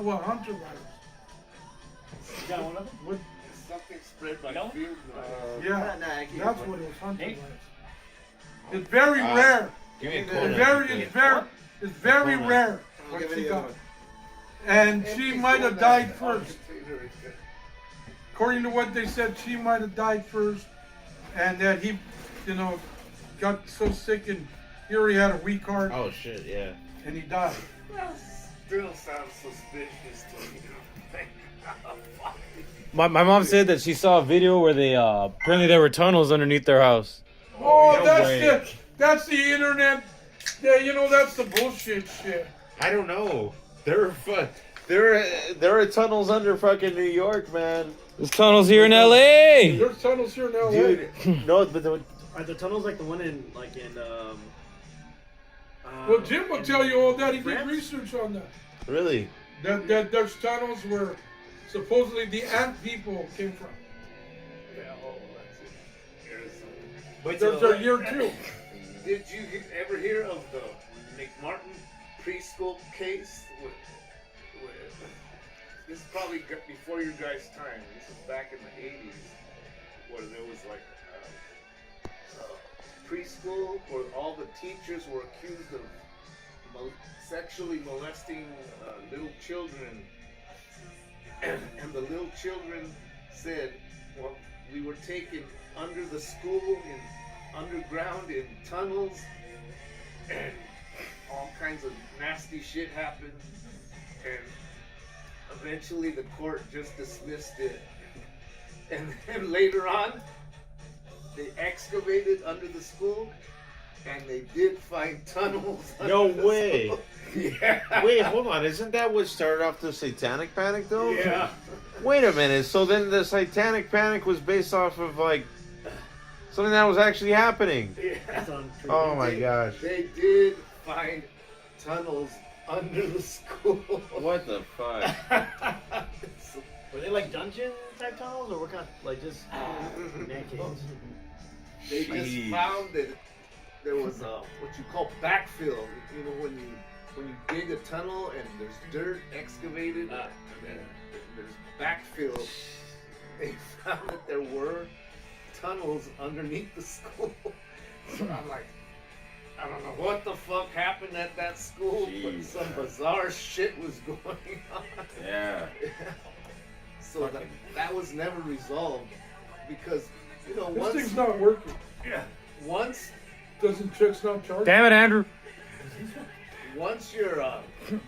Hunter virus. You got one of them? What? Something spread by No? field. Yeah, Nah, I can't that's use what it was. Hunter Hey. virus. It's very rare. Give me a It's corner. it's very rare. I'll What give it she the got. other one. And she might have died first. Container right there. According to what they said, she might have died first, and that he, got so sick and he already had a weak heart, Oh shit, yeah. and he died. Well, still sounds suspicious to me. My mom said that she saw a video where they apparently there were tunnels underneath their house. Oh, no that's way. that's the internet. Yeah, that's the bullshit shit. I don't know. There are tunnels under fucking New York, man. There's tunnels here in L.A. There's tunnels here in LA. Dude, no, but Are the tunnels like the one in Well, Jim will tell you all that. He did France? research on that. really, That there's tunnels where supposedly the ant people came from. Yeah, oh, that's it. Arizona. But there's a year too. Did you ever hear of the McMartin preschool case? This is probably before your guys' time. This is back in the 80s, where there was like preschool where all the teachers were accused of sexually molesting little children. And the little children said, well, we were taken under the school, underground in tunnels, and all kinds of nasty shit happened. And eventually the court just dismissed it. And then later on, they excavated under the school, and they did find tunnels. No under the way. school. Yeah. wait, hold on. Isn't that what started off the Satanic Panic, though? Yeah. Wait a minute. So then the Satanic Panic was based off of like something that was actually happening. Yeah. Oh my gosh. They did find tunnels under the school. What the fuck? Were they like dungeon type tunnels, or what kind of, like just man caves? They just Jeez. found that there was what you call backfill. You know, when you dig a tunnel and there's dirt excavated, and then there's backfill. They found that there were tunnels underneath the school. So I'm like, I don't know what the fuck happened at that school, but Jeez. some bizarre shit was going on. Yeah. So that was never resolved because, This once thing's not working. once Doesn't chicks not charge? Damn it, Andrew! once you're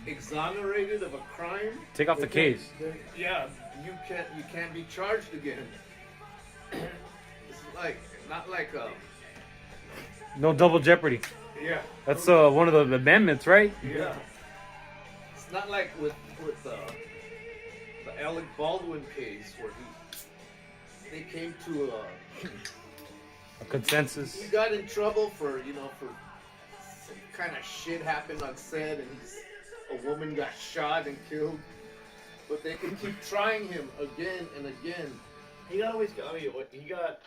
exonerated of a crime, Take off the case. yeah, you can't be charged again. It's not like No double jeopardy. yeah, That's one of the amendments, right? yeah. It's not like with the Alec Baldwin case where they came to A consensus. he got in trouble for some kind of shit happened on set, and a woman got shot and killed. But they could keep trying him again and again. He got he got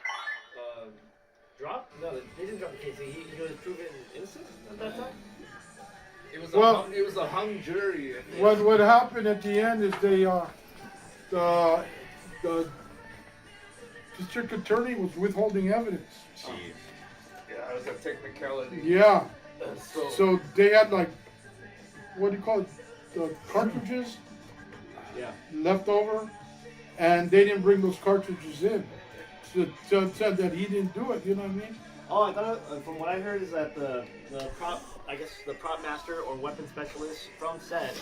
dropped? No, they didn't drop the case. He was proven innocent at that time? It was Well- it was a hung jury. I think. What happened at the end is the district attorney was withholding evidence. Jeez. Yeah, it was a technicality. Yeah. So, So they had what do you call it? The cartridges yeah. left over, and they didn't bring those cartridges in. So it said that he didn't do it. You know what I mean? Oh, I thought from what I heard is that the prop master or weapon specialist from set,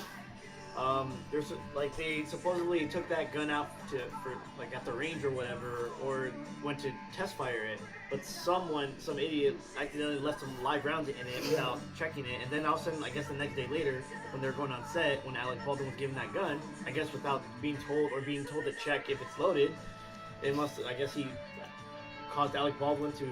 there's they supposedly took that gun out for at the range or whatever, or went to test fire it, but some idiot accidentally left some live rounds in it without checking it, and then all of a sudden, I guess the next day later, when they're going on set, when Alec Baldwin was given that gun, I guess without being told to check if it's loaded, I guess he caused Alec Baldwin to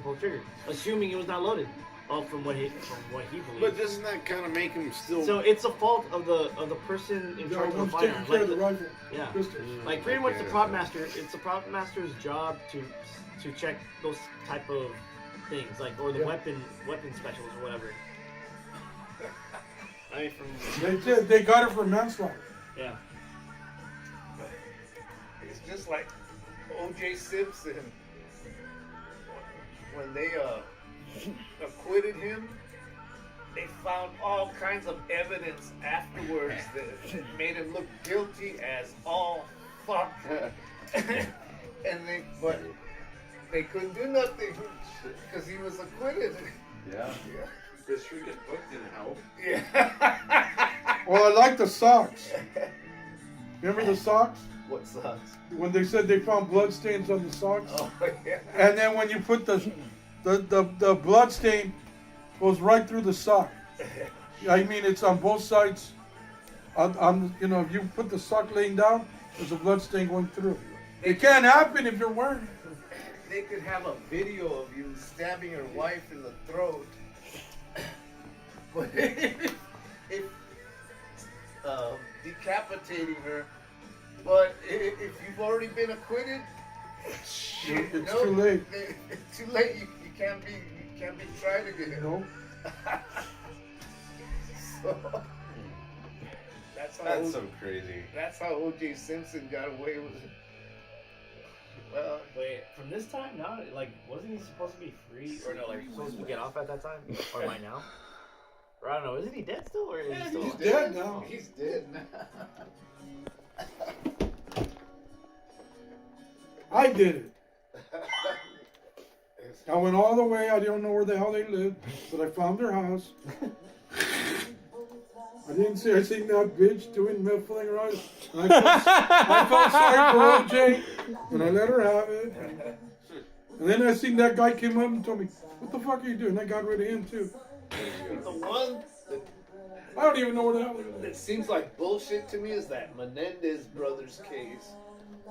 pull the trigger, assuming it was not loaded. Well, from what he believes. But doesn't that kind of make him still? So it's a fault of the person in charge of the one's taking firearms. care of the rifle. Yeah. Pistols. Like pretty much the prop master. It's the prop master's job to check those type of things, or the weapon specialist or whatever. I mean, They got it for manslaughter. Yeah. It's just like O.J. Simpson. When they acquitted him, they found all kinds of evidence afterwards that made him look guilty as all fuck. But they couldn't do nothing because he was acquitted. Yeah. This freaking book didn't help. Yeah. Well, I like the socks. Remember the socks? What sucks? When they said they found blood stains on the socks? Oh, yeah. And then when you put the blood stain goes right through the sock. I mean, it's on both sides. You know, if you put the sock laying down, there's a blood stain going through. It can't happen if you're wearing it. They could have a video of you stabbing your wife in the throat. But if decapitating her. But if you've already been acquitted, shit, It's no, too late. It's too late. You can't be tried again. You know? So, that's so crazy. That's how O.J. Simpson got away with it. Well, Wait, from this time now, like, wasn't he supposed to be free, or no, like supposed to get off at that time, or by now? Or I don't know. Isn't he dead still, or is he still? He's dead now. He's dead now. I did it. I went all the way. I don't know where the hell they lived, but I found their house. I didn't see. I seen that bitch doing miffling around. And I felt sorry for OJ, and I let her have it. And then I seen that guy came up and told me, "What the fuck are you doing?" I got rid of him too. The one I don't even know where the hell they that live. seems like bullshit to me is that Menendez brothers case,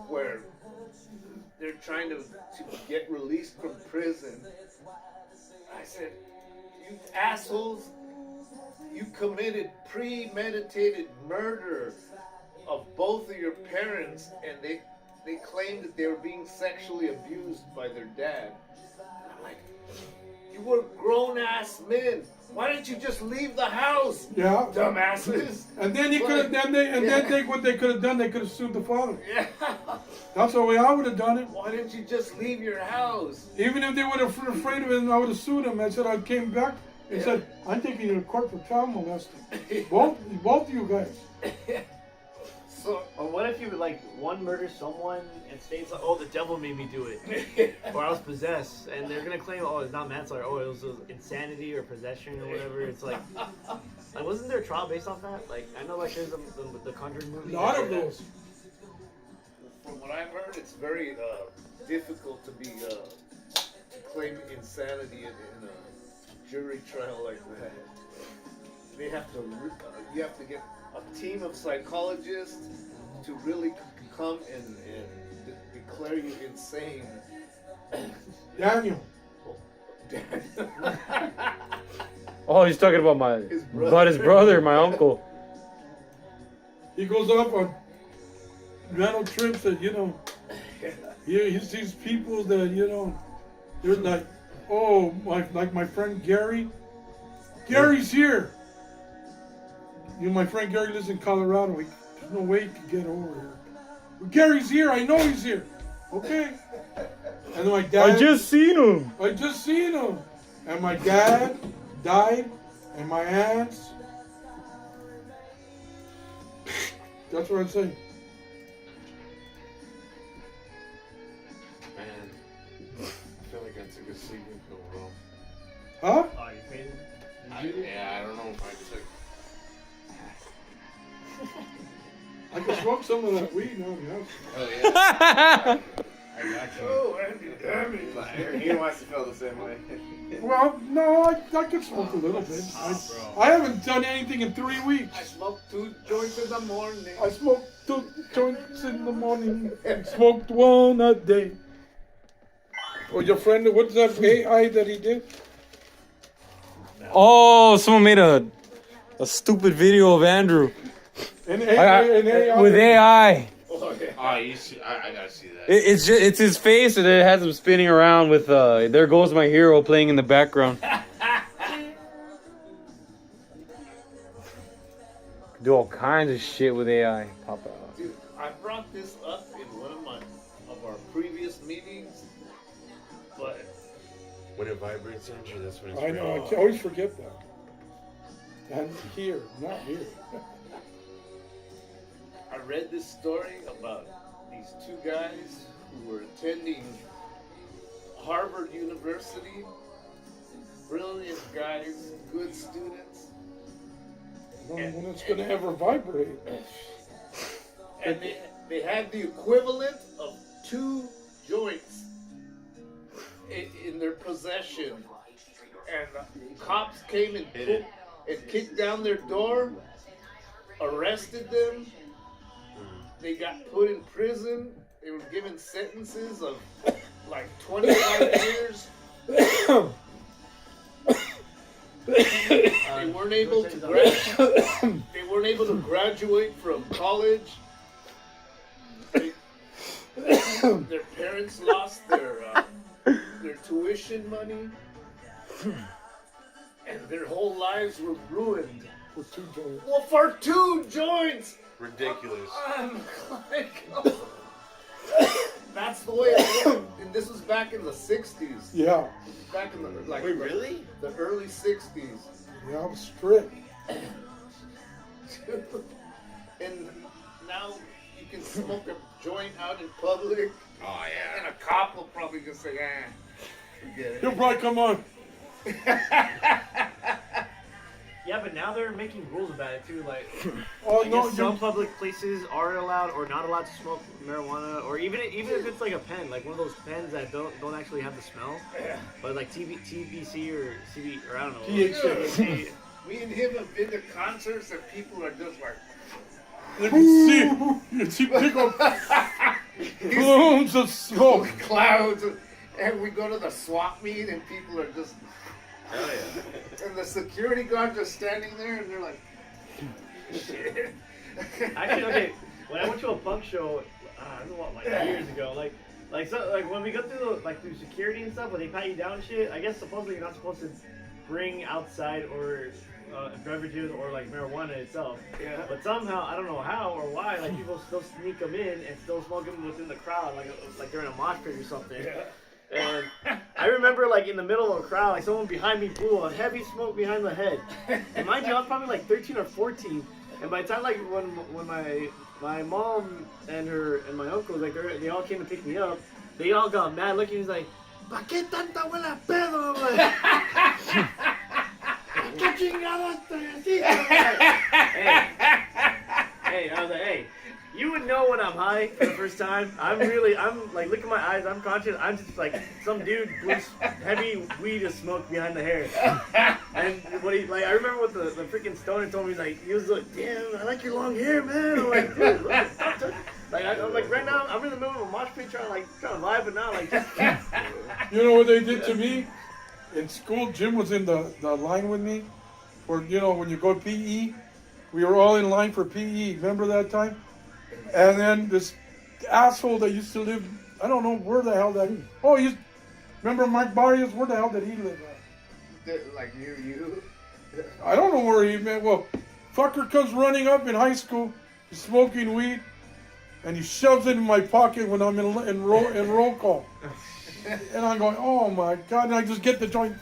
where they're trying to get released from prison. I said, you assholes, you committed premeditated murder of both of your parents, and they claimed that they were being sexually abused by their dad. And I'm like, you were grown-ass men. Why didn't you just leave the house, Yeah. dumbasses? And then you could have done what they could have done. They could have sued the father. Yeah. That's the way I would have done it. Why didn't you just leave your house? Even if they would have been afraid of it, I would have sued them. I said I came back and said I'm taking you to court for child molesting. Both of you guys. So, Or what if you like one murders someone and states like, oh, the devil made me do it, or I was possessed, and they're gonna claim, oh, it's not manslaughter, oh, it was insanity or possession or whatever. It's like wasn't there a trial based off that? Like, I know like there's the Conjuring movie. A lot of those. from what I've heard, it's very difficult to be to claim insanity in a jury trial like that. They have to. You have to get a team of psychologists to really come and declare you insane. Daniel. Oh, he's talking about his brother, my uncle. He goes off on rental trips that, he sees people that, they're like, oh, like my friend Gary. Gary's here. My friend Gary lives in Colorado. There's no way he could get over here. But Gary's here. I know he's here. Okay. And then my dad. I just seen him. And my dad died, and my aunts. That's what I'm saying. Man, I feel like I took a sleeping pill, bro. Huh? Oh, you paid him? I don't know if I took. I can smoke some of that weed now. Yeah. Oh yeah. I got you. Oh, Andy, damn it. He wants to feel the same way. Well, no, I can smoke a little bit. I haven't done anything in 3 weeks. I smoked 2 joints in the morning. I smoked 2 joints in the morning. Smoked 1 a day. Oh, your friend, what's that AI that he did? Oh, someone made a stupid video of Andrew An AI. with AI. Oh, yeah. Oh, you see, I gotta see that. It's his face, and it has him spinning around with "There Goes My Hero" playing in the background. do all kinds of shit with AI. Pop out. Dude, I brought this up in one of our previous meetings, but When it vibrates, Andrew, that's when it's I know. real. I always forget that. And here, not here. I read this story about these two guys who were attending Harvard University. Brilliant guys, good students. I don't know when it's gonna ever vibrate. And they had the equivalent of 2 joints in their possession. And cops came and kicked down their door, arrested them. They got put in prison. They were given sentences of like 25 years. They weren't able to They weren't able to graduate from college. Their parents lost their tuition money, and their whole lives were ruined. For 2 joints. Well, for 2 joints. Ridiculous. I'm like, oh. That's the way it was. And this was back in the 60s. Yeah. Back in the like Wait, really? the early 60s. Yeah, I'm strict. And now you can smoke a joint out in public, Oh, yeah. and a cop will probably just say, forget it. He'll probably come on. Yeah, but now they're making rules about it too. Like, Oh I no, guess some public places are allowed or not allowed to smoke marijuana, or even if it's like a pen, like one of those pens that don't actually have the smell, but like TBC or CB or I don't know. THC. Me and him have been to concerts and people are just like, You can see people plumes of smoke. clouds. And we go to the swap meet and people are just, Hell yeah. and the security guards are standing there and they're like, shit. Actually, okay, when I went to a punk show, I don't know what, like years ago, like when we go through through security and stuff, when they pat you down and shit, I guess supposedly you're not supposed to bring outside or beverages or like marijuana itself. Yeah. But somehow, I don't know how or why, like people still sneak them in and still smoke them within the crowd, like they're in a mosh pit or something. Yeah. And I remember, like, in the middle of a crowd, like, someone behind me blew a heavy smoke behind the head. And mind you, I was probably, like, 13 or 14. And by the time, like, when my mom and my uncle, like, they all came to pick me up, they all got mad looking. He's like, ¿Pa qué tanta huele a pedo? I'm like, ¿qué chingados estoy haciendo? Hey, I was like, hey. You would know when I'm high for the first time. I'm like, look at my eyes. I'm conscious. I'm just like some dude blew heavy weed of smoke behind the hair. And what I remember what the freaking stoner told me. He was like, damn, I like your long hair, man. I'm like, dude, look, I'm like, right now, I'm in the middle of a mosh pit trying to vibe, but now, like, just You know what they did to me? In school, Jim was in the line with me. Where, you know, when you go to PE, we were all in line for PE. Remember that time? And then this asshole that used to live, I don't know where the hell that is. Oh, remember Mike Barrios? Where the hell did he live at? Like you. I don't know where he went. Well, fucker comes running up in high school, he's smoking weed, and he shoves it in my pocket when I'm in roll call. And I'm going, oh my God, and I just get the joint.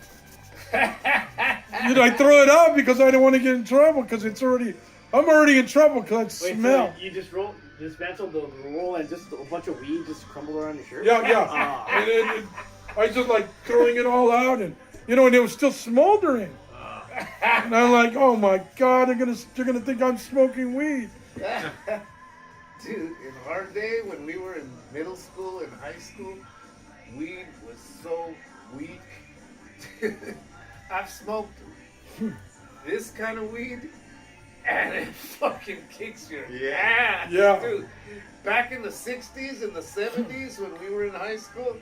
I throw it out because I don't want to get in trouble because I'm already in trouble because I smell. So you just dismantled the roll and just a bunch of weed just crumbled around your shirt? Yeah. Ah. And then I just like throwing it all out, and and it was still smoldering. And I'm like, oh my God, they're gonna think I'm smoking weed. Dude, in our day when we were in middle school and high school, weed was so weak. I've smoked this kind of weed and it fucking kicks your ass. Yeah. Dude, back in the 60s and the 70s when we were in high school,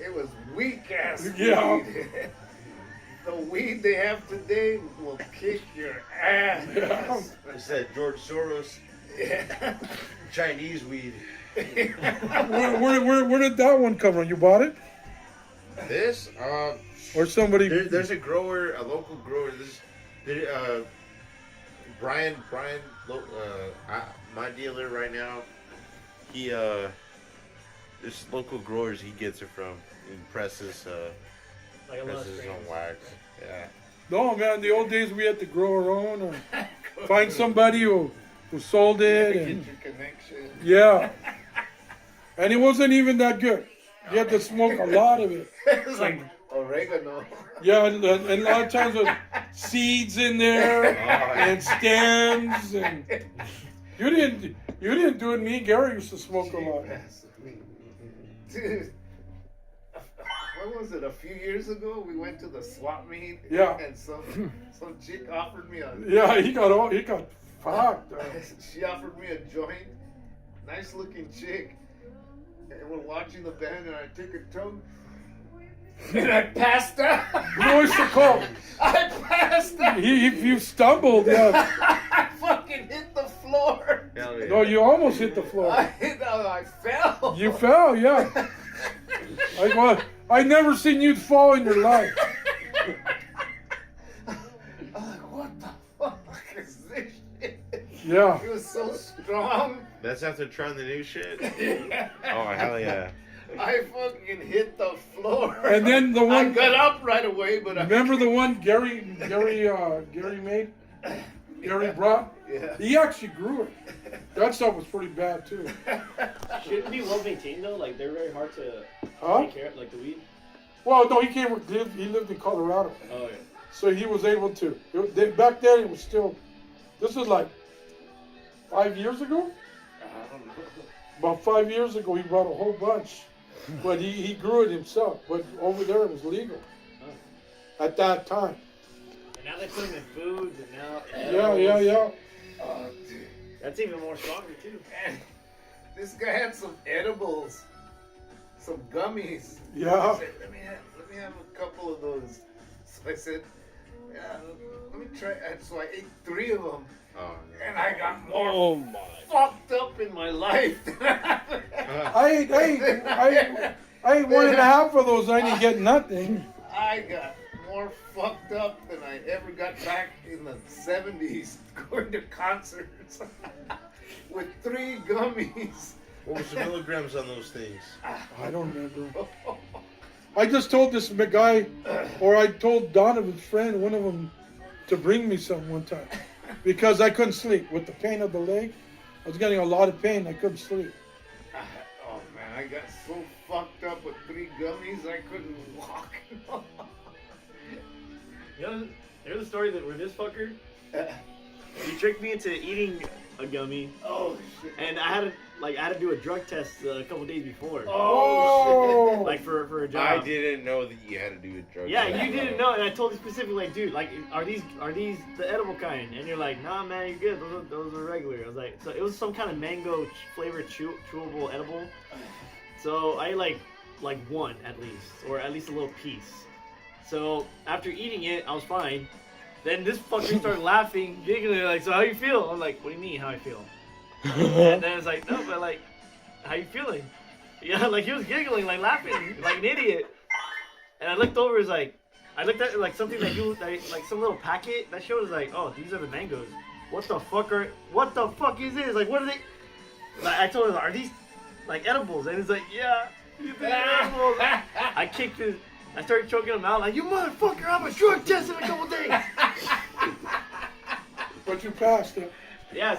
it was weak ass Yeah. weed. The weed they have today will kick your ass. Yeah. It's that George Soros Yeah. Chinese weed. Where did that one come from? You bought it? This? Or somebody? There's a local grower. Brian, my dealer right now, he there's local growers he gets it from. He presses Like a lot of his strains. own wax. Yeah. No, man, the old days we had to grow our own or find somebody who sold it. Get And, your connection. yeah. And it wasn't even that good. You had to smoke a lot of it. It's like oregano. Yeah, and a lot of times with seeds in there and stems. And you didn't do it. Me and Gary used to smoke a lot. Dude, what was it? A few years ago, we went to the swap meet. Yeah. And some chick offered me a. Yeah, he got fucked. She offered me a joint. Nice looking chick. And we're watching the band, and I took a toke. And I passed out. You know what's the call? I passed out. You stumbled. Yeah. I fucking hit the floor. Hell yeah. No, you almost hit the floor. I fell. You fell, yeah. I never seen you fall in your life. I'm like, what the fuck is this shit? Yeah. It was so strong. That's after trying the new shit. Oh hell yeah. I fucking hit the floor. And then the I one. got up right away, but Remember the one Gary made? Gary brought? Yeah. He actually grew it. That stuff was pretty bad too. Shouldn't it be well maintained though? Like they're very hard to Huh? take care of, like the weed. Well, no, he lived in Colorado. Oh yeah. So he was able to. Back then it was still, this was like 5 years ago? I don't know. About 5 years ago he brought a whole bunch. But he grew it himself. But over there it was legal. At that time. And now they put them in foods, and now. Yeah. Oh, dude. That's even more stronger too. Man, this guy had some edibles, some gummies. Yeah. He said, let me have a couple of those. So I said, yeah, let me try. And so I ate 3 of them, Oh, and I got more Oh my. fucked up in my life. I ate 1.5 of those. I didn't get nothing. I got more fucked up than I ever got back in the 70s going to concerts with 3 gummies. what was the milligrams on those things? I don't remember. I just told this guy, or I told Donovan's friend, one of them, to bring me some one time. Because I couldn't sleep with the pain of the leg. I was getting a lot of pain. I couldn't sleep. Oh man, I got so fucked up with 3 gummies I couldn't walk. You know, there's a story that where this fucker, he tricked me into eating a gummy, Oh shit. and I had to do a drug test a couple days before, Oh! like for a job. I didn't know that you had to do a drug Yeah, test. you didn't know, and I told you specifically, like, dude, like, are these the edible kind? And you're like, nah, man, you're good. Those are regular. I was like, so it was some kind of mango flavored chewable edible. So I ate like one at least, or at least a little piece. So after eating it, I was fine. Then this fucker started laughing, giggling, like, so how you feel? I'm like, what do you mean, how I feel? And then it's like, no, but like, how you feeling? Yeah, like he was giggling, like laughing, like an idiot. And I looked over, I looked at like something that like some little packet that showed us like, oh, these are the mangoes. What the fuck is this? Like, what are they? Like, I told him, are these like edibles? And he's like, yeah, these are edibles. I kicked his. I started choking him out, like, you motherfucker, I'm a drug test in a couple days. But you passed it. Yeah,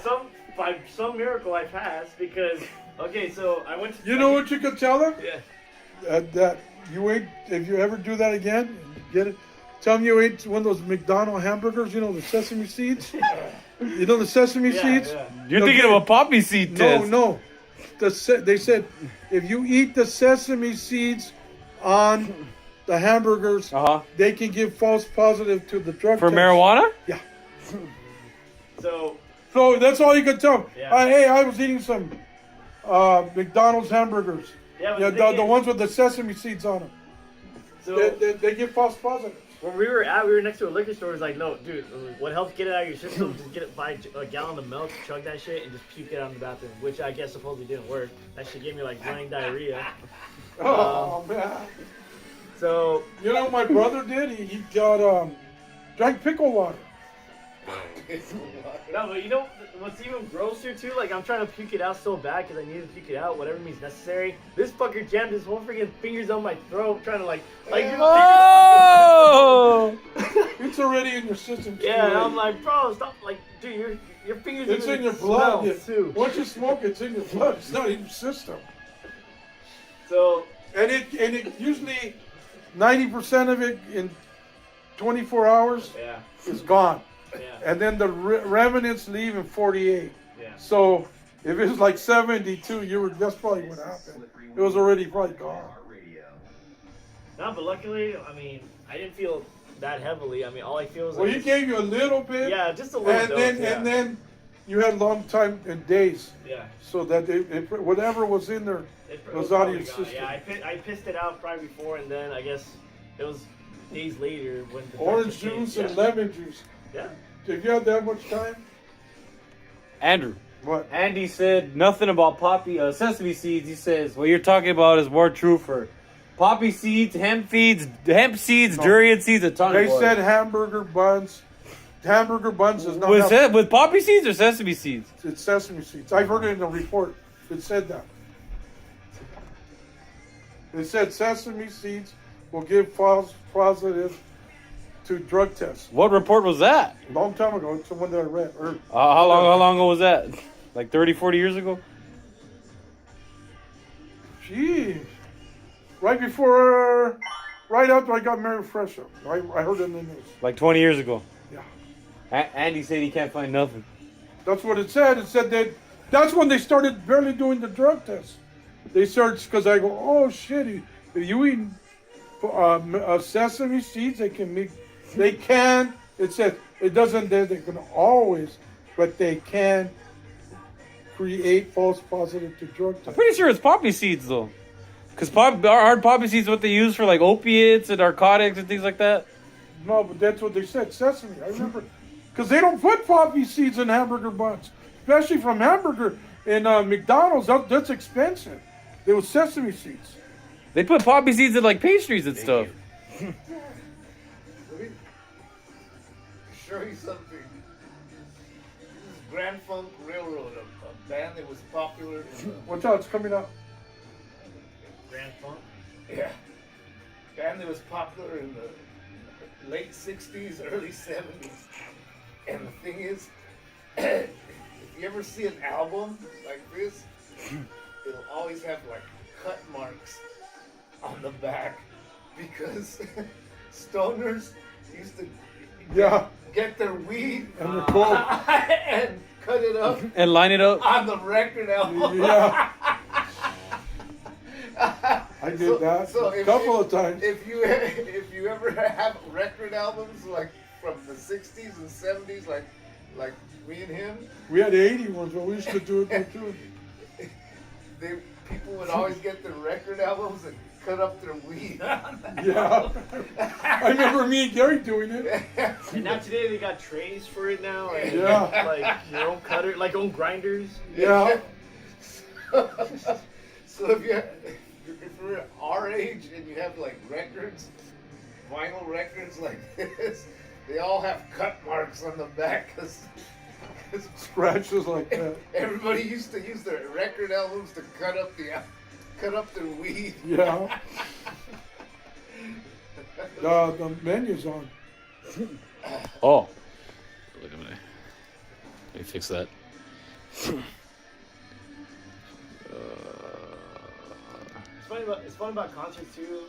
by some miracle I passed because, okay, so I went to. You know what you could tell them? Yeah. That you ate, if you ever do that again, get it. Tell them you ate one of those McDonald's hamburgers, you know, the sesame seeds? You know the sesame seeds? Yeah. You're No, thinking they- of a poppy seed test. No. They said if you eat the sesame seeds on the hamburgers, they can give false positive to the drug For test. marijuana? Yeah. So, So that's all you could tell them. Yeah. Hey, I was eating some McDonald's hamburgers. yeah, Yeah, but the ones with the sesame seeds on them. so They give false positives. when we were next to a liquor store. It's like, no, dude, what helps get it out of your system? Just buy a gallon of milk, chug that shit, and just puke it out in the bathroom. Which I guess supposedly didn't work. That shit gave me like running diarrhea. Oh, man. So You know what my brother did? He got, drank pickle water. No, but you know what's even grosser too? Like I'm trying to puke it out so bad because I need to puke it out, whatever means necessary. This fucker jammed his whole freaking fingers on my throat, trying to like Oh! It's already in your system. yeah, and I'm like, bro, stop, like, dude, your fingers. It's even in your blood. smell, too. Once you smoke, it's in your blood. It's not in your system. So And it usually 90% of it in 24 hours yeah, is gone. yeah, And then the remnants leave in 48. yeah. So if it was like 72, that's probably what happened. It was already probably gone. No, but luckily, I mean, I didn't feel that heavily. I mean, all I feel is Well, like he gave you a little bit. yeah, just a little And dose, then yeah. and then you had long time and days, yeah. so that whatever was in there It was out of probably your gone. system. Yeah, I pissed it out probably before, and then I guess it was days later when the Orange temperature juice changed. and lemon juice. Yeah. If you had that much time, Andrew. what? Andy said nothing about sesame seeds. He says what you're talking about is more true for poppy seeds, hemp seeds, durian seeds, a ton They of said hamburger buns. Hamburger buns is not. with poppy seeds or sesame seeds? It's sesame seeds. I've heard it in the report. It said that. It said sesame seeds will give false positive to drug tests. What report was that? A long time ago, it's the one that I read. Or How long ago was that? Like 30, 40 years ago? Gee. Right after I got married fresh up. I heard it in the news. Like 20 years ago. Yeah. Andy said he can't find nothing. That's what it said. It said that that's when they started barely doing the drug test. They searched because I go, oh shit, if you eat sesame seeds, they can, it said, it doesn't, they can always, but they can create false positive to drug tests. I'm pretty sure it's poppy seeds though. Because hard poppy seeds what they use for like opiates and narcotics and things like that. No, but that's what they said, sesame. I remember, because they don't put poppy seeds in hamburger buns, especially from hamburger. In McDonald's, that's expensive. There was sesame seeds. They put poppy seeds in like pastries and stuff. Let me show you something. This is Grand Funk Railroad, a band that was popular in the Watch out, it's coming up. Grand Funk. yeah, band that was popular in the late '60s, early '70s. And the thing is, if you ever see an album like this, it'll always have like cut marks on the back because stoners used to Yeah, get their weed and they're cold. and cut it up And line it up. on the record album. Yeah. I did that a couple of times. If you ever have record albums like from the '60s and '70s, like me and him, We had 80 ones, but we used to do it there too. people would always get their record albums and cut up their weed. Yeah. I remember me and Gary doing it. And now today they got trays for it now. And Yeah. like your own cutter, like own grinders. Yeah. So if you're our age and you have like records, vinyl records like this, they all have cut marks on the back because Scratches like that. everybody used to use their record albums to cut up their weed. Yeah. The menu's on. Oh. Look at me. Let me fix that. It's fun about concerts too.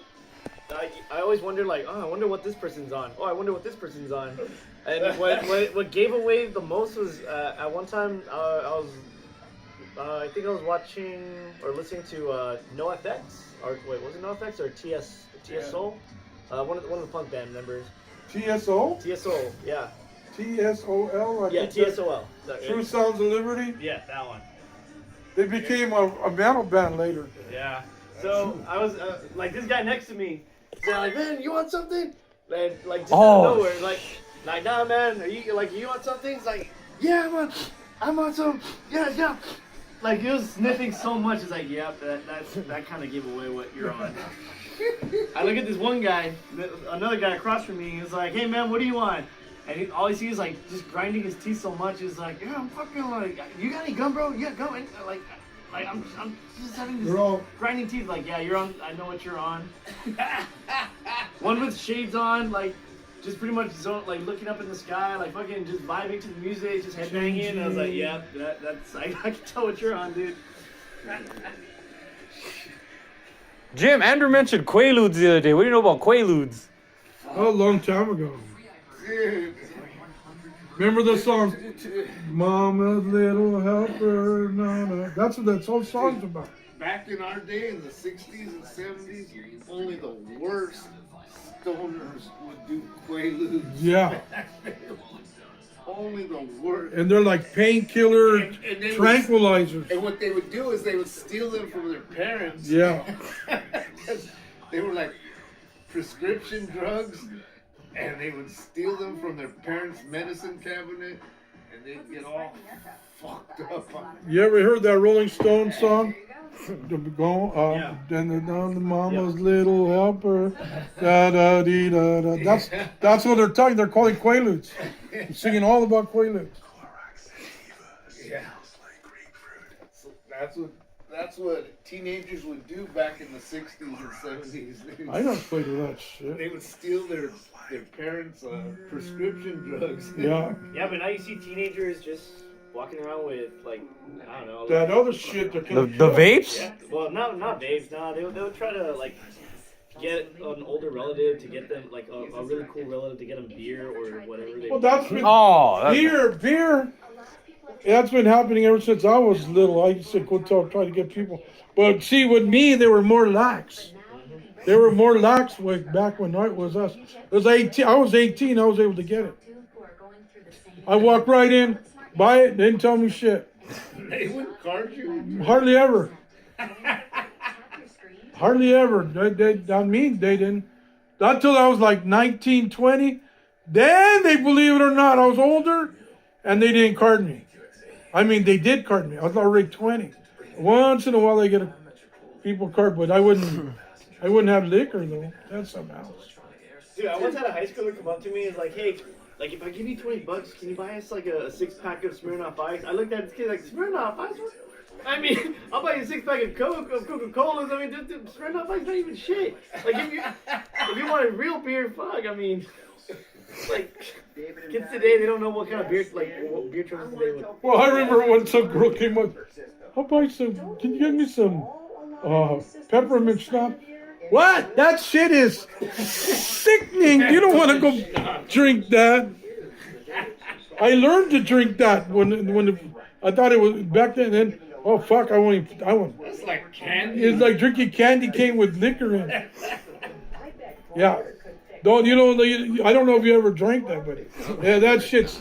I always wonder like, oh, I wonder what this person's on. Oh, I wonder what this person's on. And what gave away the most was at one time I think I was watching or listening to NoFX or wait, was it NoFX or TS Soul? One of the punk band members. TSO? TSO, yeah. TSOL? Yeah, TSOL. True Sounds of Liberty? Yeah, that one. They became a metal band later. Yeah. So I was like this guy next to me. He's like, man, you want something? And like just out of nowhere, like nah, man, are you want something? He's like, yeah, I'm on some, yeah. Like he was sniffing so much. It's like, yeah, that kind of gave away what you're on. I look at this one guy, another guy across from me. He's like, hey man, what do you want? And all he sees is like just grinding his teeth so much is like, yeah, I'm fucking like, you got any gum, bro? Yeah, gum. And like I'm just having this They're all grinding teeth. Like, yeah, you're on. I know what you're on. One with shades on, like just pretty much like looking up in the sky, like fucking just vibing to the music, just headbanging. And I was like, yeah, that's I can tell what you're on, dude. Jim, Andrew mentioned Quaaludes the other day. What do you know about Quaaludes? a long time ago. Dude. Remember the song, Mama's Little Helper? No. That's what that whole song's about. Back in our day, in the 60s and 70s, only the worst stoners would do Quaaludes. Yeah. Only the worst. And they're like painkiller And they would- tranquilizers. And what they would do is they would steal them from their parents. Yeah. They were like prescription drugs, and they would steal them from their parents' medicine cabinet, and they'd get all fucked up on it. You ever heard that Rolling Stone song? Yeah. Then the Mama's Little Helper. Da da dee da da. That's what they're talking. They're calling Quaaludes. They're singing all about Quaaludes. Yeah. So that's what teenagers would do back in the 60s and 70s. I don't play to that shit. They would steal their parents' prescription drugs. Yeah. Yeah, but now you see teenagers just walking around with like, I don't know. That other shit they're The killing. vapes? Yeah, well, not babes. No, they'll try to like get an older relative to get them like a really cool relative to get them beer or whatever. Well, that's been Oh, that's, beer. That's been happening ever since I was little. I used to go try to get people. But see, with me, they were more lax. They were more lax back when it was us. It was 18. I was 18. I was able to get it. I walked right in, buy it, didn't tell me shit. They wouldn't card you. Hardly ever. Hardly ever. I mean, they didn't. Not until I was like 19, 20. Then they, believe it or not, I was older, and they didn't card me. I mean, they did card me. I was already 20. Once in a while, they get a people card, but I wouldn't have liquor though. That's something else. Dude, I once had a high schooler come up to me and was like, hey, like if I give you $20, can you buy us like a 6-pack of Smirnoff Ice? I looked at this kid like, Smirnoff Ice? I mean, I'll buy you a 6-pack of Coca-Colas. I mean, Smirnoff Ice not even shit. Like if you wanted real beer, fuck. I mean, like kids today, they don't know what kind of beer what beer choices they would. Well, I remember when some girl came up. I'll buy some. Can you give me some peppermint schnapps? What? That shit is sickening. You don't want to go drink that. I learned to drink that when I thought it was back then. Then oh fuck, I want. That's like candy. It's like drinking candy cane with liquor in it. Yeah. Don't you know? I don't know if you ever drank that, but yeah, that shit's.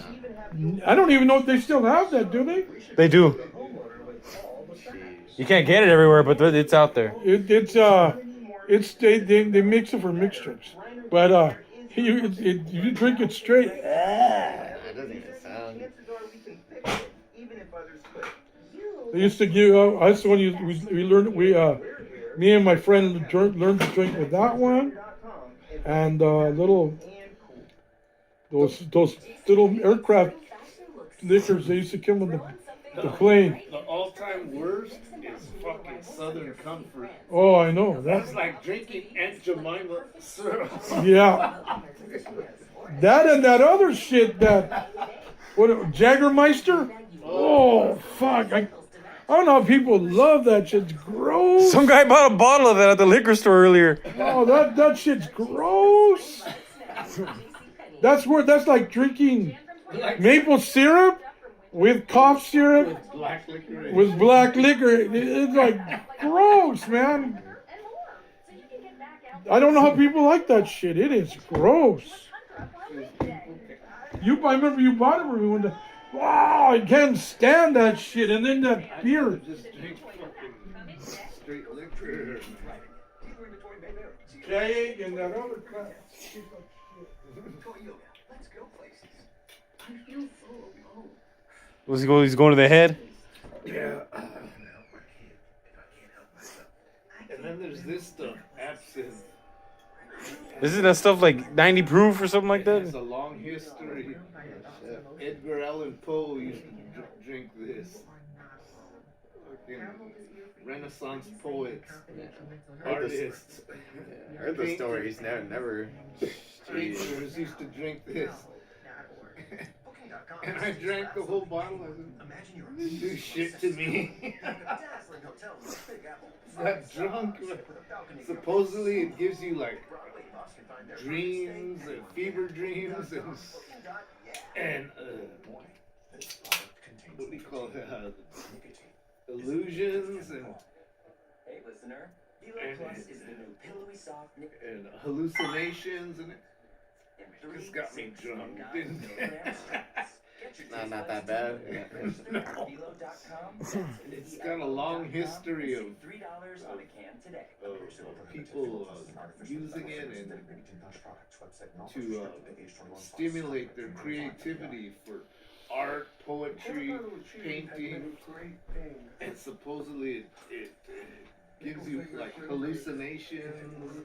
I don't even know if they still have that. Do they? they do. You can't get it everywhere, but it's out there. They mix it for mixed drinks, but you drink it straight. That doesn't even sound. They used to give. I used to when we learned me and my friend learned to drink with that one, and those little aircraft liquors they used to come on the plane. The all-time worst is fucking Southern Comfort. Oh, I know That's that. like drinking Aunt Jemima syrup. Yeah, that and that other shit Jägermeister. Oh fuck! I don't know if people love that shit. It's gross. Some guy bought a bottle of that at the liquor store earlier. Oh, that shit's gross. That's like drinking maple syrup with cough syrup Black licorice. with black liquor. It's like gross, man. I don't know how people like that shit. It is gross. I remember you bought it for me one day. Wow, I can't stand that shit. And then that beer. Just drink fucking straight liquor. Keg and that other crap. He's going to the head. Yeah. And then there's this stuff, absinthe. Isn't that stuff like 90 proof or something like It that? has a long history. Edgar Allan Poe used to drink this. Fucking Renaissance poets, artists, I heard the stories. Never. painters used to drink this. And I drank the whole bottle. I said, "This do shit to me." Got drunk. Supposedly it gives you like dreams and fever dreams and what do you call it? Illusions and Hey, listener. and hallucinations and it just got me drunk, didn't it? Not that bad. No. It's got a long history of people using it and to stimulate their creativity for art, poetry, painting, and supposedly it gives you like hallucinations.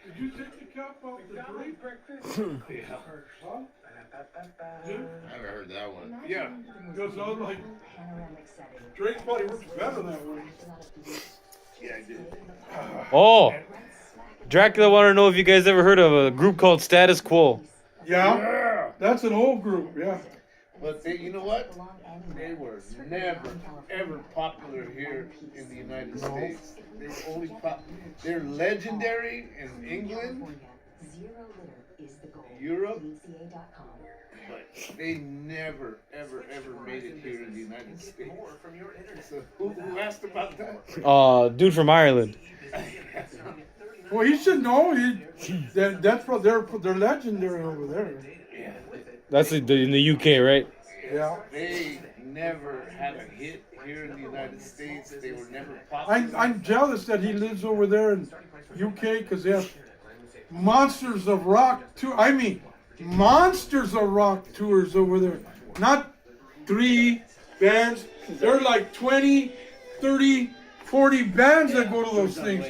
Did you take the cap off the grape? Yeah. Huh? I never heard that one. Yeah. Because I was like, Drake's body works better that way. Yeah, I did. Oh, Dracula wanted to know if you guys ever heard of a group called Status Quo. Yeah, that's an old group, yeah. But they, you know what? They were never, ever popular here in the United States. They were only they're legendary in England, Europe, but they never, ever, ever made it here in the United States. So who asked about that? Dude from Ireland. Well, he should know. That's what they're legendary over there. That's in the UK, right? Yeah. They never had a hit here in the United States. They were never popular. I'm jealous that he lives over there in UK because they have monsters of rock monsters of rock tours over there. Not 3 bands. They're like 20, 30, 40 bands that go to those things.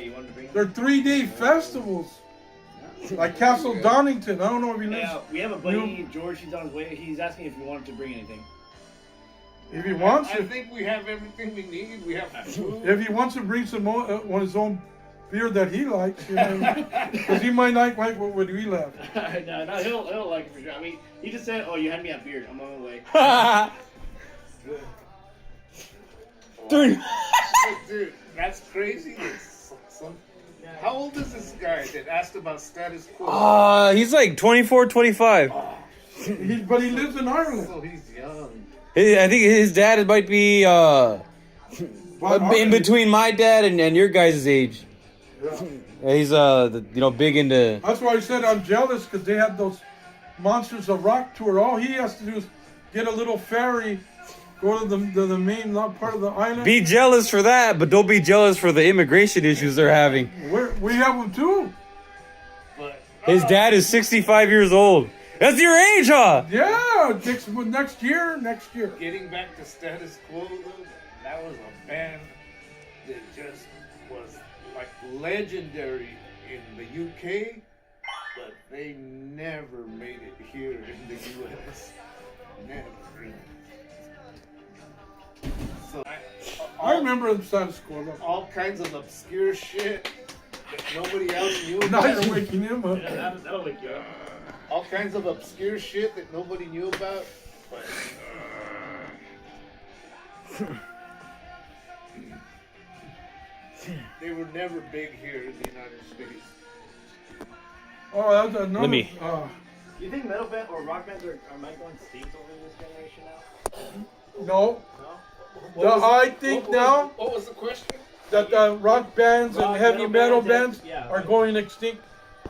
They're 3-day festivals. Like Castle Donington. I don't know if he lives. Yeah, we have a buddy, George. He's on his way. He's asking if we wanted to bring anything. If he wants I to. think we have everything we need. We have food. If he wants to bring some one of his own beer that he likes, because he might not like what we left. no, he'll like it for sure. I mean, he just said, "Oh, you had me at beard. I'm on my way." Dude. Dude, that's crazy. How old is this guy that asked about Status Quo? He's like 24, 25. But he lives in Ireland. So he's young. I think his dad might be in between my dad and your guys' age. Yeah. He's big into. That's why I said I'm jealous because they had those Monsters of Rock tour. All he has to do is get a little ferry, go to the main part of the island. Be jealous for that, but don't be jealous for the immigration issues they're having. We have them too. But His dad is 65 years old. That's your age, huh? Yeah, next year. getting back to Status Quo, though, that was a band that just was like legendary in the UK, but they never made it here in the US. Never. So I remember the status quo. all kinds of obscure shit that nobody else knew Now about. you're waking him up. That'll wake you up. All kinds of obscure shit that nobody knew about. But they were never big here in the United States. Oh, that's another. Let me- Do you think metal band or rock bands are might go extinct over this generation now? No. No. I think now What was the question? that the rock bands and Rock, heavy metal bands yeah. are going extinct.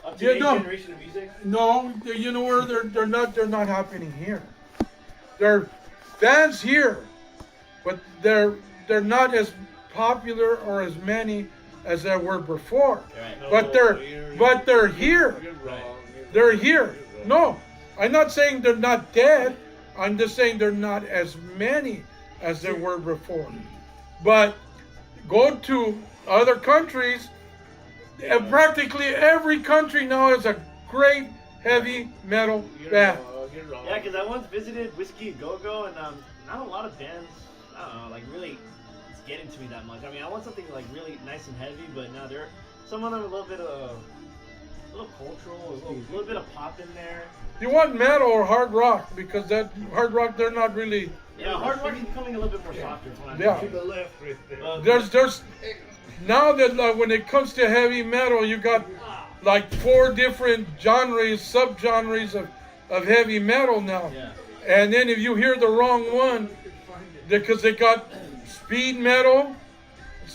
Up Yeah, to no. generation of music. No, you know where they're not happening here. There are bands here, but they're not as popular or as many as there were before. But they're here. You're wrong. They're here. No, I'm not saying they're not dead. I'm just saying they're not as many as there were before. But go to other countries, and practically every country now has a great heavy metal band. You're wrong. Yeah, because I once visited Whiskey Go Go, and not a lot of bands, I don't know, like really it's getting to me that much. I mean, I want something like really nice and heavy, but now there, some of them a little bit of, a little cultural, a little bit of pop in there. You want metal or hard rock, because that hard rock, they're not really. Yeah, hard rock is becoming a little bit more softer. From what Yeah. I'm To the left, right there. There's now that when it comes to heavy metal, you got like 4 different genres, subgenres of heavy metal now. Yeah. And then if you hear the wrong one, because they got speed metal,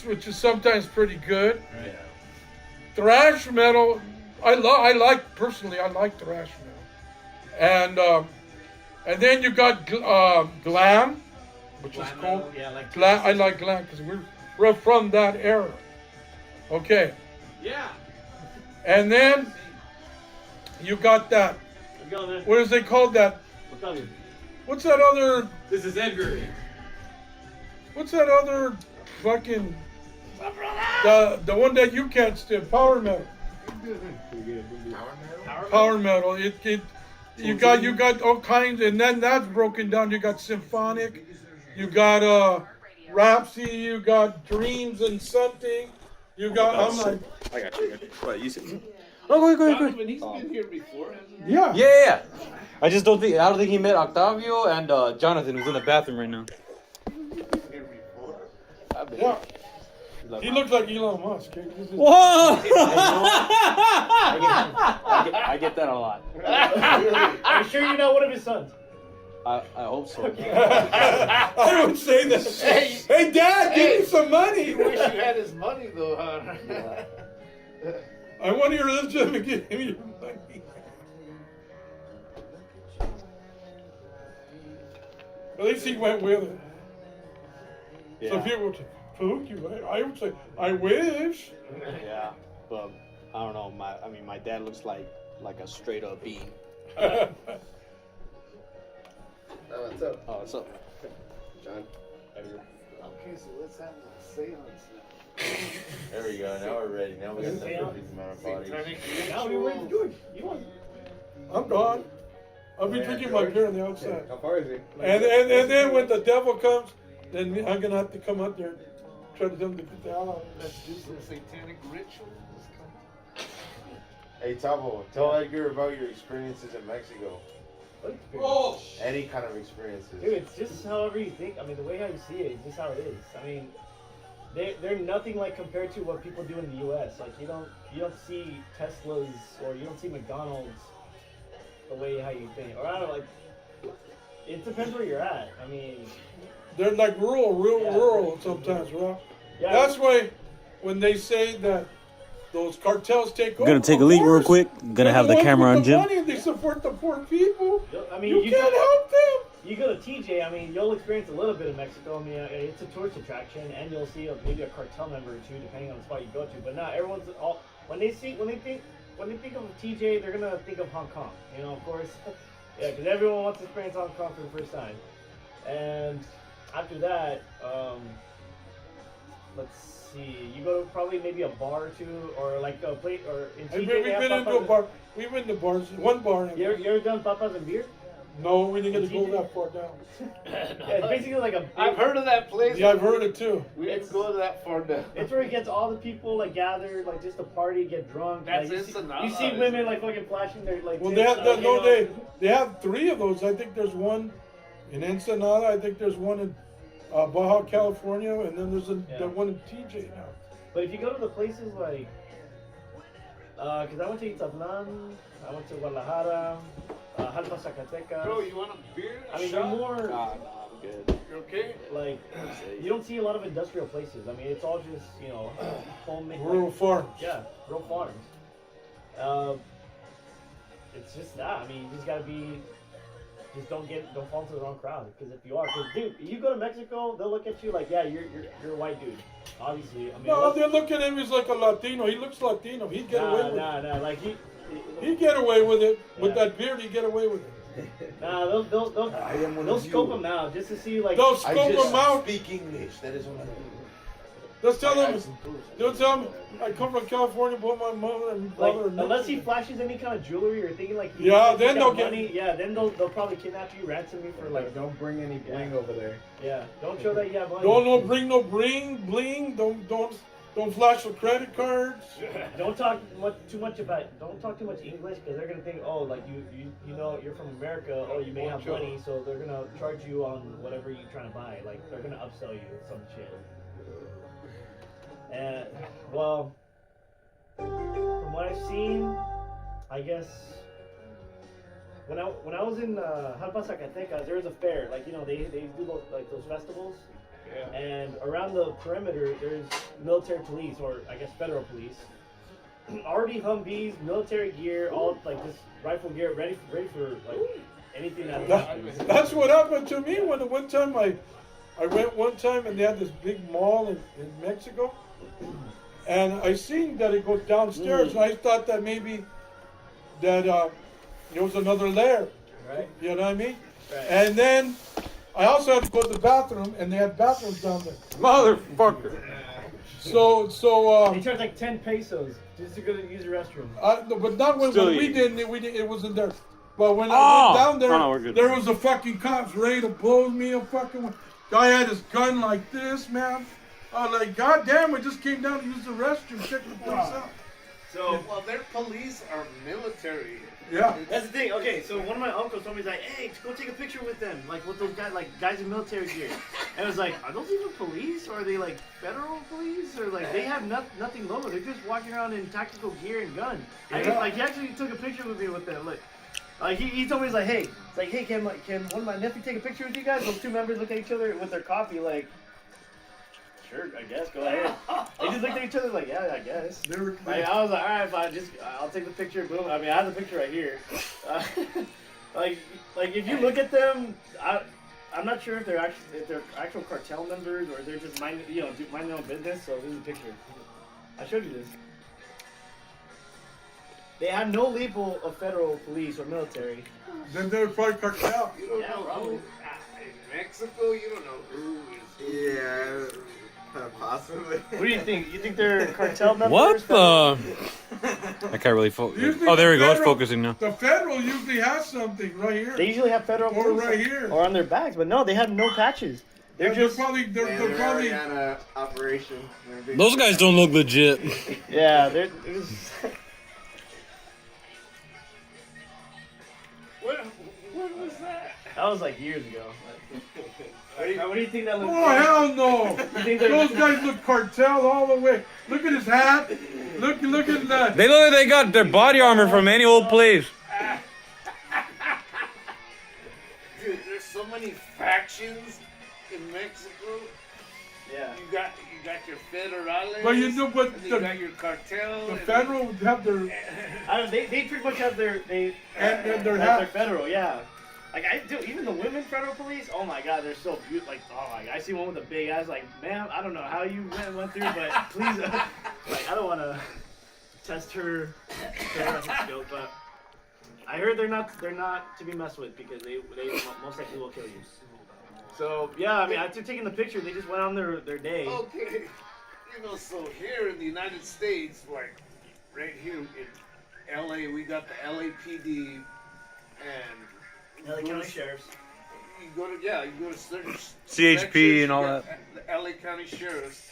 which is sometimes pretty good. Right. Thrash metal, I like thrash metal. And then you got glam, which is called Yeah, like glam. I like glam because we're from that era. Okay. Yeah. And then you got that. Let's go, man. What is they called that? What's up, dude? What's that other? This is Edgar. What's that other fucking? The one that you can't stand. Power metal. Power metal. You got all kinds, and then that's broken down. You got symphonic. You got Rhapsody. You got Dreams and something. You got. I'm like. I got you. What you said? Oh, go ahead. Donovan, he's been here before, hasn't he? Yeah. Yeah. I don't think he met Octavio and Jonathan, who's in the bathroom right now. Here before. Yeah. He looks like Elon Musk. Whoa! I get that a lot. I'm sure you're not one of his sons. I hope so. I would say that. Hey, Dad, give me some money. You wish you had his money, though, huh? I want to hear this to give me your money. At least he went with it. So people would say, "Pook you." I would say, "I wish." Yeah, but I don't know. My dad looks like a straight up bean. What's up, Oh, what's up? John? Okay, so let's have a seance now. There we go. Now we're ready. Now we got the perfect amount of bodies. Now we're ready to do it. You want? I'm gone. I'll be drinking my beer on the outside. How far is he? And then when the devil comes, then I'm gonna have to come out there and try to tell him to get the hell out. Let's do some satanic rituals. Hey, Tavo, tell Edgar about your experiences in Mexico. Oh, Any kind of experiences. Dude, it's just however you think. I mean, the way how you see it is just how it is. I mean, they're nothing like compared to what people do in the U.S. Like you don't see Teslas or you don't see McDonald's the way how you think. Or I don't know, like it depends where you're at. I mean, they're like rural Yeah. sometimes, right? yeah. That's why when they say that those cartels take over. We're gonna take a of leak real course, quick. Gonna have the ones camera with on the Jim. money, they support the poor people. I mean, You can't help them. You go to TJ, I mean, you'll experience a little bit of Mexico. I mean, it's a tourist attraction, and you'll see maybe a cartel member or two, depending on the spot you go to. But not everyone's all. When they think of TJ, they're gonna think of Hong Kong. You know, of course, yeah, because everyone wants to experience Hong Kong for the first time. And after that, let's see, you go to probably maybe a bar or two, or like a plate, or in TJ. We've they have been into a papas bar. We've been to bars. One bar. and- You ever done papas and beer? No, we didn't get to go TJ? that far down. Yeah, it's basically like a big, I've heard of that place. Yeah, I've heard it too. We didn't go that far down. It's where it gets all the people like gathered, like just to party, get drunk. That's like, you Ensenada, see isn't women it? like fucking flashing their like. Well, tits, they have you know. they have 3 of those. I think there's one in Ensenada. I think there's one in Baja California, and then there's the one in TJ now. But if you go to the places like, because I went to Itzaplan, I went to Guadalajara, Jalpa, Zacatecas. Bro, you want a beer? I mean, they're shot? more Nah, I'm good. You okay? like you don't see a lot of industrial places. I mean, it's all just homemade. Rural farms. Yeah, real farms. It's just that. I mean, you just gotta just don't fall into the wrong crowd. Because if you are, dude, you go to Mexico, they'll look at you like, yeah, you're a white dude. Obviously, I mean, No, they look at him. He's like a Latino. He looks Latino. He'd get away with it. nah, like He'd get away with it. With Yeah. that beard, he'd get away with it. they'll scope them out just to see like. They'll scope him out. speak English. That is what I do. Let's tell Like, him. that's some cool shit. They'll tell him I come from California, but my mother and Like, brother. unless he flashes any kind of jewelry or thinking like he Yeah, he's then got they'll get- money, yeah, then they'll probably kidnap you, ransom you for like Don't bring any bling over there. yeah. Don't show that you have money. Don't bring no bling. Don't flash the credit cards. Don't talk too much English because they're gonna think, oh, like you know you're from America, oh you may have money, so they're gonna charge you on whatever you're trying to buy. Like they're gonna upsell you with some shit. And well, from what I've seen, I guess when I was in Jalpa, Zacatecas, there was a fair. Like they do those festivals. Yeah. And around the perimeter, there's military police, or I guess federal police. Already Humvees, military gear, all like this rifle gear, ready for like anything that happens. That's what happened to me when one time I went one time and they had this big mall in Mexico, and I seen that it goes downstairs, and I thought that maybe that there was another layer. Right. You know what I mean? Right. And then I also had to go to the bathroom, and they had bathrooms down there. Motherfucker. So They charge like 10 pesos just to go to use the restroom. no, but not when Still we you. didn't. It wasn't there. But when I went down there, Oh, no, we're good. there was a fucking cops ready to blow me a fucking. Guy had his gun like this, man. I was like, God damn! I just came down to use the restroom, check the place out. So, well, their police are military. Yeah. That's the thing. Okay, so one of my uncles told me, he's like, hey, go take a picture with them, like with those guys, like guys in military gear. And I was like, are those even police, or are they like federal police, or like they have nothing lower? They're just walking around in tactical gear and gun. Yeah. Like he actually took a picture with me with them. Look, like he told me, he's like, hey, can one of my nephew take a picture with you guys? Those two members look at each other with their coffee, like, sure, I guess, go ahead. They just looked at each other like, yeah, I guess. They were, Like, I was like, all right, fine, I'll take the picture. Boom. I mean, I have the picture right here. Like if you look at them, I'm not sure if they're actual cartel members or they're just mind their own business. So this is a picture. I showed you this. They have no label of federal police or military. then they were probably cartel. You don't Yeah, know probably. who. In Mexico, you don't know who is who. Yeah, possibly. What do you think? You think they're cartel members? What the? I can't really focus. Usually Oh, there we the go. It's federal- focusing now. The federal usually has something right here. They usually have federal Or police right here. or on their backs, but no, they have no patches. They're just probably Man, they're they're already probably on a operation. They're Those guys don't look legit. yeah. They're just, What was that? that was like years ago. What do you think that looks Oh like? hell no! You think they're Those guys look cartel all the way. Look at his hat. Look at that. They look like they got their body armor from any old place. Dude, there's so many factions in Mexico. Yeah. You got your federales. But you know what? and you got your cartel. The and- federal would have their I don't. They pretty much have their and their have their hat. federal. Yeah. Like I do. Even the women federal police. Oh my God, they're so beautiful. Like oh my God, I see one with a big eyes. Like ma'am, I don't know how you went through, but please. Like I don't want to test her skill, but I heard they're not to be messed with because they most likely will kill you. So yeah, I mean after taking the picture, they just went on their day. Okay. You know, so here in the United States, like right here in LA, we got the LAPD and LA County Sheriff's. you go to certain CHP sections, and all you got The LA County Sheriff's.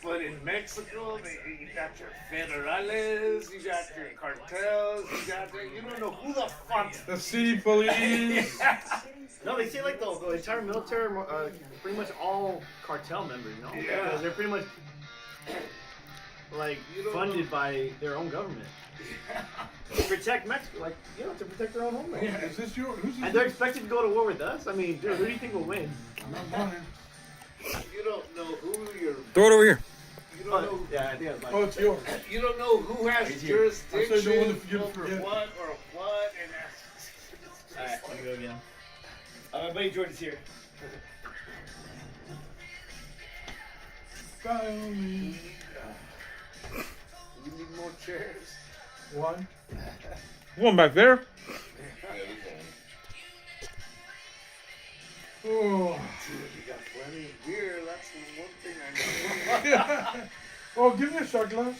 But in Mexico, you got your federales, you got your cartels, you don't know who the fuck. The city police. No, they say like the entire military, pretty much all cartel members, you know? Yeah. Because they're pretty much like You don't funded by their own government to protect Mexico, like to protect their own homeland. Is this your? Who's And this? they're expected to go to war with us. I mean, dude, who do you think will win? You don't know who you're. Throw it over here. You don't know. Yeah, I think that's Oh, it's yours. You don't know who has I said jurisdiction the one that you over forget. what or what, and that's. Alright, let me go again. My buddy George is here. By all means. We need more chairs. One. One back there. Oh. Dude, we got I mean, beer, that's the one thing I know. Oh, give me a shot glass.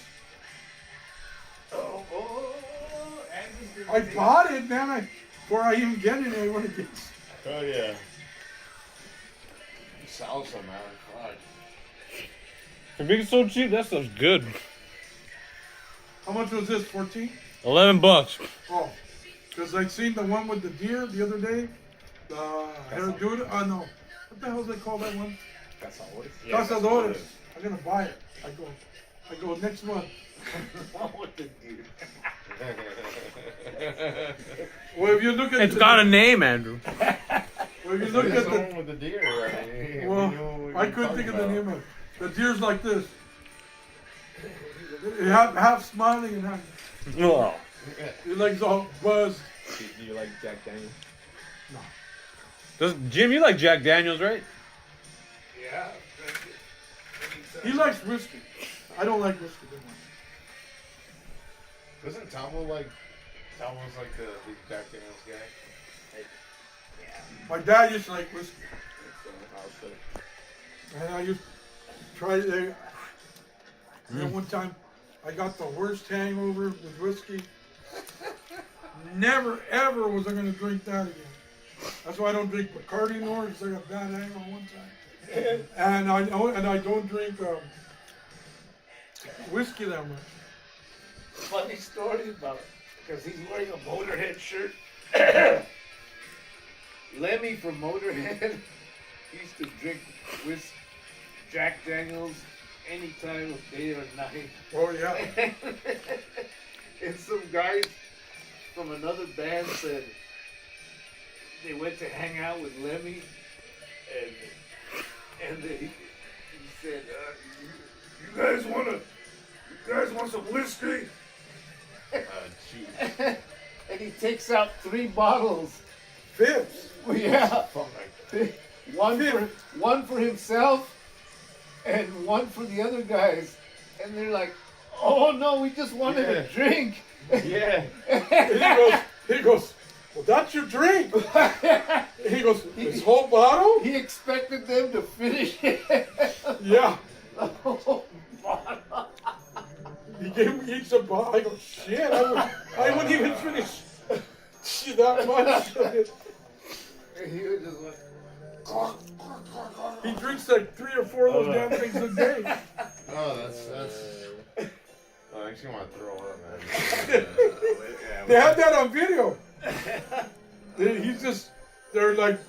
Andrew's I gonna take- bought it, man. Before I even get it, I want to get. Oh yeah. Salsa, man. Fuck. For being so cheap, that stuff's good. How much was this? 14? $11. Oh, because I seen the one with the deer the other day. The Herradura. Oh no, what the hell is they call that one? Cazadores. I'm gonna buy it. I go next month. What the dude? Well, if you look at It's got a name, Andrew. Well, if you look at the Someone with the deer, right? well, I couldn't think of the name of it. The deer's like this. Half smiling and half. Oh. Your legs all buzzed. Do you like Jack Daniels? Jim, you like Jack Daniels, right? Yeah. He likes whiskey. I don't like whiskey that much. Isn't Tomo's like the big Jack Daniels guy? My dad used to like whiskey. And I used to try it. And one time, I got the worst hangover with whiskey. Never, ever was I going to drink that again. That's why I don't drink Bacardi anymore, because I got bad hangover one time. And I don't drink whiskey that much. Funny story about it, because he's wearing a Motorhead shirt. Lemmy from Motorhead used to drink Jack Daniels any time of day or night. Oh, yeah. And some guys from another band said they went to hang out with Lemmy, and he said, "You guys want some whiskey?" Jeez. And he takes out 3 bottles. Fibs. Well, yeah, one for himself, and one for the other guys. And they're like, "Oh no, we just wanted a drink." Yeah. He goes, well, that's your drink. He goes, this whole bottle? He expected them to finish it. Yeah. The whole bottle. He gave me each a bottle. I go, shit, I wouldn't even finish that much. And he was just like, He drinks like 3 or 4 of those damn things a day. Oh, that's. Oh, I actually want to throw up, man. They had that on video. They're like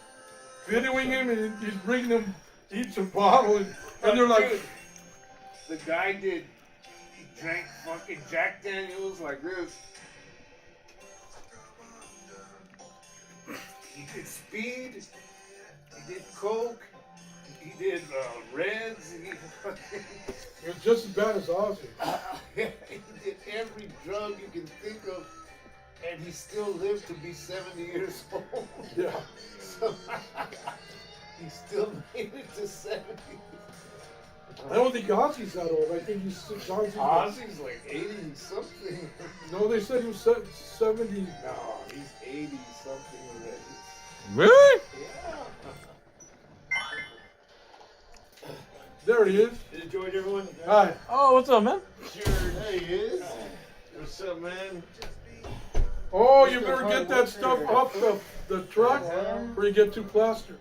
videoing him and he's bringing them each a bottle and they're like, dude, the guy he drank fucking Jack Daniels like this. He did speed, he did coke, he did reds, he it's just as bad as Ozzy. he did every drug you can think of, and he still lived to be 70 years old. Yeah. So, he still made it to 70. I don't think Ozzy's that old. I think Ozzy's like 80 something. No, they said he was 70. No, he's 80 something already. Really? Yeah. There he is. Did you enjoy everyone? Hi. Oh, what's up, man? Sure, there he is. What's up, man? Oh, you better get that stuff off the truck or you get too plastered.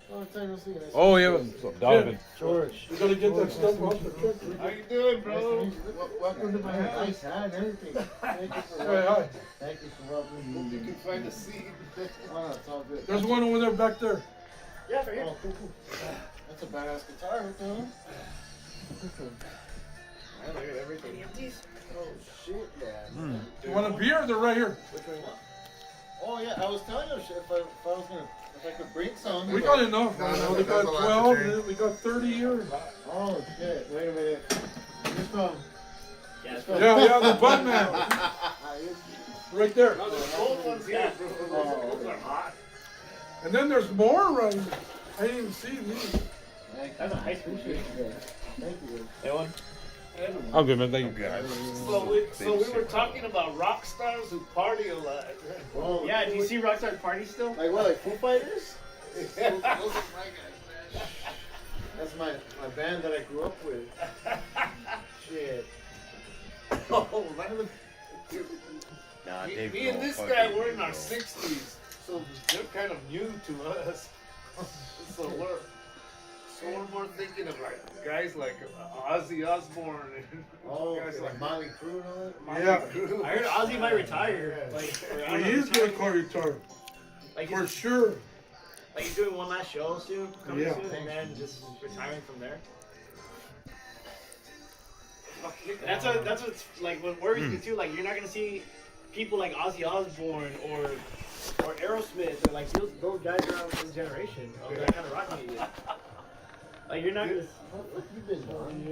Oh, yeah. Donovan. George. You gotta get that stuff off the truck. How you doing, bro? Welcome to my house. Hi, and everything. Thank you for Hey, hi. Thank you for welcoming Hope you me. can find a seat. Oh, it's all good. There's one over there back there. Yeah, right here. Oh, cool, cool. That's a badass guitar right there. Man, look at everything. Any empties? Oh shit, man. You want a beer? They're right here. Oh yeah, I was telling you shit, if I could bring some. We got enough. No, Right now. no, We that's got a lot to 12. drink. And we got 30 here. Oh shit, wait a minute. This one. Yeah, Yeah, the bun man. Right there. No, there's cold ones here, bro. Those are hot. And then there's more right here. I didn't even see these. That's a high school shit. Thank you. Anyone? I'm good, man. Thank you. So we were talking about rock stars who party a lot. Oh, Yeah, do you see Rockstar Party still? Like what, like Foo Fighters? Those are my guys, man. That's my band that I grew up with. Shit. Oh, man. Nah, Me, Dave me and Grohl this fucking guy were in Dave our Grohl. 60s, so they're kind of new to us. So we're more thinking of like guys like Ozzy Osbourne and Oh, guys like like Motley Crue and all that. Yeah. I heard Ozzy might retire. Like, or I don't He know, is gonna call retire like for he's, sure. like he's doing one last show soon, coming Yeah. soon, and then just retiring from there. That's what's like what worries me too. Like you're not gonna see people like Ozzy Osbourne or Aerosmith or like those guys around this generation of that kind of rock music. Like you're not gonna. You've been gone.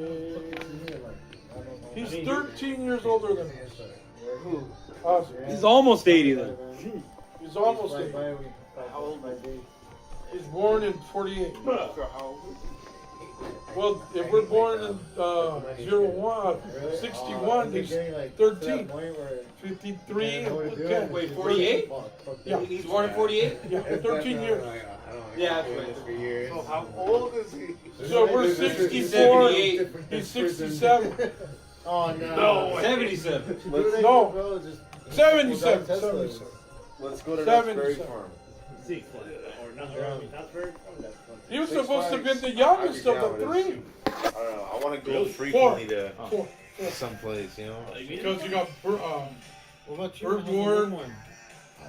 He's 13 years older than us. Who? He's almost 80 then. He's almost 80. How old my day? He's born in 48. Well, if we're born in 61, he's 13. 53 and Wait, 48? Yeah. He's born in 48? Yeah, 13 years. Yeah, that's right. So how old is he? So we're 64. He's 67. Oh no. No way. 77. No. 77. 77. Let's go to Seven, Raspberry seven. Farm. Or Nutsburg. He was supposed to have been the youngest of the three. I don't know. I want to go Four. frequently to Four. someplace, you know. Because you got What about you? Burt Ward. I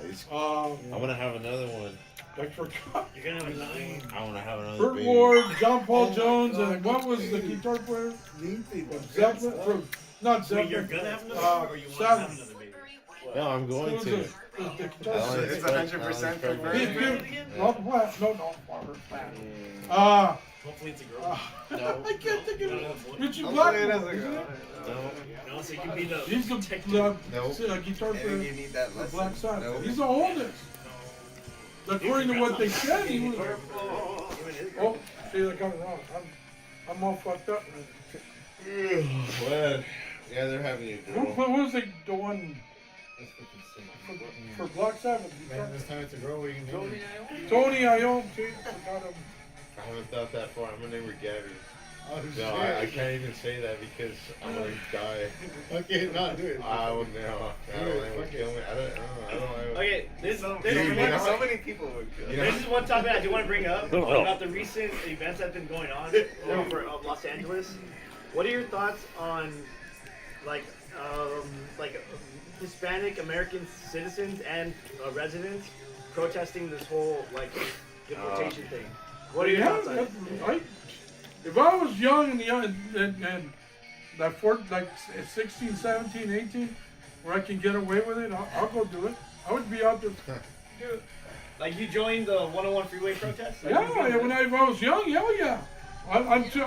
want to have another one. I forgot. You're gonna have a 9. I want to have another Burt baby. Ward, John Paul Jones, and what was the guitar player? Zeppelin. Not Wait, Zeppelin. you're gonna have another, or you want to have Savage. another baby? No, I'm Who going was to. the guitar Alan player? It's Spec- 100% Alan Spec- confirmed. He's good. Not Platt. No, Robert Platt. Hopefully it's a girl. I can't think of it. Richard Hopefully it Blackmore. doesn't isn't go. it? No. No, so you can be the. He's the Nope. guitar I think you player. need that The lesson. Black Sabbath. Nope. He's the oldest. According to what they said, he was. Oh, see, I got it wrong. I'm all fucked up. What? Yeah, they're having a Who girl. was the one for Black Sabbath? Man, this time it's a girl. What are you gonna do? Tony Iommi. See, forgot him. I haven't thought that far. I'm gonna name her Gabby. Oh, No, I can't even say that because I'm gonna die. Okay, no, do it. I would know. I don't know. It would kill me. I don't know. Okay, this Dude, So many people would go. You know- This is one topic I do want to bring up about the recent events that have been going on over Los Angeles. What are your thoughts on like Hispanic American citizens and residents protesting this whole like deportation thing? What are your thoughts on it? If I was young and that like 16, 17, 18, where I can get away with it, I'll go do it. I would be out there. Like you joined the 101 freeway protest? Like, Yeah, when I was young, hell yeah. I'm too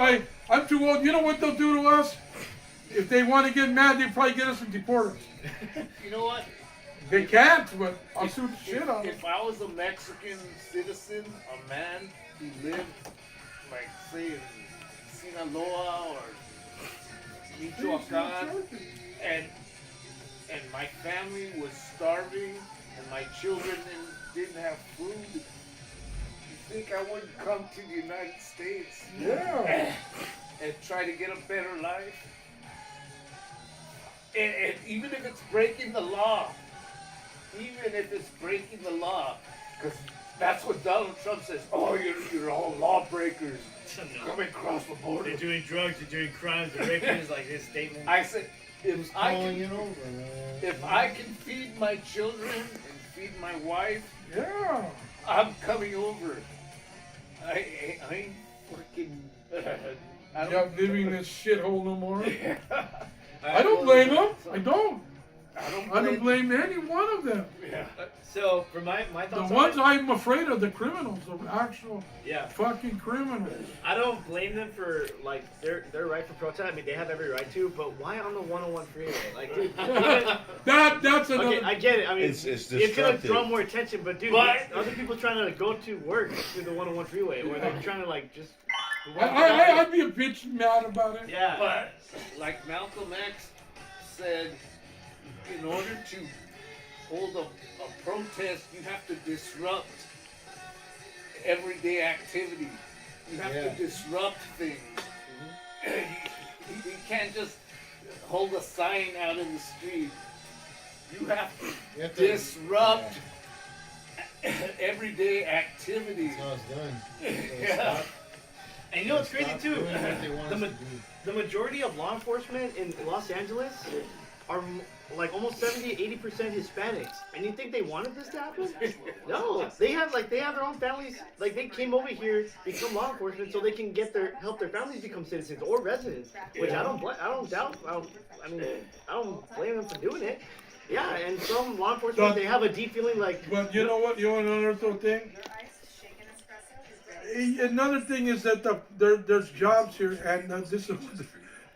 old. You know what they'll do to us? If they want to get mad, they probably get us and deport us. You know what? They can't, but I'll shoot the shit out of them. If I was a Mexican citizen, a man who lived, like, say, in Sinaloa or Michoacan, and my family was starving and my children didn't have food, you think I wouldn't come to the United States Yeah. and try to get a better life? And even if it's breaking the law, because that's what Donald Trump says. Oh, you're all lawbreakers coming across the border. They're doing drugs, they're doing crimes, they're raping is like his statement. I said, if I Calling can, it over, man. if I can feed my children and feed my wife, Yeah. I'm coming over. I ain't freaking. I'm not living this shithole no more. I don't blame them. I don't blame any one of them. So for my The thoughts ones on it, I'm afraid of, the criminals, the actual yeah, fucking criminals. I don't blame them for like their right for protest. I mean they have every right to, but why on the 101 freeway? Like dude, That's another. okay, I get it. I mean It's gonna disruptive. draw more attention, but dude, But- other people trying to go to work through the 101 freeway, or they're trying to like just. I'd be a bitch mad about it. Yeah. But like Malcolm X said, in order to hold a protest, you have to disrupt everyday activity. You have Yeah. to disrupt things. You can't just hold a sign out in the street. You have to You have to- disrupt everyday activities. That's how it's done. So Yeah. And you know what's crazy stop too? doing what they want The, us ma- to do. the majority of law enforcement in Los Angeles are like almost 70-80% Hispanics. And you think they wanted this to happen? No, they have their own families. Like they came over here, become law enforcement, so they can help their families become citizens or residents. Which I don't doubt. I don't blame them for doing it. Yeah, and some law enforcement they have a deep feeling like. But you know what? You want another thing? Another thing is that there's jobs here, and this is,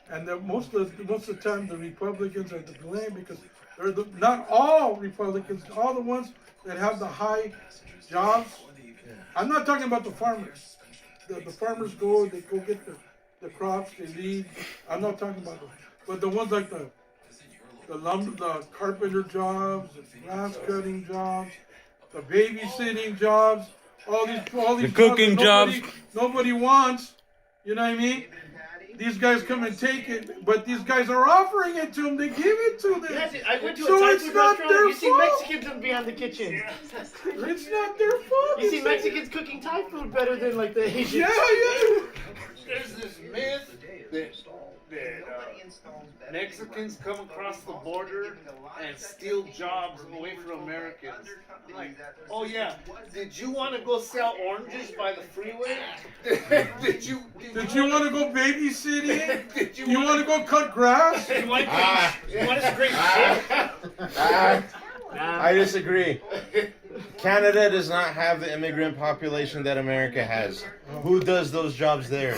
and most of the time the Republicans are to blame because they're not all Republicans, all the ones that have the high jobs. I'm not talking about the farmers. The farmers they go get the crops, they leave. I'm not talking about them, but the ones like the carpenter jobs, the glass cutting jobs, the babysitting jobs, all these The cooking jobs jobs. nobody wants. You know what I mean? These guys come and take it, but these guys are offering it to them. They give it to them. Yes, I went to a So Thai it's food not restaurant. their You see fault. Mexicans behind the kitchen. It's not their fault. You see It's- Mexicans cooking Thai food better than like the Asians. Yeah. There's this myth that Mexicans come across the border and steal jobs away from Americans. Like, oh yeah, did you want to go sell oranges by the freeway? Did you want to go babysitting? Did You want to go cut grass? You want Ah. to scrape shit? I disagree. Canada does not have the immigrant population that America has. Who does those jobs there?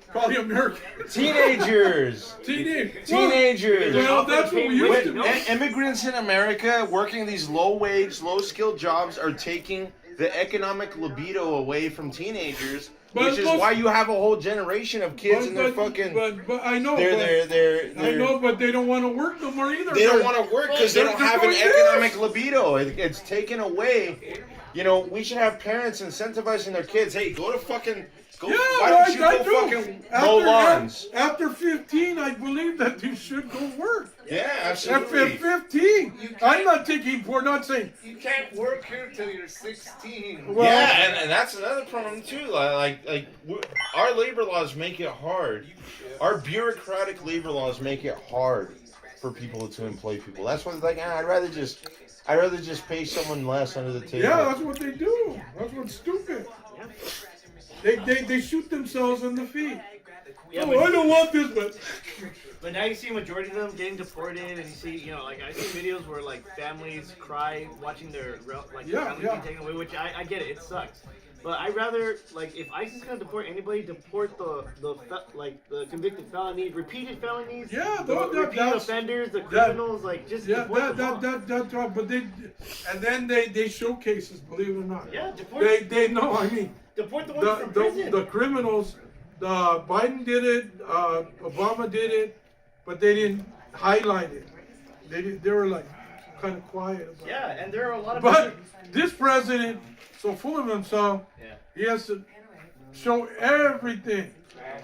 Probably American. Teenagers. Teenagers. Well, that's what we used to do. Immigrants in America working these low-wage, low-skilled jobs are taking the economic libido away from teenagers, But which is most- why you have a whole generation of kids and they're fucking. But I know. They're I know, but they don't want to work no more either. They don't want to work because they don't have an doing economic this. libido. It's taken away. You know, we should have parents incentivizing their kids. Hey, go to fucking. Go, Yeah, why don't you I go do. fucking mow lawns? After 15, I believe that you should go work. Yeah, After absolutely. 15, I'm not taking. We're not saying. You can't work here till you're 16. Well, Yeah, and that's another problem too. Our labor laws make it hard. Our bureaucratic labor laws make it hard for people to employ people. That's why they're like, I'd rather just pay someone less under the table. Yeah, that's what they do. That's what's stupid. They shoot themselves in the feet. Yeah, Oh, I don't want this, but now you see a majority of them getting deported, and you see, like I see videos where like families cry watching their family being taken away, which I get it, it sucks. But I'd rather, like, if ICE is gonna deport anybody, deport the convicted felony, repeated felonies, Yeah, the repeated that's offenders, the criminals, just deport them all. that's right. But then they show cases, believe it or not. Yeah, deport. They know. I mean, Deport the ones from prison. the criminals. Biden did it. Obama did it, but they didn't highlight it. They were like kind of quiet about it. Yeah, and there are a lot of. But this president, so full of himself, he has to show everything.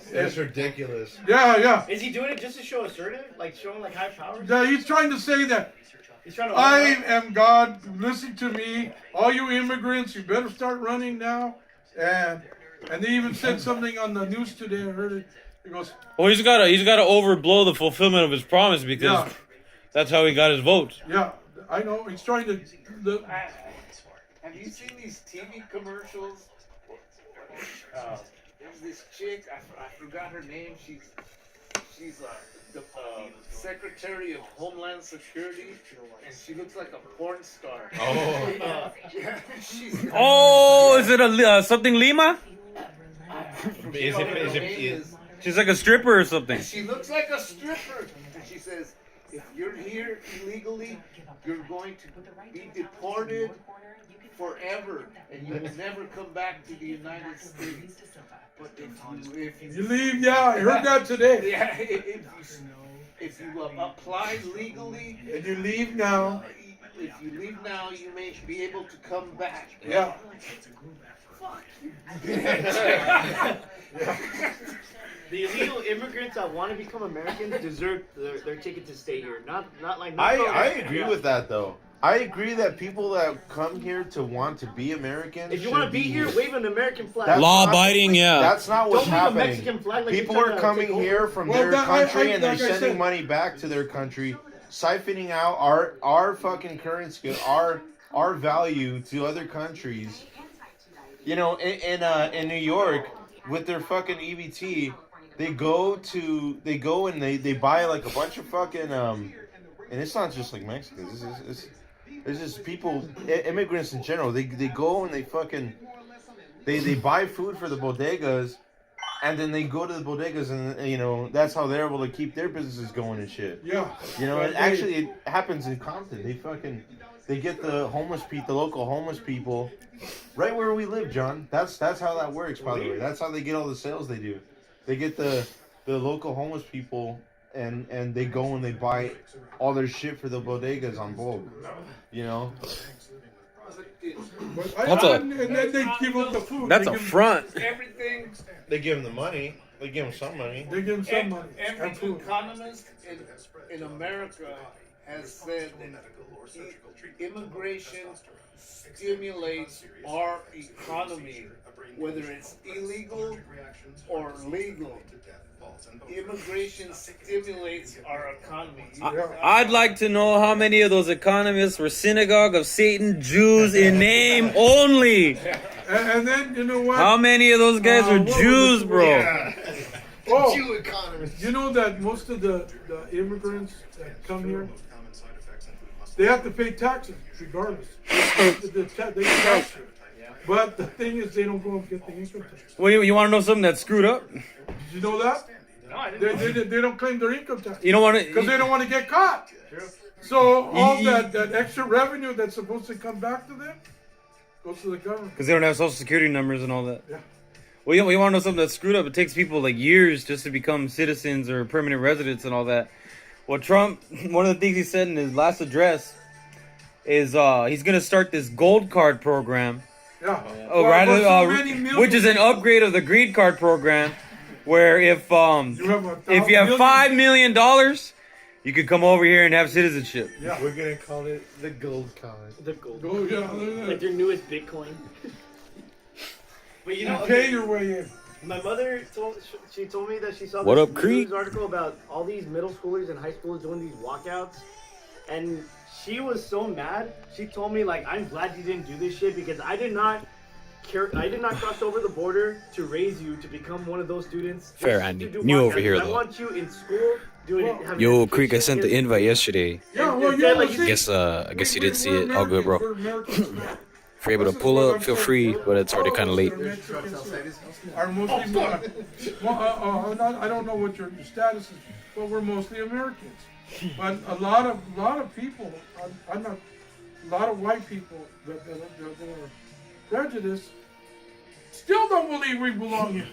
That's ridiculous. Yeah. Is he doing it just to show assertive, like showing like high powers? He's trying to say that He's trying to. I am God. Listen to me, all you immigrants. You better start running now. And they even said something on the news today. I heard it. He goes, Well, he's gotta overblow the fulfillment of his promise because that's how he got his votes. yeah, I know. He's trying to. Have you seen these TV commercials? There's this chick, I forgot her name. She's the Secretary of Homeland Security, and she looks like a porn star. Oh. She's, Oh, is it something Lima? Is it She's like a stripper or something. She looks like a stripper, and she says, if you're here illegally, you're going to be deported forever, and you will never come back to the United States. But if You leave, yeah. I heard that today. yeah, if you apply legally, And you leave now. if you leave now, you may be able to come back. Yeah. The illegal immigrants that want to become Americans deserve their ticket to stay here. Not like. I agree with that though. I agree that people that come here to want to be Americans. If you want to be here, wave an American flag. That's Law-abiding, yeah. That's not what's Don't leave a happening. Mexican flag like People you're are trying to coming take over. here from Well, their that- country and they're like I sending said- money back to their country, siphoning out our fucking currency, our value to other countries. You know, in New York with their fucking EBT, they go and they buy like a bunch of fucking and it's not just like Mexicans. It's just people, immigrants in general. They go and they fucking they buy food for the bodegas, and then they go to the bodegas and you know that's how they're able to keep their businesses going and shit. Yeah. You know, it happens in Compton. They get the local homeless people, right where we live, John. That's how that works, by the way. That's how they get all the sales they do. They get the local homeless people, and they go and they buy all their shit for the bodegas on bulk. You know. And then they give up the food. That's They a give- front. Everything, They give them the money. They give them some money. They give them some money. every and food. economist in America has said that immigration stimulates our economy, whether it's illegal or legal. Immigration stimulates our economy. I'd like to know how many of those economists were Synagogue of Satan Jews in name only. And then, you know what? How many of those guys are what was Jews, it? bro? Oh, Jew economists. you know that most of the immigrants that come here, they have to pay taxes regardless. They tax you. But the thing is, they don't go and get the income tax. Well, you want to know something that's screwed up? Did you know that? No, I didn't. They don't claim their income tax You don't want because they to. don't want to get caught. So all You- that extra revenue that's supposed to come back to them goes to the government. Because they don't have social security numbers and all that. Yeah. Well, you want to know something that's screwed up? It takes people like years just to become citizens or permanent residents and all that. Well, Trump, one of the things he said in his last address is he's going to start this gold card program. Yeah. Oh, For rather, so many millions which is an people. upgrade of the green card program, where if You have if you have $1,000,000. $5 million, you could come over here and have citizenship. Yeah. We're gonna call it the gold card. The gold. Go, yeah, look at Like that. their newest Bitcoin. But you know, You pay okay, your way in. my mother told me that she saw What this up, Creek? news article about all these middle schoolers and high schoolers doing these walkouts, and she was so mad. She told me like, "I'm glad you didn't do this shit because I did not cross over the border to raise you to become one of those students." just Fair, to Andy. do New walkouts. over here, I though. want you in school doing. having Yo, education Creek, I sent the against- invite yesterday. Yeah, well, Instead, yeah, like, see, you I guess you didn't see we're it. All good, bro. Americans, we're Americans now. If you're able to pull up, feel free, but it's already kind of late. Are mostly I don't know what your status is, but we're mostly Americans. But a lot of people, I'm not, a lot of white people that are prejudiced still don't believe we belong here.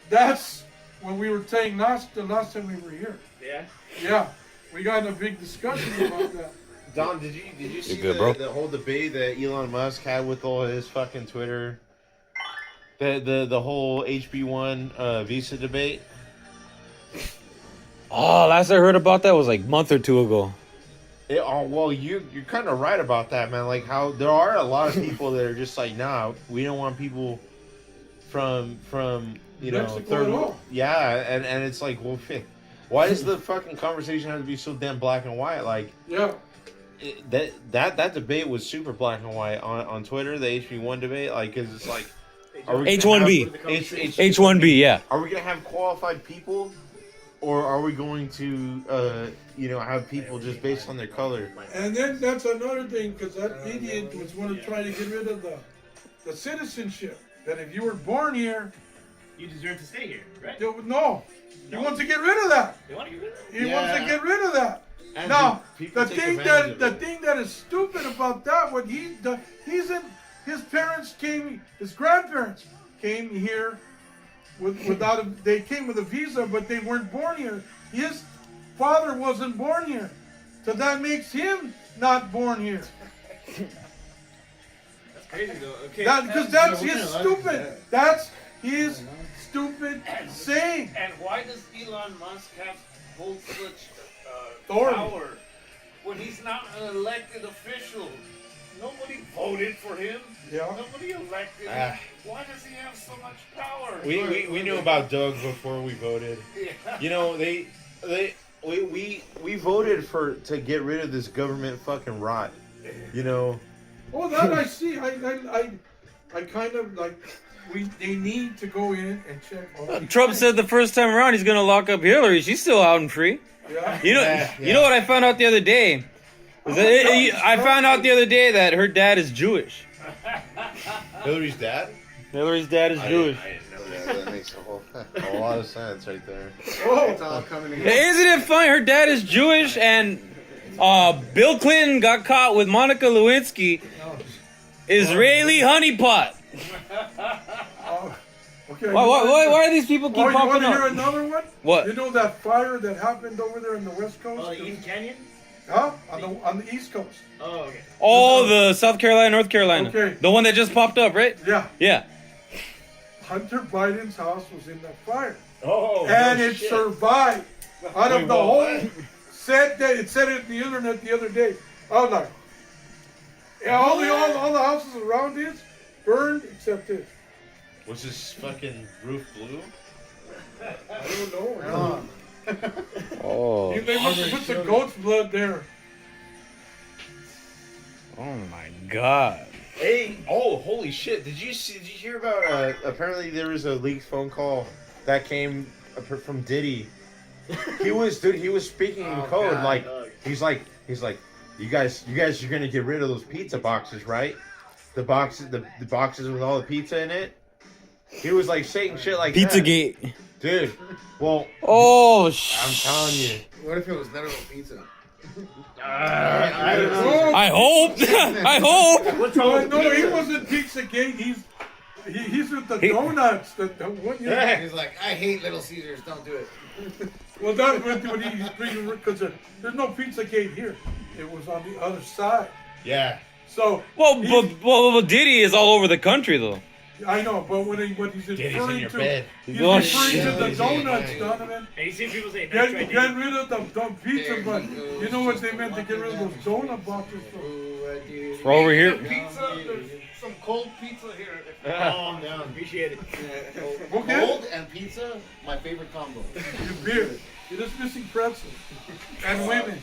That's when we were saying the last time we were here. Yeah. Yeah, we got in a big discussion about that. Don, did you see good, bro. the whole debate that Elon Musk had with all his fucking Twitter? The whole HB1 visa debate. Oh, last I heard about that was like a month or two ago. Well, you're kind of right about that, man. Like how there are a lot of people that are just like, nah, we don't want people from Mexico third at all. world. Yeah, and it's like, well, why does the fucking conversation have to be so damn black and white? Like Yeah. that debate was super black and white on Twitter. The HB1 debate, like, 'cause it's like, are we gonna H1B. have- H1B, yeah. Are we gonna have qualified people, or are we going to have people just based on their color? And then that's another thing, because that idiot was going to try to get rid of the citizenship. That if you were born here, You deserve to stay here, right? no. He wants to get rid of that. They want to get rid of it. He wants to get rid of that. And Now, people the take thing advantage that of it. is stupid about that, what his grandparents came here they came with a visa, but they weren't born here. His father wasn't born here, so that makes him not born here. crazy though. Okay. Because that's his stupid. That's his stupid saying. And why does Elon Musk hold such Authority. power when he's not an elected official? Nobody voted for him. Yeah. Nobody elected Ah. him. Why does he have so much power? We knew about Doug before we voted. Yeah. You know, we voted to get rid of this government fucking rot. You know. Oh, that I see. I kind of like. They need to go in and check. All these Trump things. said the first time around he's gonna lock up Hillary. She's still out and free. Yeah. You know, Yeah, you know what I found out the other day? I found out the other day that her dad is Jewish. Hillary's dad? Hillary's dad is Jewish. I didn't know that. That makes a lot of sense right there. It's all coming together. Isn't it funny? Her dad is Jewish, and Bill Clinton got caught with Monica Lewinsky, Israeli honeypot. Okay. Why are these people keep you want popping to hear up? another one? What? You know that fire that happened over there in the West Coast? Oh, the East Canyon? Huh? On the East Coast. Oh, okay. Oh, the South Carolina, North Carolina. Okay. The one that just popped up, right? Yeah. Yeah. Hunter Biden's house was in that fire. Oh, And no it shit. survived. Out of Wait, the what? whole said that it said it on the internet the other day. I was like, yeah, all the houses around it burned except this. Was this fucking roof blue? I don't know. Oh, They must have put the goat's blood there. Oh my God. Hey, oh, holy shit. Did you hear about, apparently there was a leaked phone call that came from Diddy. He was speaking in code. God. Like, he's like, you guys are gonna get rid of those pizza boxes, right? The boxes with all the pizza in it. He was like saying shit like that. Pizzagate. Dude, well, Oh, I'm telling you. What if it was literal pizza? I don't know. Oh, I hope. I hope. What's wrong with no, he pizza? wasn't Pizzagate. He's with the He- donuts. The one. Yeah. He's like, I hate Little Caesars. Don't do it. Well, that's what he's bringing because there's no Pizzagate here. It was on the other side. Yeah. So Well, he's- well, Diddy is all over the country, though. I know, but what he's Diddy's in referring your to, bed. he's Oh, referring shit. to the He's in your donuts, bed. Donovan. And you see people say, nice try, Get Diddy. rid of the pizza, but you know what they meant to get rid of those donut boxes for? We're over here. Pizza, there's some cold pizza here. Calm down. Appreciate it. Okay. Cold and pizza, my favorite combo. Your beer. You're just missing pretzels. And women.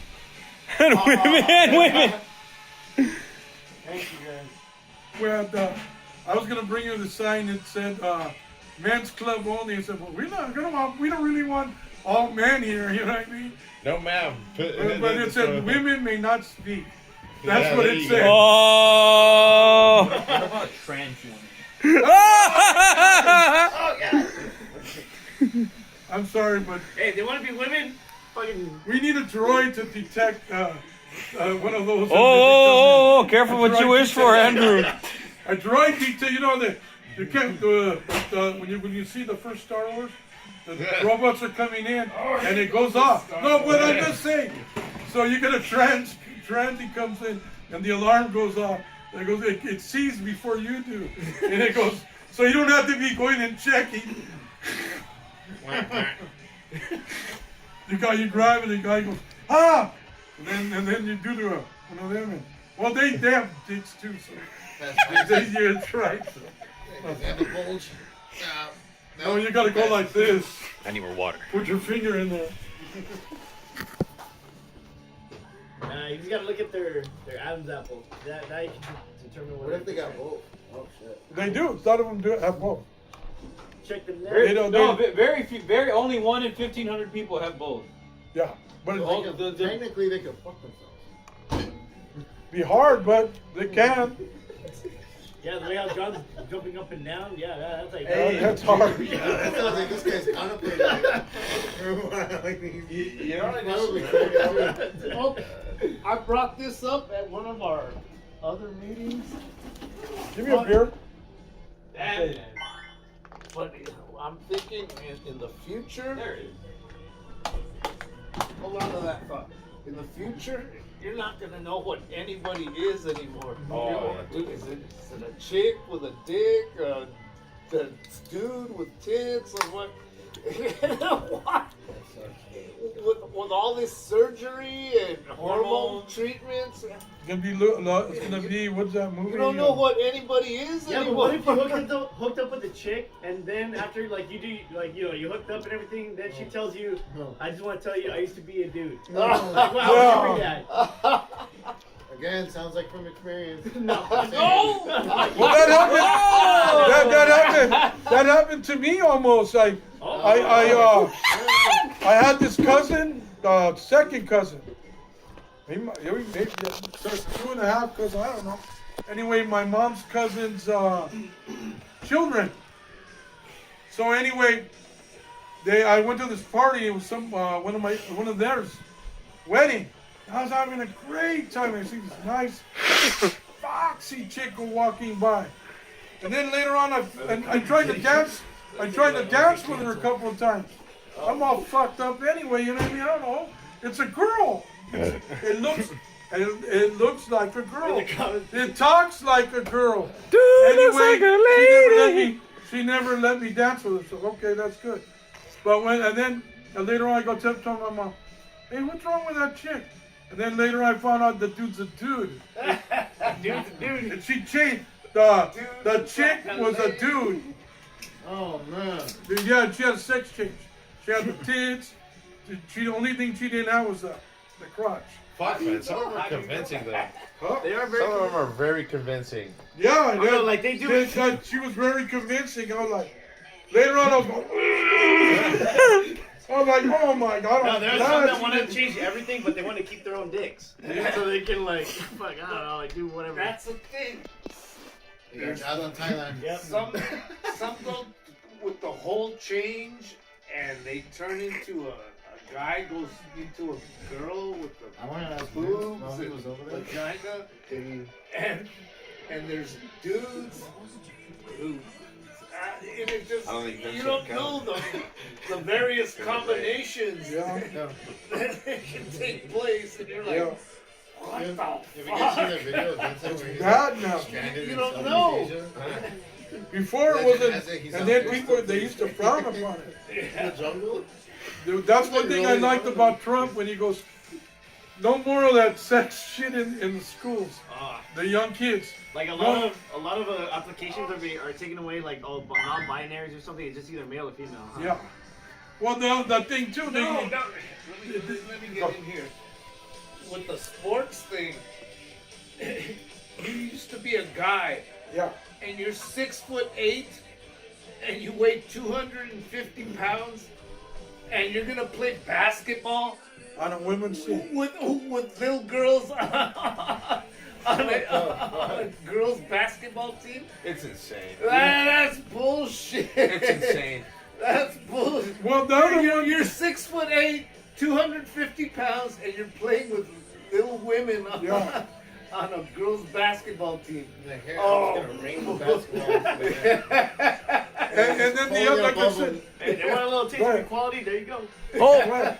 And women. Thank you, guys. Well, I was gonna bring you the sign that said men's club only. I said, well, we don't really want all men here. You know what I mean? No, ma'am. But it said women may not speak. That's Yeah, what there it you said. go. Oh. What about trans women? I'm sorry, but Hey, they want to be women? Fucking. we need a droid to detect one of those. Oh, careful what you wish for, Andrew. A droid detect. You know you can't when you see the first Star Wars, the robots are coming in and it goes off. No, but I'm just saying. So you get a transit comes in and the alarm goes off. And it sees before you do, and it goes. So you don't have to be going and checking. You drive and the guy goes and then you do to one of them. And, well, they have dicks too, so yeah, it's right. So. They have a bulge. No, you gotta go like this. I need more water. Put your finger in there. You just gotta look at their Adam's apple. That you can determine What if they got both? Oh shit. They do. A lot of them do have both. Check the net. They don't. very few. Only 1 in 1,500 people have both. Yeah, but it'd Technically, they could fuck themselves. be hard, but they can. Yeah, the way how John's jumping up and down. Yeah, that's like. That's hard. That sounds like this guy's contemplating. You know what I just... Oh, I brought this up at one of our other meetings. Give me a beer. And, but I'm thinking in the future... There it is. Hold on to that thought. in the future, you're not gonna know what anybody is anymore. Oh, Dude, is it a chick with a dick? The dude with tits? Or what? What? With all this surgery and hormone treatments, It's gonna be it's gonna be what's that movie? you don't know what anybody is Yeah, but anymore. what if you hooked up with a chick, and then after like you do like you hooked up and everything, then she tells you, No. I just want to tell you I used to be a dude. No. Like, how would you react? Again, sounds like from experience. No. No! Well, that happened. That happened to me almost. I had this cousin, second cousin. Maybe 2.5 cousin. I don't know. Anyway, my mom's cousin's children. So anyway, I went to this party. It was one of theirs wedding. I was having a great time. I see this nice, foxy chick go walking by, and then later on, I tried to dance. I tried to dance with her a couple of times. I'm all fucked up anyway. You know what I mean? I don't know. It's a girl. It looks like a girl. It talks like a girl. Dude, looks like a lady. She never let me dance with her. So okay, that's good. But later on, I go tell my mom, "Hey, what's wrong with that chick?" And then later I found out the dude's a dude. Dude's a dude. And she changed. The chick was a dude. Oh man. Yeah, she had a sex change. She had the tits. The only thing she didn't have was the crotch. Fuck, man. Some of them are convincing, though. Huh? They are very. Some of them are very convincing. Yeah, I know, like they do. She was very convincing. I was like, later on, I was like, oh my god. No, there's some that want to change everything, but they want to keep their own dicks, so they can like, fuck, I don't know, like do whatever. That's the thing. Yeah, out on Thailand. Yep. Some go with the whole change, and they turn into a guy goes into a girl with the I want to ask boobs while he and was over there. vagina, and there's dudes who. And it just, I don't think that's you don't what know counts. the various combinations Yeah. that can take place, and you're like, Yeah. what Have the you guys seen fuck? that video of Vincent where he's Bad now. stranded You in don't Southeast know. Asia? Before it Legend wasn't, has it he's and out then there people, stuck they in used to frown upon it. In the jungle? Dude, that's one thing I liked about Trump when he goes, no more of that sex shit in the schools. The young kids. Like a lot of applications are taken away, like non-binaries or something. It's just either male or female. Huh? Yeah. Well, the thing too. No, they, no. Let me get in here. With the sports thing, you used to be a guy, yeah. and you're 6'8", and you weigh 250 pounds, and you're gonna play basketball On a women's team. with little girls on a girls' basketball team. It's insane. That's bullshit. It's insane. That's bullshit. Well, the other one. You're 6'8", 250 pounds, and you're playing with little women on, Yeah. on a girls' basketball team. The hair Oh. was gonna rain the basketball. And then the other, like I said. Hey, they want a little taste Go of ahead. equality. There you go. Oh,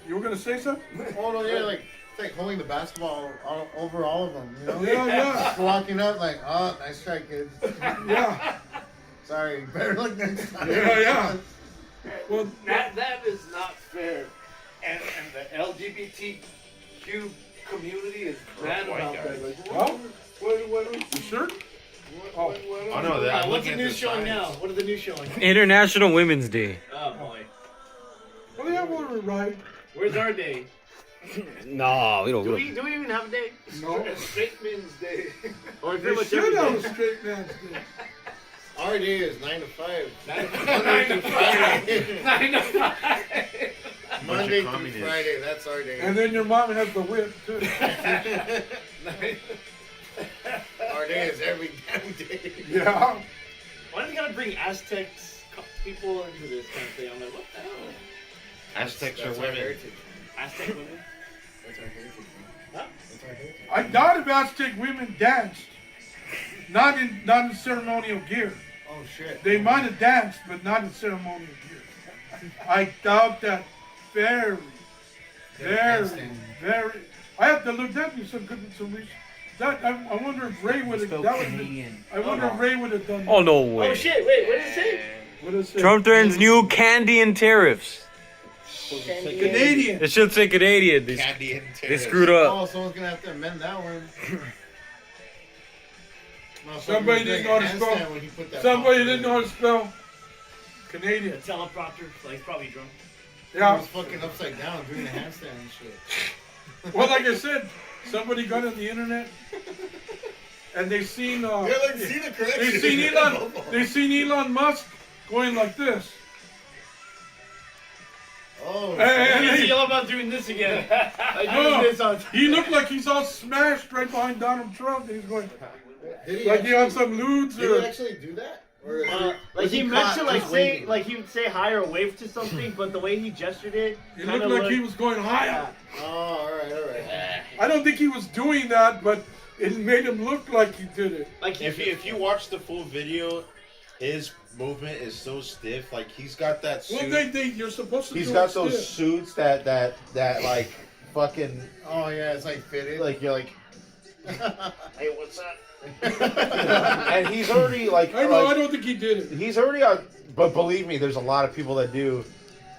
you were gonna say something? Oh no, yeah, like it's like holding the basketball over all of them, you know? Yeah, yeah. Just walking up like, oh, nice try, kids. Yeah. Sorry, better luck next time. Yeah, yeah. Well, That is not fair. And the LGBTQ community is mad white about guys. that. Like, Huh? what you sure? Oh. I know that. I'm What's looking the at news showing signs. now? What are the news showing? International Women's Day. Oh boy. Well, yeah, we're right. Where's our day? No, we don't. Do we even have a day? No. Straight Men's Day. Or They pretty much should every have day? a straight man's day. Our day is 9 to 5. 9 to 5. 9 to 5. Monday through communists. Friday, that's our day. And then your mom has the whip too. Our day is every damn day. Yeah. Why do they gotta bring Aztecs people into this kind of thing? I'm like, what the hell? Aztecs are That's our women. heritage. Aztec women? That's our heritage, man. Huh? That's our heritage. I doubt if Aztec women danced. Not in ceremonial gear. Oh shit. They might have danced, but not in ceremonial gear. I doubt that very, Very. I have to look that be some good solution. That I wonder if Ray would have. That would. I wonder if Ray would have done. Oh no way! Oh shit! Wait, what did it say? What did it say? Trump threatens new Canadian tariffs. Canadian. It should say Canadian. They screwed up. Oh, someone's gonna have to amend that one. Somebody didn't know how to spell. Somebody didn't know how to spell Canadian. The teleprompter, like he's probably drunk. He Yeah. was fucking upside down doing the handstand and shit. Well, like I said, somebody got on the internet and they seen see the correction. they seen Elon Musk going like this. Oh, And He's he, yelling about doing this again. Like No. doing this on. he looked like he's all smashed right behind Donald Trump. He's going did he like he actually, on some lewds did or he actually do that? Or is Like was he meant caught to like just say waving? like he would say hi or wave to something, but the way he gestured it, it kind looked of like he was going higher. Oh, all right. I don't think he was doing that, but it made him look like he did it. like he, If you watch the full video, his movement is so stiff. Like he's got that suit. Well, you're supposed to. He's do got it those stiff. suits that like fucking Oh yeah, it's like fitted. like you're like. Hey, what's up? And he's already like. I know. like, I don't think he did it. He's already on. But believe me, there's a lot of people that do,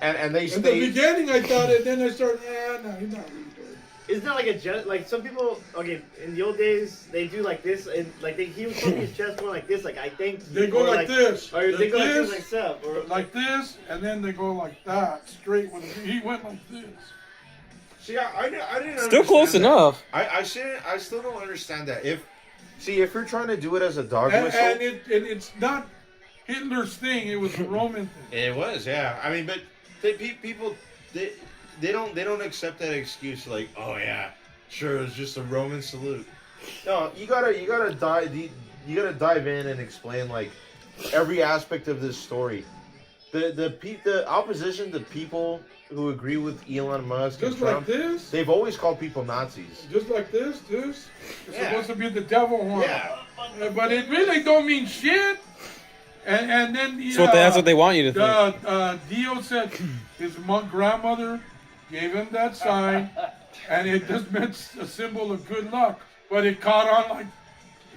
and they In the stay. beginning, I thought it. Then I started. No, he's not really doing it. isn't that like a like some people? Okay, in the old days they do like this, and like he was putting his chest going like this. Like I think They go or, like this. or they go like this, this, like stuff, or like this, and then they go like that, straight with it. He went like this. See, I didn't. Still close understand that. enough. I still don't understand that. If you're trying to do it as a dog And, whistle, and it's not Hitler's thing. It was a Roman thing. it was, yeah. I mean, but people they don't accept that excuse. Like, oh yeah, sure, it's just a Roman salute. No, you gotta dive in and explain like every aspect of this story. The opposition to people who agree with Elon Musk and Just like Trump, this. they've always called people Nazis. Just like this. This. It's Yeah. supposed to be the devil horn. Yeah. But it really don't mean shit. And then That's what they want you to think. Dio said his grandmother gave him that sign, and it just meant a symbol of good luck. But it caught on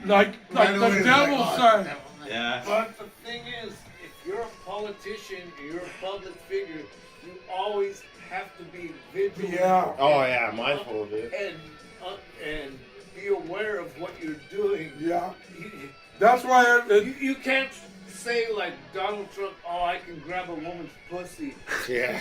like the devil sign. Yeah. But the thing is, if you're a politician, you're a public figure, you always have to be vigilant. Yeah. Oh yeah, mindful of it. And be aware of what you're doing. Yeah. That's why You can't say like Donald Trump, oh, I can grab a woman's pussy. Yeah.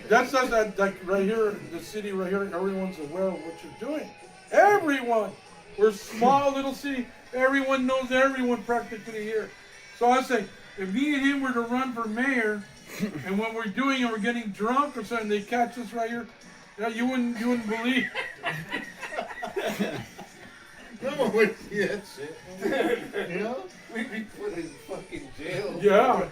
that's not that like right here, the city right here. Everyone's aware of what you're doing. Everyone. We're a small little city. Everyone knows everyone practically here. So I say, if me and him were to run for mayor, and what we're doing and we're getting drunk or something, they catch us right here. Yeah, you wouldn't believe. No one would see that shit. You know? We'd be put in fucking jail. Yeah.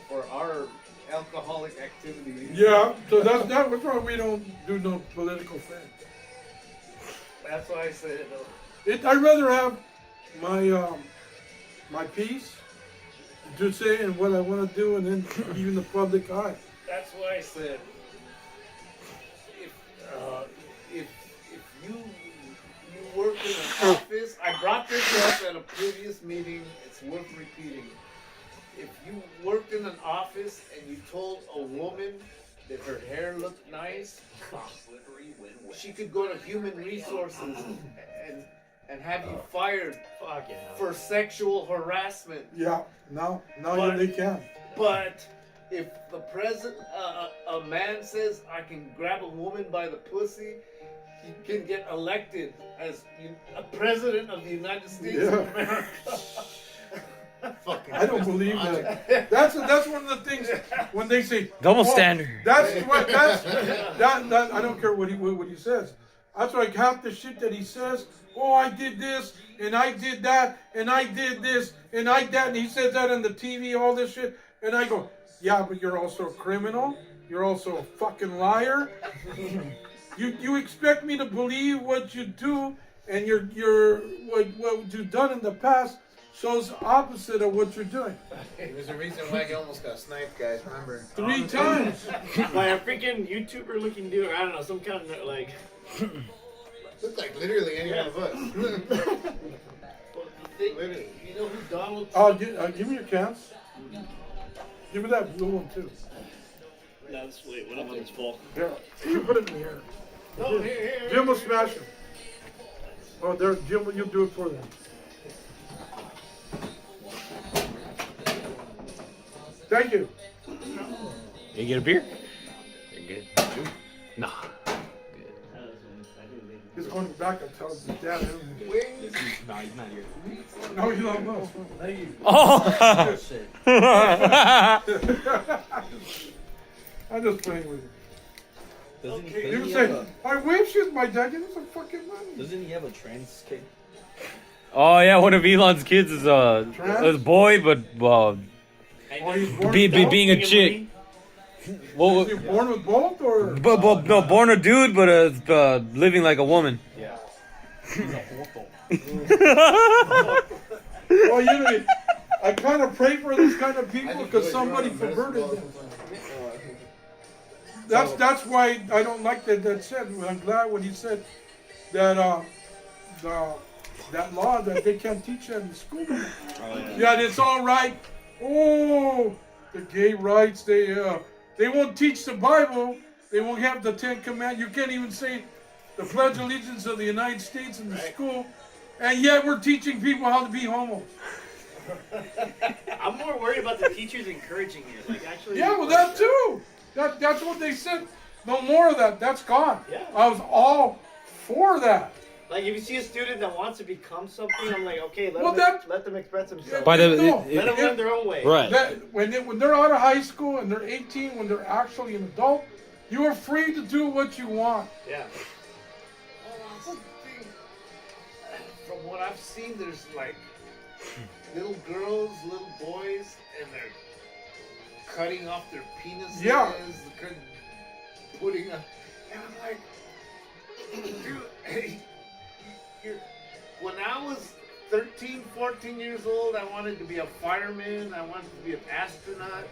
For our alcoholic activities. Yeah. So that's why we don't do no political thing. That's why I said it. I'd rather have my my peace to say and what I want to do, and then even the public eye. That's why I said if you work in an office, I brought this up at a previous meeting. It's worth repeating. If you worked in an office and you told a woman that her hair looked nice, she could go to human resources and have you fired for sexual harassment. Yeah. No, But- they can. But if the president, a man says, I can grab a woman by the pussy, he can get elected as a president of the United States of Yeah. America. I don't believe that. That's one of the things when they say Double "Oh, standard." That I don't care what he says. That's like half the shit that he says. Oh, I did this and I did that and I did this and I that, and he says that on the TV, all this shit, and I go, yeah, but you're also a criminal. You're also a fucking liar. You expect me to believe what you do and what you've done in the past shows opposite of what you're doing. There's a reason why he almost got sniped, guys. Remember? 3 times. By a freaking YouTuber looking dude, or I don't know, some kind of like. Looked like literally any one of us. Literally. You know who Donald Oh, give me your cans. Give me that blue one too. That's wait, what am I this fall? Here, you put it in here. No, here. Jim will smash it. Oh, there, Jim, you'll do it for them. Thank you. You get a beer? You're good. Nah. He's going back and telling his dad. No, he's not here. No, you don't know. Oh. I'm just playing with you. Doesn't You would say, I wish it's my dad. Give me some fucking money. Doesn't he have a trans kid? Oh yeah, one of Elon's kids is a boy, but Or he's born being a chick. Well, Was he born with both, or? no, born a dude, but living like a woman. Yeah. He's a hoto. Well, you know, I kind of pray for these kind of people because somebody perverted them. That's why I don't like that said. I'm glad when he said that that law that they can't teach that in school. Yeah, it's all right. Oh, the gay rights. They won't teach the Bible. They won't have the 10 Commandments. You can't even say the Pledge of Allegiance of the United States in the school, and yet we're teaching people how to be homos. I'm more worried about the teachers encouraging it. Like actually. Yeah, well, that too. That's what they said. No more of that. That's gone. Yeah. I was all for that. Like if you see a student that wants to become something, I'm like, okay, Well, let them express themselves. By the No. Let them learn their own way. right. When they're out of high school and they're 18, when they're actually an adult, you are free to do what you want. Yeah. From what I've seen, there's like little girls, little boys, and they're cutting off their penises. Yeah. Putting a, and I'm like, dude, hey, when I was 13, 14 years old, I wanted to be a fireman. I wanted to be an astronaut.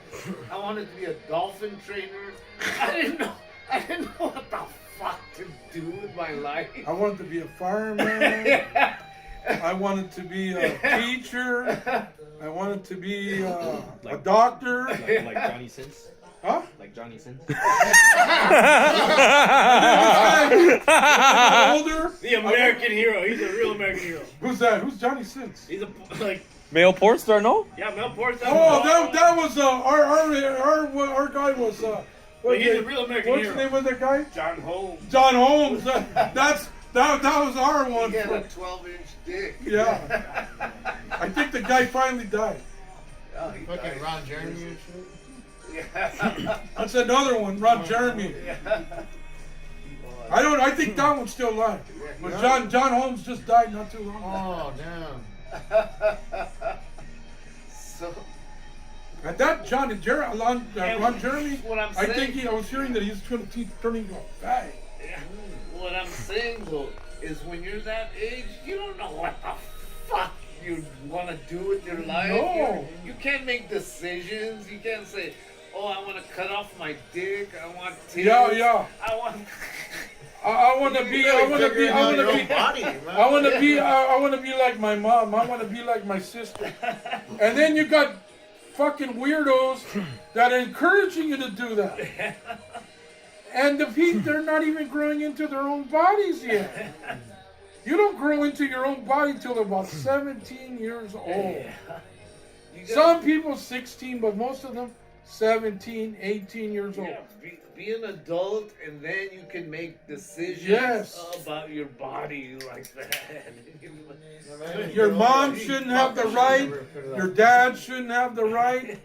I wanted to be a dolphin trainer. I didn't know what the fuck to do with my life. I wanted to be a fireman. I wanted to be a teacher. I wanted to be a doctor. Like Johnny Sins? Huh? Like Johnny Sins? Older. The American hero. He's a real American hero. Who's that? Who's Johnny Sins? He's a like Male porn star, no? yeah, Mel Port's. Oh, that was our guy was He's a real American what's hero. the name of that guy? John Holmes. John Holmes. That was our one. He had a 12-inch dick. Yeah. I think the guy finally died. Oh, he Fucking died. Ron Jeremy and shit. Yeah. That's another one, Ron Jeremy. I think that one's still alive. But John Holmes just died not too long ago. Oh, damn. So, And that Ron Jeremy, what I'm I saying, think I was hearing that he's going to turn into a guy. what I'm saying though is when you're that age, you don't know what the fuck you want to do with your life. No. You can't make decisions. You can't say, "Oh, I want to cut off my dick. I want tits. Yeah. I want." I want to be like my mom. I want to be like my sister. And then you got fucking weirdos that are encouraging you to do that. And they're not even growing into their own bodies yet. You don't grow into your own body till about 17 years old. Some people 16, but most of them 17, 18 years old. Yeah, be an adult, and then you can make decisions about your body like that. Your mom shouldn't have the right. Your dad shouldn't have the right.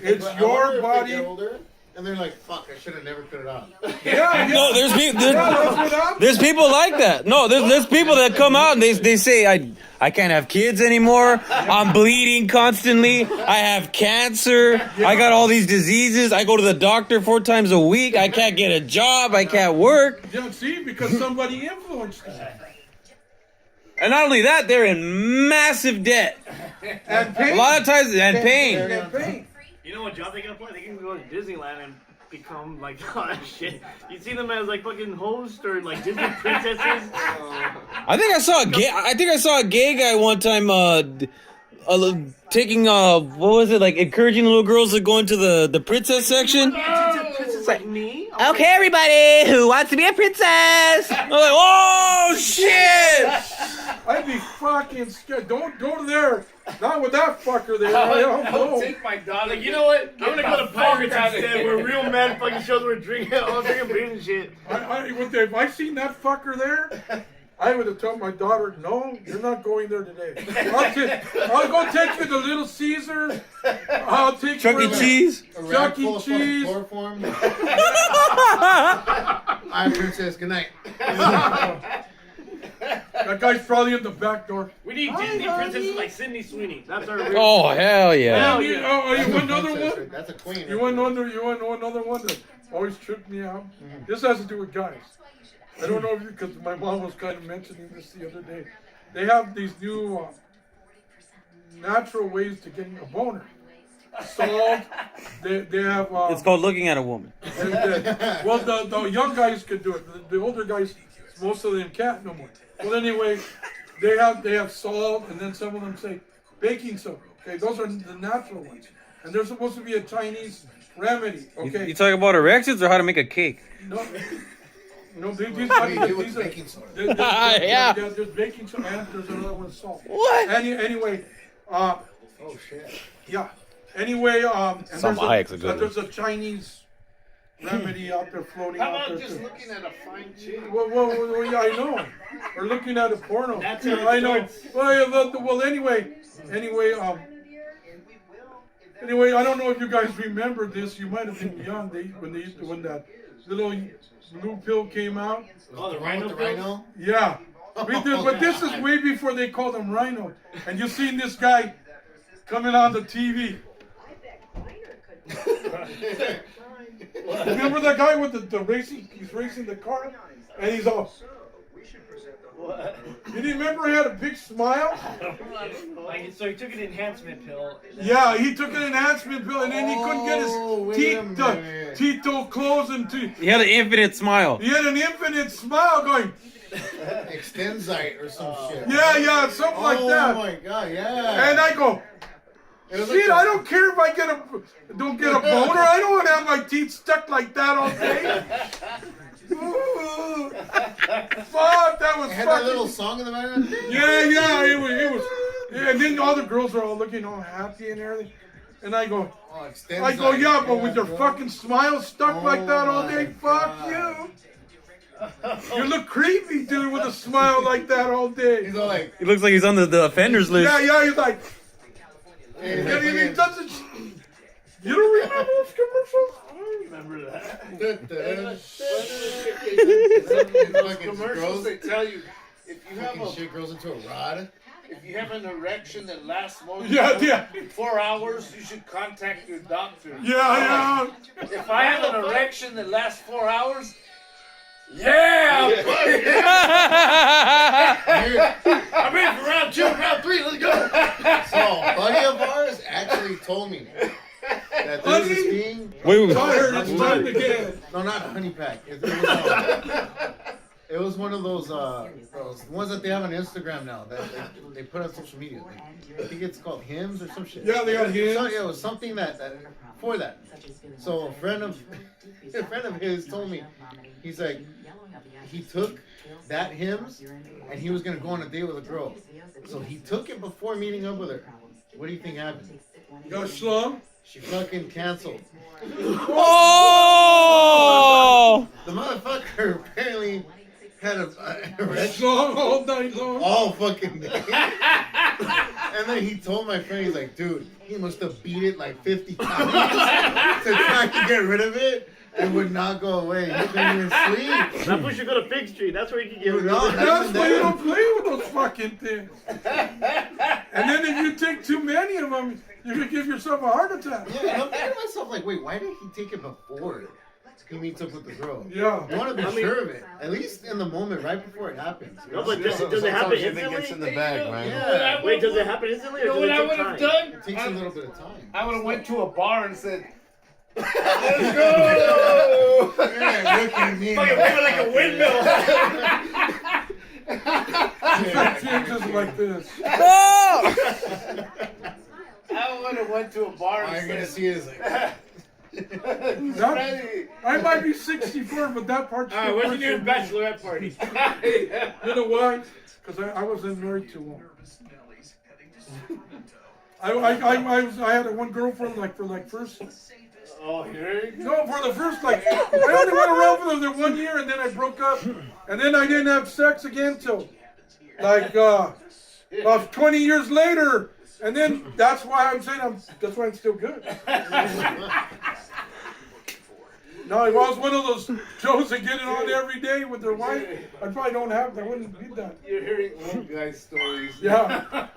It's But I your wonder if they body. get older, and they're like, "Fuck, I should have never cut it off." Yeah, No, that's what happens. there's people like that. No, there's people that come out and they say I can't have kids anymore. I'm bleeding constantly. I have cancer. I got all these diseases. I go to the doctor 4 times a week. I can't get a job. I can't work. Yeah, see, because somebody influenced them. And not only that, they're in massive debt. And A pain. lot of times, and pain. And pain. You know what job they can apply? They can go to Disneyland and become like all that shit. You see them as like fucking hosts or like Disney princesses. I think I saw a gay guy one time. Taking what was it, like encouraging little girls to go into the princess section? Princess like me? Okay, everybody who wants to be a princess. I'm like, oh shit! I'd be fucking scared. Don't go there. Not with that fucker there. I don't know. Take my daughter. Like, you know what? I'm gonna go to Pirates out of instead, here. where real men fucking shows where drinking, all drinking beer and shit. If I seen that fucker there, I would have told my daughter, no, you're not going there today. I'll go take you to Little Caesars. I'll take Chuck E. you to Cheese. A Chuck rag E. full of fucking Cheese. chloroform. I'm Princess. Good night. That guy's probably in the back door. We need Disney princesses like Sydney Sweeney. That's our real. Oh hell yeah! You want another Princess, one? That's a queen. You want another one that always tripped me out? This has to do with guys. I don't know if because my mom was kind of mentioning this the other day. They have these new natural ways to getting a boner. Salt. They have. It's called looking at a woman. Well, the young guys could do it. The older guys, most of them can't no more. Well, anyway, they have salt, and then some of them say baking soda. Okay, those are the natural ones, and they're supposed to be a Chinese remedy. Okay. You talk about erections or how to make a cake? No, these What do you do are with baking soda? Yeah. There's baking soda and there's another one salt. What? Anyway, Oh shit. yeah. Anyway, and Some Hayek's a good there's a Chinese remedy out there floating How out about there just too. looking at a fine chick? Well, yeah, I know. We're looking at a porno. That's how it I know. starts. Well, anyway, I don't know if you guys remember this. You might have been young. When that little blue pill came out. Oh, the With rhino the pills? rhino. Yeah. But this is way before they called him Rhino. And you seen this guy coming on the TV. Remember that guy with the racing? He's racing the car, and he's all. What? You didn't remember he had a big smile? Like, so he took an enhancement pill. Yeah, he took an enhancement pill, and then he couldn't get Oh, his wait a teeth, minute. teeth all closed, and He had an infinite smile. he had an infinite smile going. Extenzite or some shit. Yeah, something like that. Oh my god, yeah. And I go. It was Shit, like I don't care if I don't get a boner. I don't want to have my teeth stuck like that all day. Ooh. Fuck, that was It had that fucking. little song in the background. Yeah, it was. Yeah, and then all the girls are all looking all happy and everything. And I go, Oh, Extenzite. yeah, but with your bro. fucking smile stuck like that all day, my fuck God. you. You look creepy, dude, with a smile like that all day. He's all like, He looks like he's on the offenders list. Yeah, he's like. hey, And he fucking- doesn't. You don't remember those commercials? I don't remember that. Those Fucking commercials, girls- they tell you if you have fucking shit grows into a rod. if you have an erection that lasts more than Yeah. 4 hours, you should contact your doctor. Yeah. If I have an erection that lasts 4 hours, yeah, I'm ready for round 2, round 3. Let's go. So, a buddy of ours actually told me that there was this thing. Wait. Tired, it's time to get. No, not honey pack. It was one of those ones that they have on Instagram now that they put on social media. I think it's called Hims or some shit. Yeah, they got Hims. So, yeah, it was something that for that. So a friend of his told me, he's like, he took that Hims and he was gonna go on a date with a girl. So he took it before meeting up with her. What do you think happened? Got slum. She fucking canceled. Oh! The motherfucker apparently had a erection Slum all night long. all fucking day. And then he told my friend, he's like, dude, he must have beat it like 50 times to try to get rid of it. It would not go away. He couldn't even sleep. That's why you should go to Big Street. That's where you can get rid No, of it. That's why you don't play with those fucking things. And then if you take too many of them, you could give yourself a heart attack. Yeah, and I'm thinking to myself, like, wait, why did he take it before? he meets up with the girl. Yeah. You want to be I mean- sure of it, at least in the moment, right before it happens. you No, know? but does it happen Sometimes instantly? it gets in the bag, man. Yeah. Wait, does it happen instantly or You know does what it I take would time? have done? It takes a little bit of time. I would have went to a bar and said, "Let's go!" Yeah, look at me. Fucking moving like a windmill. Changes like this. I would have went to a bar All and you're gonna said, see is like, "Ready." I might be 64, but that part's Alright, what's your new bachelorette party? You know why? Because I wasn't married to one. I had one girlfriend for first. Oh, here you go. No, for the first I only went around for the 1 year and then I broke up, and then I didn't have sex again till 20 years later, and then that's why I'm still good. No, if I was one of those Joes that get it on every day with their wife, I probably I wouldn't be that. You're hearing old guy stories. Yeah.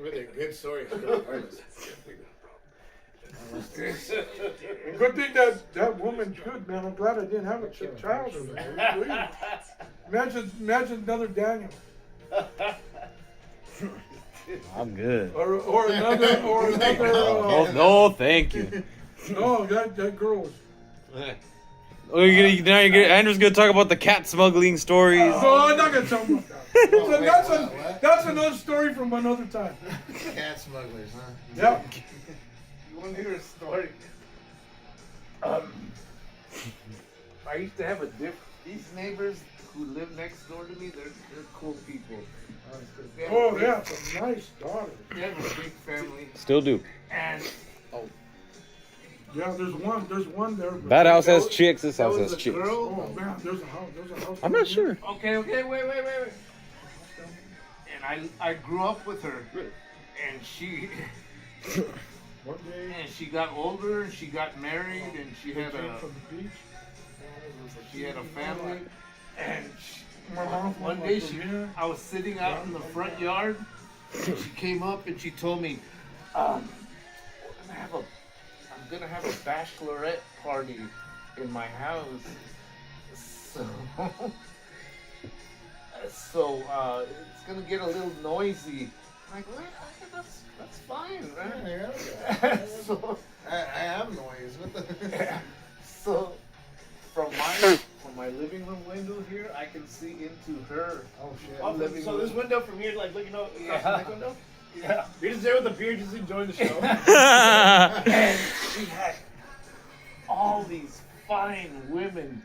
really good story. Good thing that woman good, man. I'm glad I didn't have a child. Imagine another Daniel. I'm good. Or another. Oh, no, thank you. No, that girl was. Oh, Andrew's gonna talk about the cat smuggling stories. No, I'm not gonna tell you about that. That's another story from another time. Cat smugglers, huh? Yeah. You want to hear a story? I used to have these neighbors who live next door to me. They're cool people. They have a Oh big- yeah, some nice daughters. They have a big family, Still do. and Yeah, there's one there. That house has chicks. This that house was has a chicks. girl. Oh man, there's a house. I'm not sure. Okay, wait. And I grew up with her, and she One day, and she got older, and she got married, and she had came a from the beach. family, and My mom one day I was sitting out in the front yard, and she came up and she told me, I'm gonna have a bachelorette party in my house. So it's gonna get a little noisy. I'm like, well, that's fine, right? Yeah. So I have noise. What the? so from my living room window here, I can see into her. Oh shit. Oh, living so room. this window from here, like looking out across Yeah. the next window? Yeah. You're just there with the beer, just enjoying the show. And she had all these fine women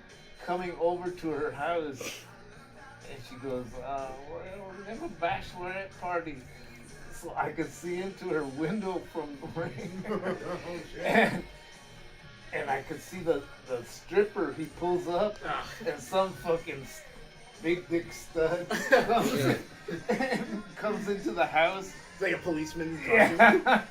coming over to her house. And she goes, well, we're going to have a bachelorette party. So I could see into her window from the rain. Oh shit. And I could see the stripper, he pulls up, and some fucking big dick stud comes into the house. It's like a policeman. Yeah.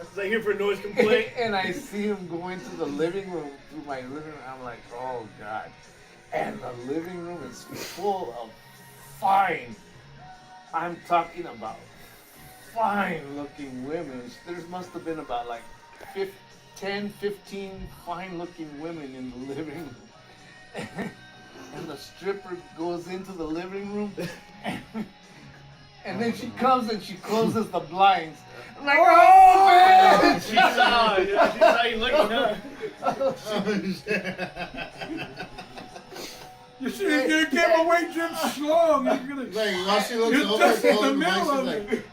It's like here for a noise complaint. And I see him go into the living room through my living room. I'm like, oh god. And the living room is full of fine. I'm talking about fine looking women. There must have been about like 10, 15 fine looking women in the living room. And the stripper goes into the living room. And then she comes and she closes the blinds. I'm like, oh man! She saw you looking up. You see, you came away just strong. You're gonna. Like while she looks You're over, just in the closes the middle mic, of she's it. like,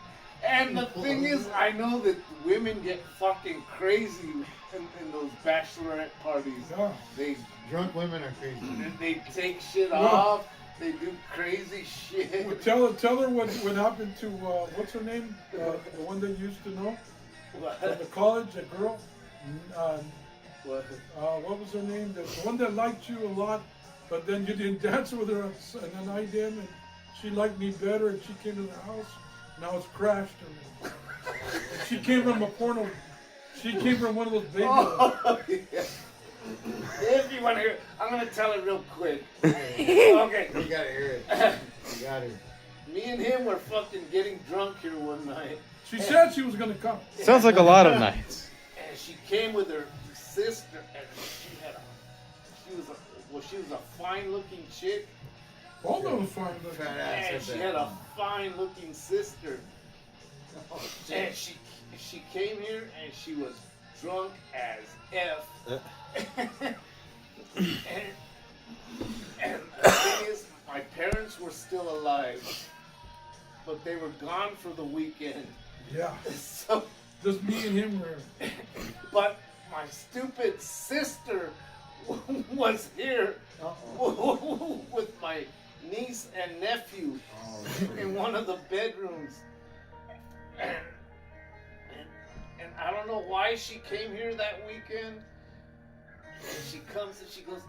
And the thing is, I know that women get fucking crazy in those bachelorette parties. Yeah. They drunk women are crazy. they take shit off. They do crazy shit. Well, tell her what happened to what's her name? The one that you used to know from the college, a girl. What was her name? The one that liked you a lot, but then you didn't dance with her, and then I did, and she liked me better, and she came to the house. Now it's crashed. And she came from a porno. She came from one of those baby. Oh, yeah. If you want to hear, I'm gonna tell it real quick. Okay. You gotta hear it. You gotta. Me and him were fucking getting drunk here one night. She said she was gonna come. Sounds like a lot of nights. And she came with her sister, and she was a fine-looking chick, All those fine looking. Fat ass and at she that. had a fine-looking sister. Oh, And she came here and she was drunk as F. and the thing is, my parents were still alive, but they were gone for the weekend. Yeah. So, Just me and him were. but my stupid sister was here with my niece and nephew in one of the bedrooms. And I don't know why she came here that weekend. And she comes and she goes,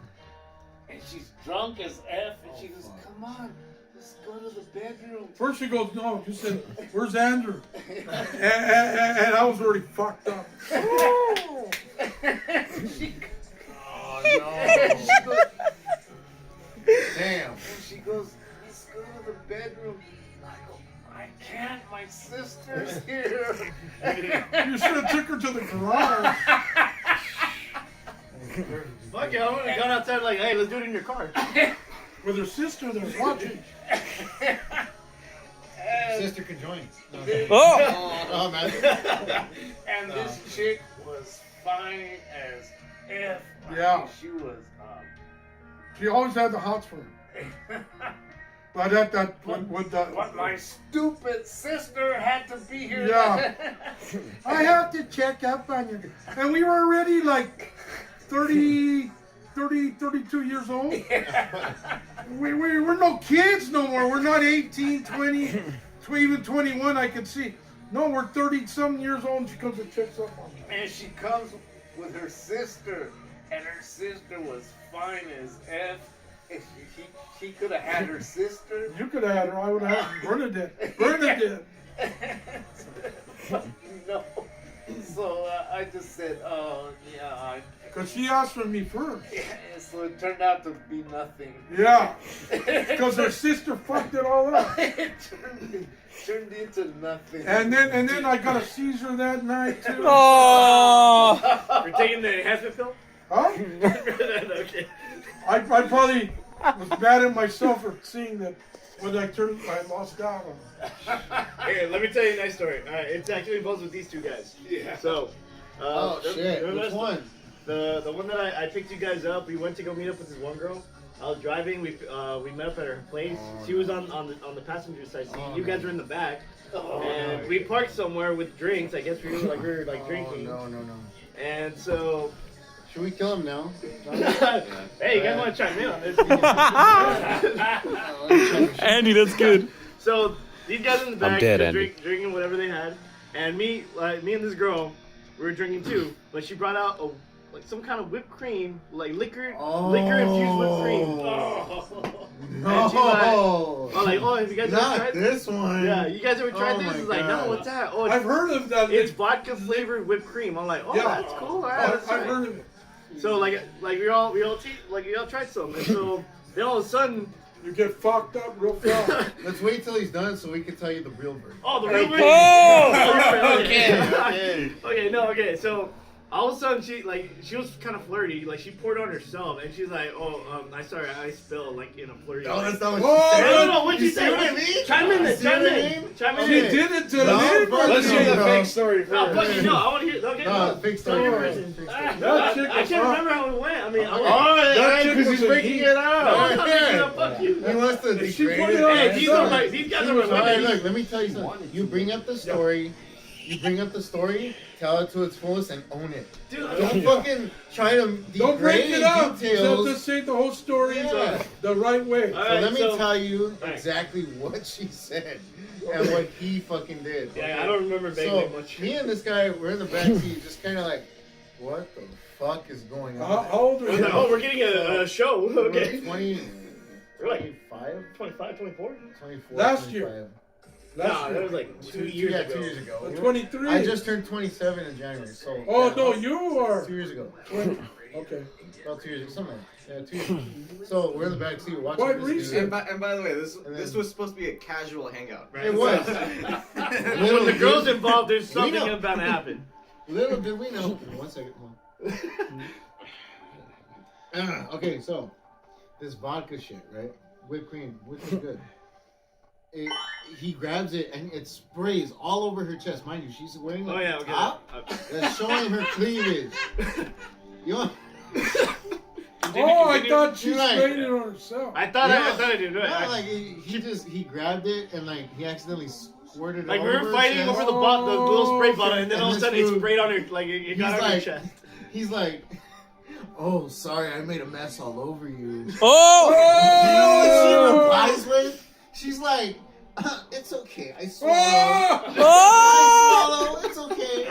and she's drunk as F, and she goes, come on, let's go to the bedroom. First she goes, no. You said, where's Andrew? And I was already fucked up. She, no. Damn. and she goes, let's go to the bedroom. I go, I can't, my sister's here. You should have took her to the garage. Fuck yeah, I would have gone outside like, hey, let's do it in your car. With her sister there watching. Sister can join. No. Oh! Oh, man. And this chick was fine as F. I Yeah. mean, she was, She always had the hots for him. But but my stupid sister had to be here. Yeah. I have to check up on you. And we were already like 30, 32 years old. We're no kids no more. We're not 18, 20, even 21, I could see. No, we're 30-something years old and she comes and checks up on me. And she comes with her sister, and her sister was fine as F. And he could have had her sister. You could have had her. I would have had Bernadette. Bernadette. No. So I just said, oh, yeah. Because she asked for me first. And so it turned out to be nothing. Yeah. Because her sister fucked it all up. It turned into nothing. And then I got a seizure that night too. Oh! You're taking the enhancement pill? Huh? Okay. I probably was mad at myself for seeing that when I lost out on it. Here, let me tell you a nice story. All right, it's actually involved with these two guys. Yeah. So, Oh, shit. remember Which that- one? The one that I picked you guys up. We went to go meet up with this one girl. I was driving. We met up at her place. She was on the passenger side seat. Oh, you guys no. were in the back. Oh, And we parked somewhere with drinks. I guess we were drinking. Oh, no. And so, Should we kill him now? hey, you guys want to chime in on this? Andy, that's good. So these guys in the back, dead, they're Andy. drinking whatever they had, and me and this girl, we were drinking too. But she brought out some kind of whipped cream, like liquor infused whipped cream. Oh. And she's like, oh, have you guys ever Not tried this one. Yeah, you guys ever tried Oh this? my It's like, God. no, what's that? Oh, I've heard of that. it's vodka flavored whipped cream. I'm like, oh, Yeah. that's cool. All right, let's try I've it. heard of it. So we all tried some, and so then all of a sudden, You get fucked up real fast. Let's wait till he's done so we can tell you the real version. oh, the real version. Oh! Okay. So all of a sudden, she was kind of flirty. Like she poured on herself, and she's like, I'm sorry, I spilled like in a flirty. Oh, way. that's not what Oh, she said. No, what'd you see say? what I mean? Chime in, You see what I chime in. mean? Chime in. She Okay. did it to No, me. fuck Let's hear the no. fake story No, first. fuck you, no, I want to hear. Okay, No, no, fake tell your story. version. Fake I That chick was can't hot. remember how it went. I mean, Alright, chick because was he's a making geek. it no, out. I'm not making up. Fuck you. He wants to If she degrade put it it. on- Hey, these guys are my Alright, women. look, let me tell you something. You bring up the story. You bring up the story, tell it to its fullest, and own it. Dude, Don't fucking try to Don't break degrade it up. details. Just say the whole story Yeah. the right way. All So right, let me so- tell you Alright. exactly what she said and what he fucking did. Yeah, I don't remember vaguely So much. me and this guy, we're in the backseat, just kind of like, what the fuck is going How on? old are I was you? like, oh, we're getting a show. We're Okay. 20, We're like 25, 25, 24? 24, Last year. 25. No, that was like 2 years ago. 2 years ago. 23. I just turned 27 in January, so. Oh yeah, no, you are. 2 years ago. 20. Okay. About 2 years ago, something. Yeah, 2 years ago. So we're in the backseat watching Quite this recent. dude. And by the way, this And this then- was supposed to be a casual hangout. Right? It was. When the girls involved, there's something know. about to happen. Little did we know. One second. Hold on. Okay, so this vodka shit, right? Whipped cream good. He grabs it and it sprays all over her chest. Mind you, she's wearing like a top that's showing her cleavage. You know? I thought she sprayed it on herself. I thought I did. No, like he grabbed it and like he accidentally squirted it Like we over were her fighting chest. over the little spray bottle, and then all of a this sudden it dude- sprayed on her, like it got on her chest. He's like, oh, sorry, I made a mess all over you. Oh! You know what she replies with? She's like, it's okay, I swallow. Oh! I swallow, it's okay.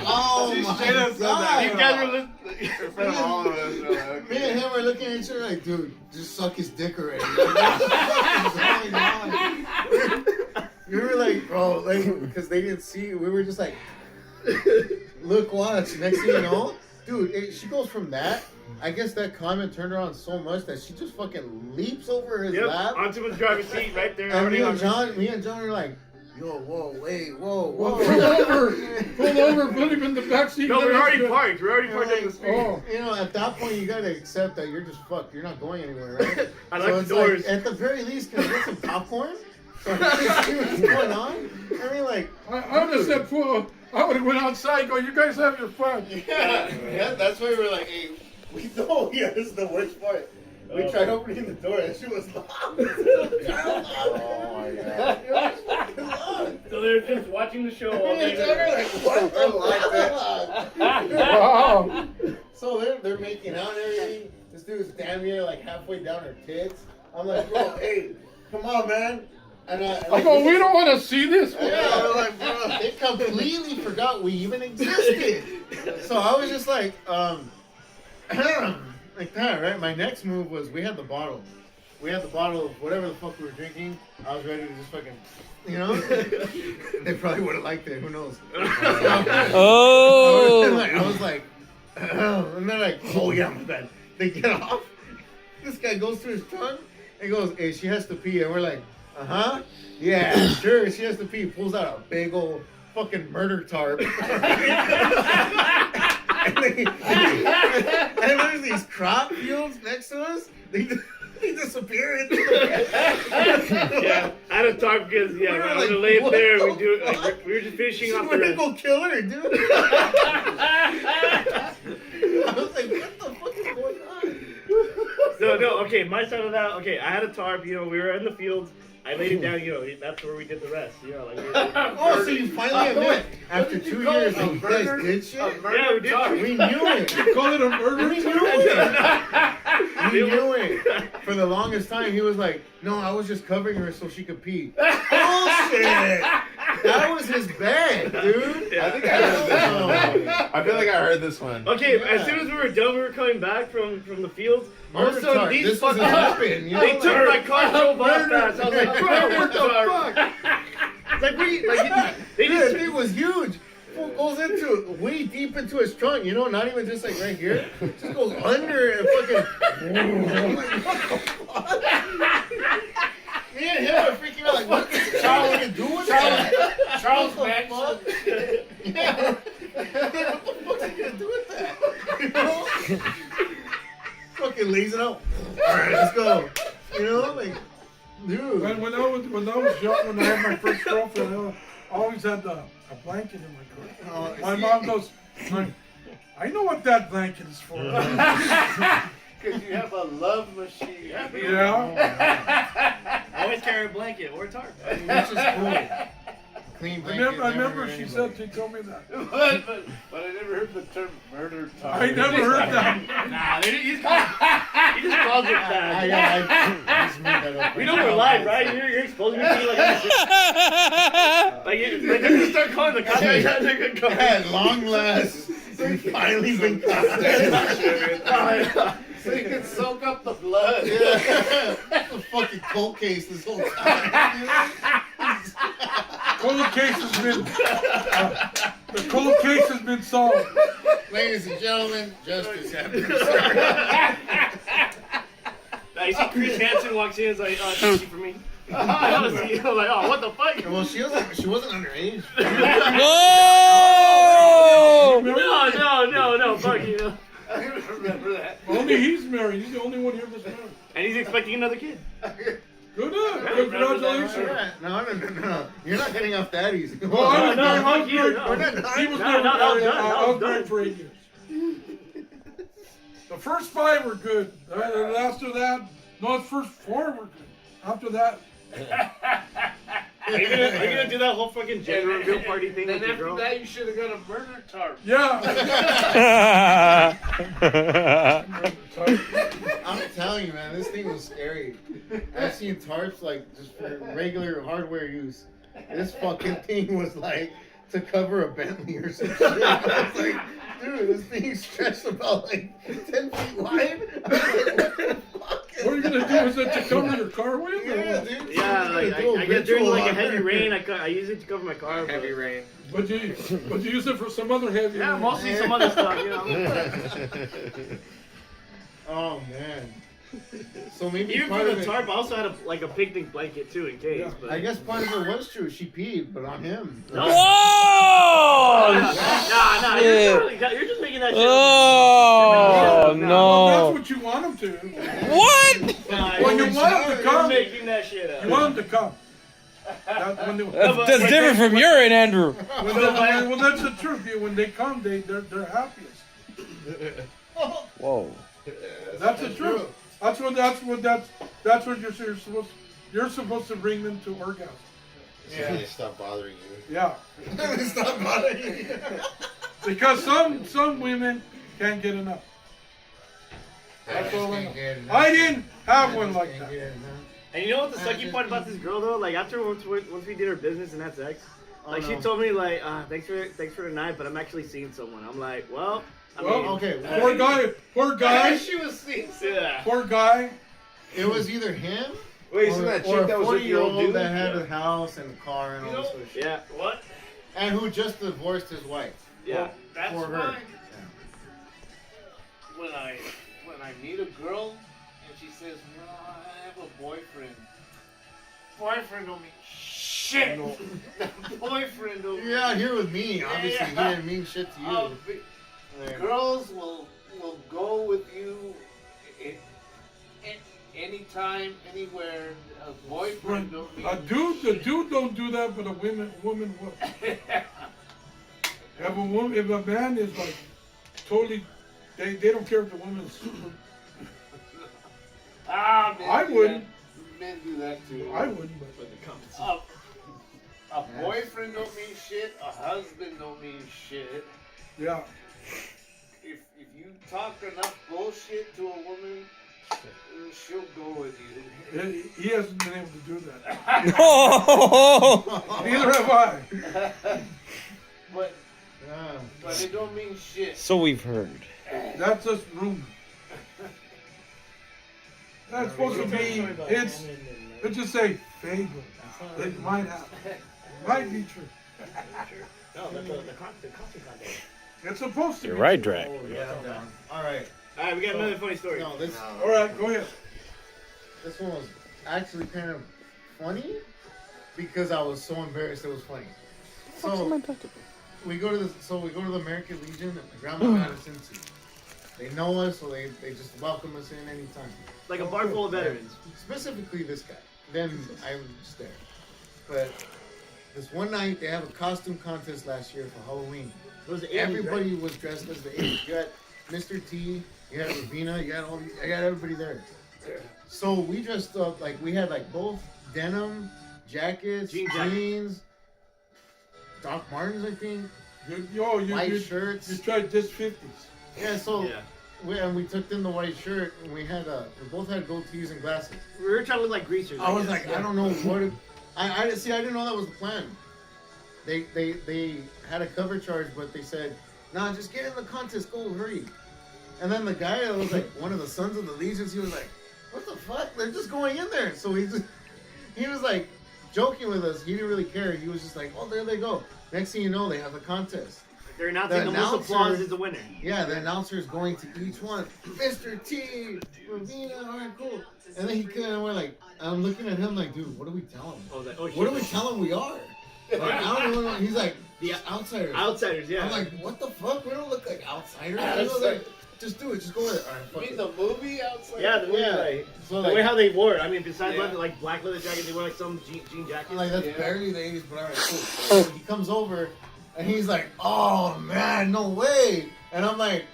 Oh She my straight up said that. God. You guys were listening. In front of all of us. We're like, Me okay. and him were looking at each other like, dude, just suck his dick already. Like, what the fuck is going on? We were like, bro, like, because they didn't see, we were just like, look, watch. Next thing you know, dude, she goes from that. I guess that comment turned her on so much that she just fucking leaps over his lap. Onto the driver's seat right there. And me and John are like, yo, whoa, wait, whoa. Pull over, put him in the back seat. No, we're already Let us parked. We're already parked on the Like, street. Oh. you know, at that point, you gotta accept that you're just fucked. You're not going anywhere, right? I like the it's doors. Like, at the very least, can I get some popcorn? So I can see what's going on. I mean, like, I would have said, I would have went outside and go, you guys have your fun. yeah, that's why we were like, hey, we know. Yeah, this is the worst part. We tried opening the door, and she was locked. Oh my god. So they're just watching the show all Me and day. John are like, what the fuck? Wow. So they're making out and everything. This dude's damn near like halfway down her tits. I'm like, bro, hey, come on, man. And I go, we don't want to see this. yeah, we're like, bro, they completely forgot we even existed. So I was just like, like that, right? My next move was we had the bottle. We had the bottle of whatever the fuck we were drinking. I was ready to just fucking, you know? They probably would have liked it. Who knows? Oh! I was like, and they're like, oh yeah, my bad. They get off. This guy goes to his trunk and goes, hey, she has to pee. And we're like, uh-huh. Yeah, sure, she has to pee. Pulls out a big old fucking murder tarp. and there's these crop fields next to us. They disappear into the Yeah, I had a talk because We were I'm like, gonna lay it what there. the We do it. fuck? Like, we were just finishing off We're the gonna rest. go kill her, dude. I was like, what the fuck is going on? No, okay, my side of that, okay, I had a tarp, we were in the fields, I laid it down, that's where we did the rest, like. Oh, so you finally admit, after 2 years, that you guys did shit? Yeah, we did. We knew it. You call it a murder? We knew it. We knew it. For the longest time, he was like, no, I was just covering her so she could pee. Bullshit! That was his bed, dude. I think I heard this one. I feel like I heard this one. Okay, Yeah. as soon as we were done, we were coming back from the fields. All of a Murder sudden, tarp. these This was fuckers, a weapon. You know, they took like- my car, drove off fast. I was like, bro, what the fuck? It's like, they Dude, just. that thing was huge. Fool goes into way deep into his trunk, not even just like right here. Just goes under and fucking. I'm like, what the fuck? Me and him are freaking out like, what is Charles gonna do with that? Charles What the Max. fuck? Yeah. What the fuck's he gonna do with that? Fucking lays it out. Alright, let's go. Like, dude. When I was young, when I had my first girlfriend, I always had a blanket in my car. My mom goes, I know what that blanket is for. Because you have a love machine. Yeah. I always carry a blanket or a tarp. Which is cool. Clean I blanket. remember never she hurt said, she told me that. But I never heard the term murder talk. I never heard that. Nah, he just calls it that. I just made that up. We know we're live, right? You're exposing me to like they're gonna start calling the cops. At long last, we finally been caught. So you can soak up the blood. Yeah. The fucking cold case this whole time. Cold case has been, the cold case has been solved. Ladies and gentlemen, justice happened. I see Chris Hansen walks in and is like, oh, thank you for me. I was like, oh, what the fuck? Well, she wasn't underage. No! No, fuck you. Only he's married. He's the only one here that's married. And he's expecting another kid. Good luck. Congratulations. No. You're not getting off that easy. Well, I was No, married- fuck you, no. He was No, never no, that was married. done, that I was was married done. for 8 years. The first 5 were good. And after that, no, the first 4 were good. After that, Are you gonna do that whole fucking gender reveal party thing Then with your after girl? that, you should have got a murder tarp. yeah. I'm telling you, man, this thing was scary. I've seen tarps like just for regular hardware use. This fucking thing was like to cover a Bentley or some shit. I was like, dude, this thing stretched about like 10 feet wide. I was like, what the fuck? What are you gonna do? Is that to cover your car with? or Yeah, what? dude. Yeah, like Do a I guess during ritual like a on heavy there. rain, I use it to cover my car. but- Heavy rain. But you use it for some other heavy. Yeah, mostly some other stuff, you know. Oh man. So maybe Even part for of the it, tarp, I also had a picnic blanket too in case. Yeah. But... I guess part of it was true. She peed, but on him. No. Whoa! Nah, you're just making that shit. Oh Well, no! that's what you want them to. What? Nah, Well, you you're want them to come. making that shit up. You want them to come. That's different from urine, Andrew. Well, that's the truth. When they come, they're happiest. Whoa. That's the truth. That's what you're supposed to bring them to orgasm. Yeah, they stop bothering you. Yeah. Stop bothering you. Because some women can't get enough. That's all I know. I didn't have one like that. And you know what the sucky part about this girl though? Like after once we did our business and had sex, like she told me like, thanks for the night, but I'm actually seeing someone. I'm like, well, I mean, Okay. Poor guy. She was seeing yeah. Poor guy. It was either him Wait, or, isn't that or chick a that was with the old 40-year-old dude? that had a house and a car and all this sort of shit. Yeah. What? And who just divorced his wife. Yeah. That's For her. why when I meet a girl and she says, "No, I have a boyfriend." Boyfriend don't mean shit. Boyfriend don't. You're out here with me. Obviously, he didn't mean shit to you. Girls will go with you anytime, anywhere. A boyfriend don't mean A dude don't do that, but a woman will. If a man is like totally, they don't care if the woman is super. men I do wouldn't. that. Men do that too. I wouldn't, but A boyfriend don't mean shit. A husband don't mean shit. yeah. If you talk enough bullshit to a woman, she'll go with you. He hasn't been able to do that. Oh! Neither have I. But it don't mean shit. So we've heard. That's just rumor. That's supposed to be. Let's just say fable. It might happen. Might be true. No, the costume contest. It's supposed to You're be. right, Drac. All right. All right, we got another funny story. No, this All right, go ahead. this one was actually kind of funny because I was so embarrassed it was funny. So we go to the American Legion that my grandma got us into. They know us, so they just welcome us in anytime. Like a bar full of veterans. Specifically this guy. Then I was just there. But this one night they have a costume contest last year for Halloween. It was the 80s, Everybody was dressed as the 80s. You got Mr. T, you had Ravina, you got I got everybody there. So we dressed up like we had like both denim jackets, jeans, Doc Martens, I think, white shirts. You tried this 50s. Yeah, so we took in the white shirt and we both had goatees and glasses. We were trying to look like greasers. I was like, I don't know what. I didn't know that was the plan. They had a cover charge, but they said, "Nah, just get in the contest, go hurry." And then the guy that was like one of the Sons of the Legions, he was like, "What the fuck? They're just going in there." So he was like joking with us. He didn't really care. He was just like, "Oh, there they go." Next thing you know, they have a contest. They're announcing the most applause is the winner. Yeah, the announcer is going to each one. Mr. T, Ravina, all right, cool. And then he kind of went like, I'm looking at him like, dude, what do we tell him? Oh, what do we tell him we are? Like, I don't know. He's like, the outsiders. Outsiders, yeah. I'm like, what the fuck? We don't look like outsiders. just do it. Just go with it. All right, You fuck mean it. the movie outside? Yeah, the movie, Yeah. like, So, the like- way how they wore it. I mean, besides Yeah. like black leather jacket, they wear like some jean jacket. I'm like, that's Yeah. barely the 80s, but all right, cool. So he comes over, and he's like, oh, man, no way. And I'm like,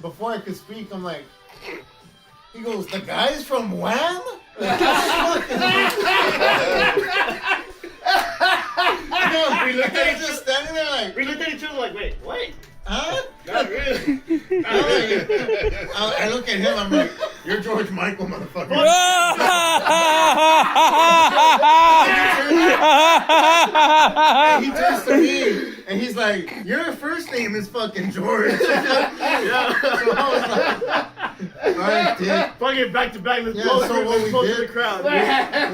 before I could speak, I'm like, he goes, the guys from Wham? Like, we looked at each other standing there like, We looked at each other like, wait, what? huh? Not really. I look at him, I'm like, you're George Michael, motherfucker. He turns to me, and he's like, your first name is fucking George. Yeah. So I was like, all right, dick. Fucking back to back. Let's Yeah, go. so what we close did- to the crowd.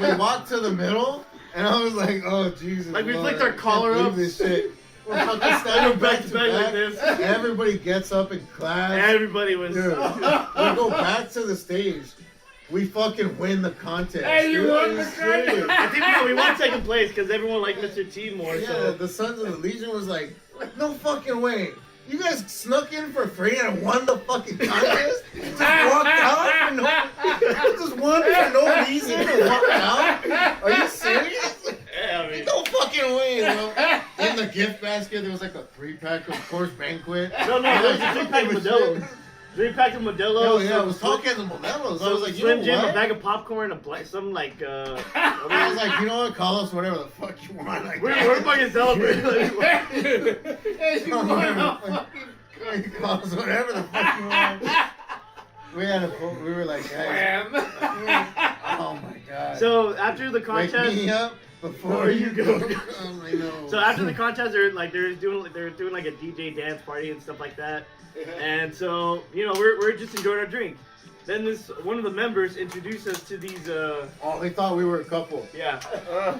We walked to the middle, and I was like, oh, Jesus. Like, we Lord, flicked our I can't collar believe up. This shit. We're fucking standing back to back like this. Everybody gets up and claps. Everybody was. Dude, we go back to the stage. We fucking win the contest. Hey, you Dude, won it the was contest? great. I think we won second place because everyone liked Mr. T more. Yeah, So the Sons of the Legion was like, no fucking way. You guys snuck in for free and won the fucking contest? Just walked out for no, just won for no reason and walked out? Are you serious? yeah, I mean, No fucking way, bro. In the gift basket, there was like a 3-pack of Coors Banquet. no, there was a 3-pack of Modelo's. 3-pack of Modelo's. Hell yeah, I was talking to Modelo's. I was like, you know Slim Jim, a what? bag of popcorn, some like. I was like, you know what? Call us whatever the fuck you want. I We're fucking celebrating. Hey, you won a Call us whatever the fuck you want. We were like, guys, Wham. oh my god. So after the Wake contest, me up before you go. I know. so after the contest, they're doing like a DJ dance party and stuff like that. And so we're just enjoying our drink. Then one of the members introduced us to these. Oh, they thought we were a couple. Yeah.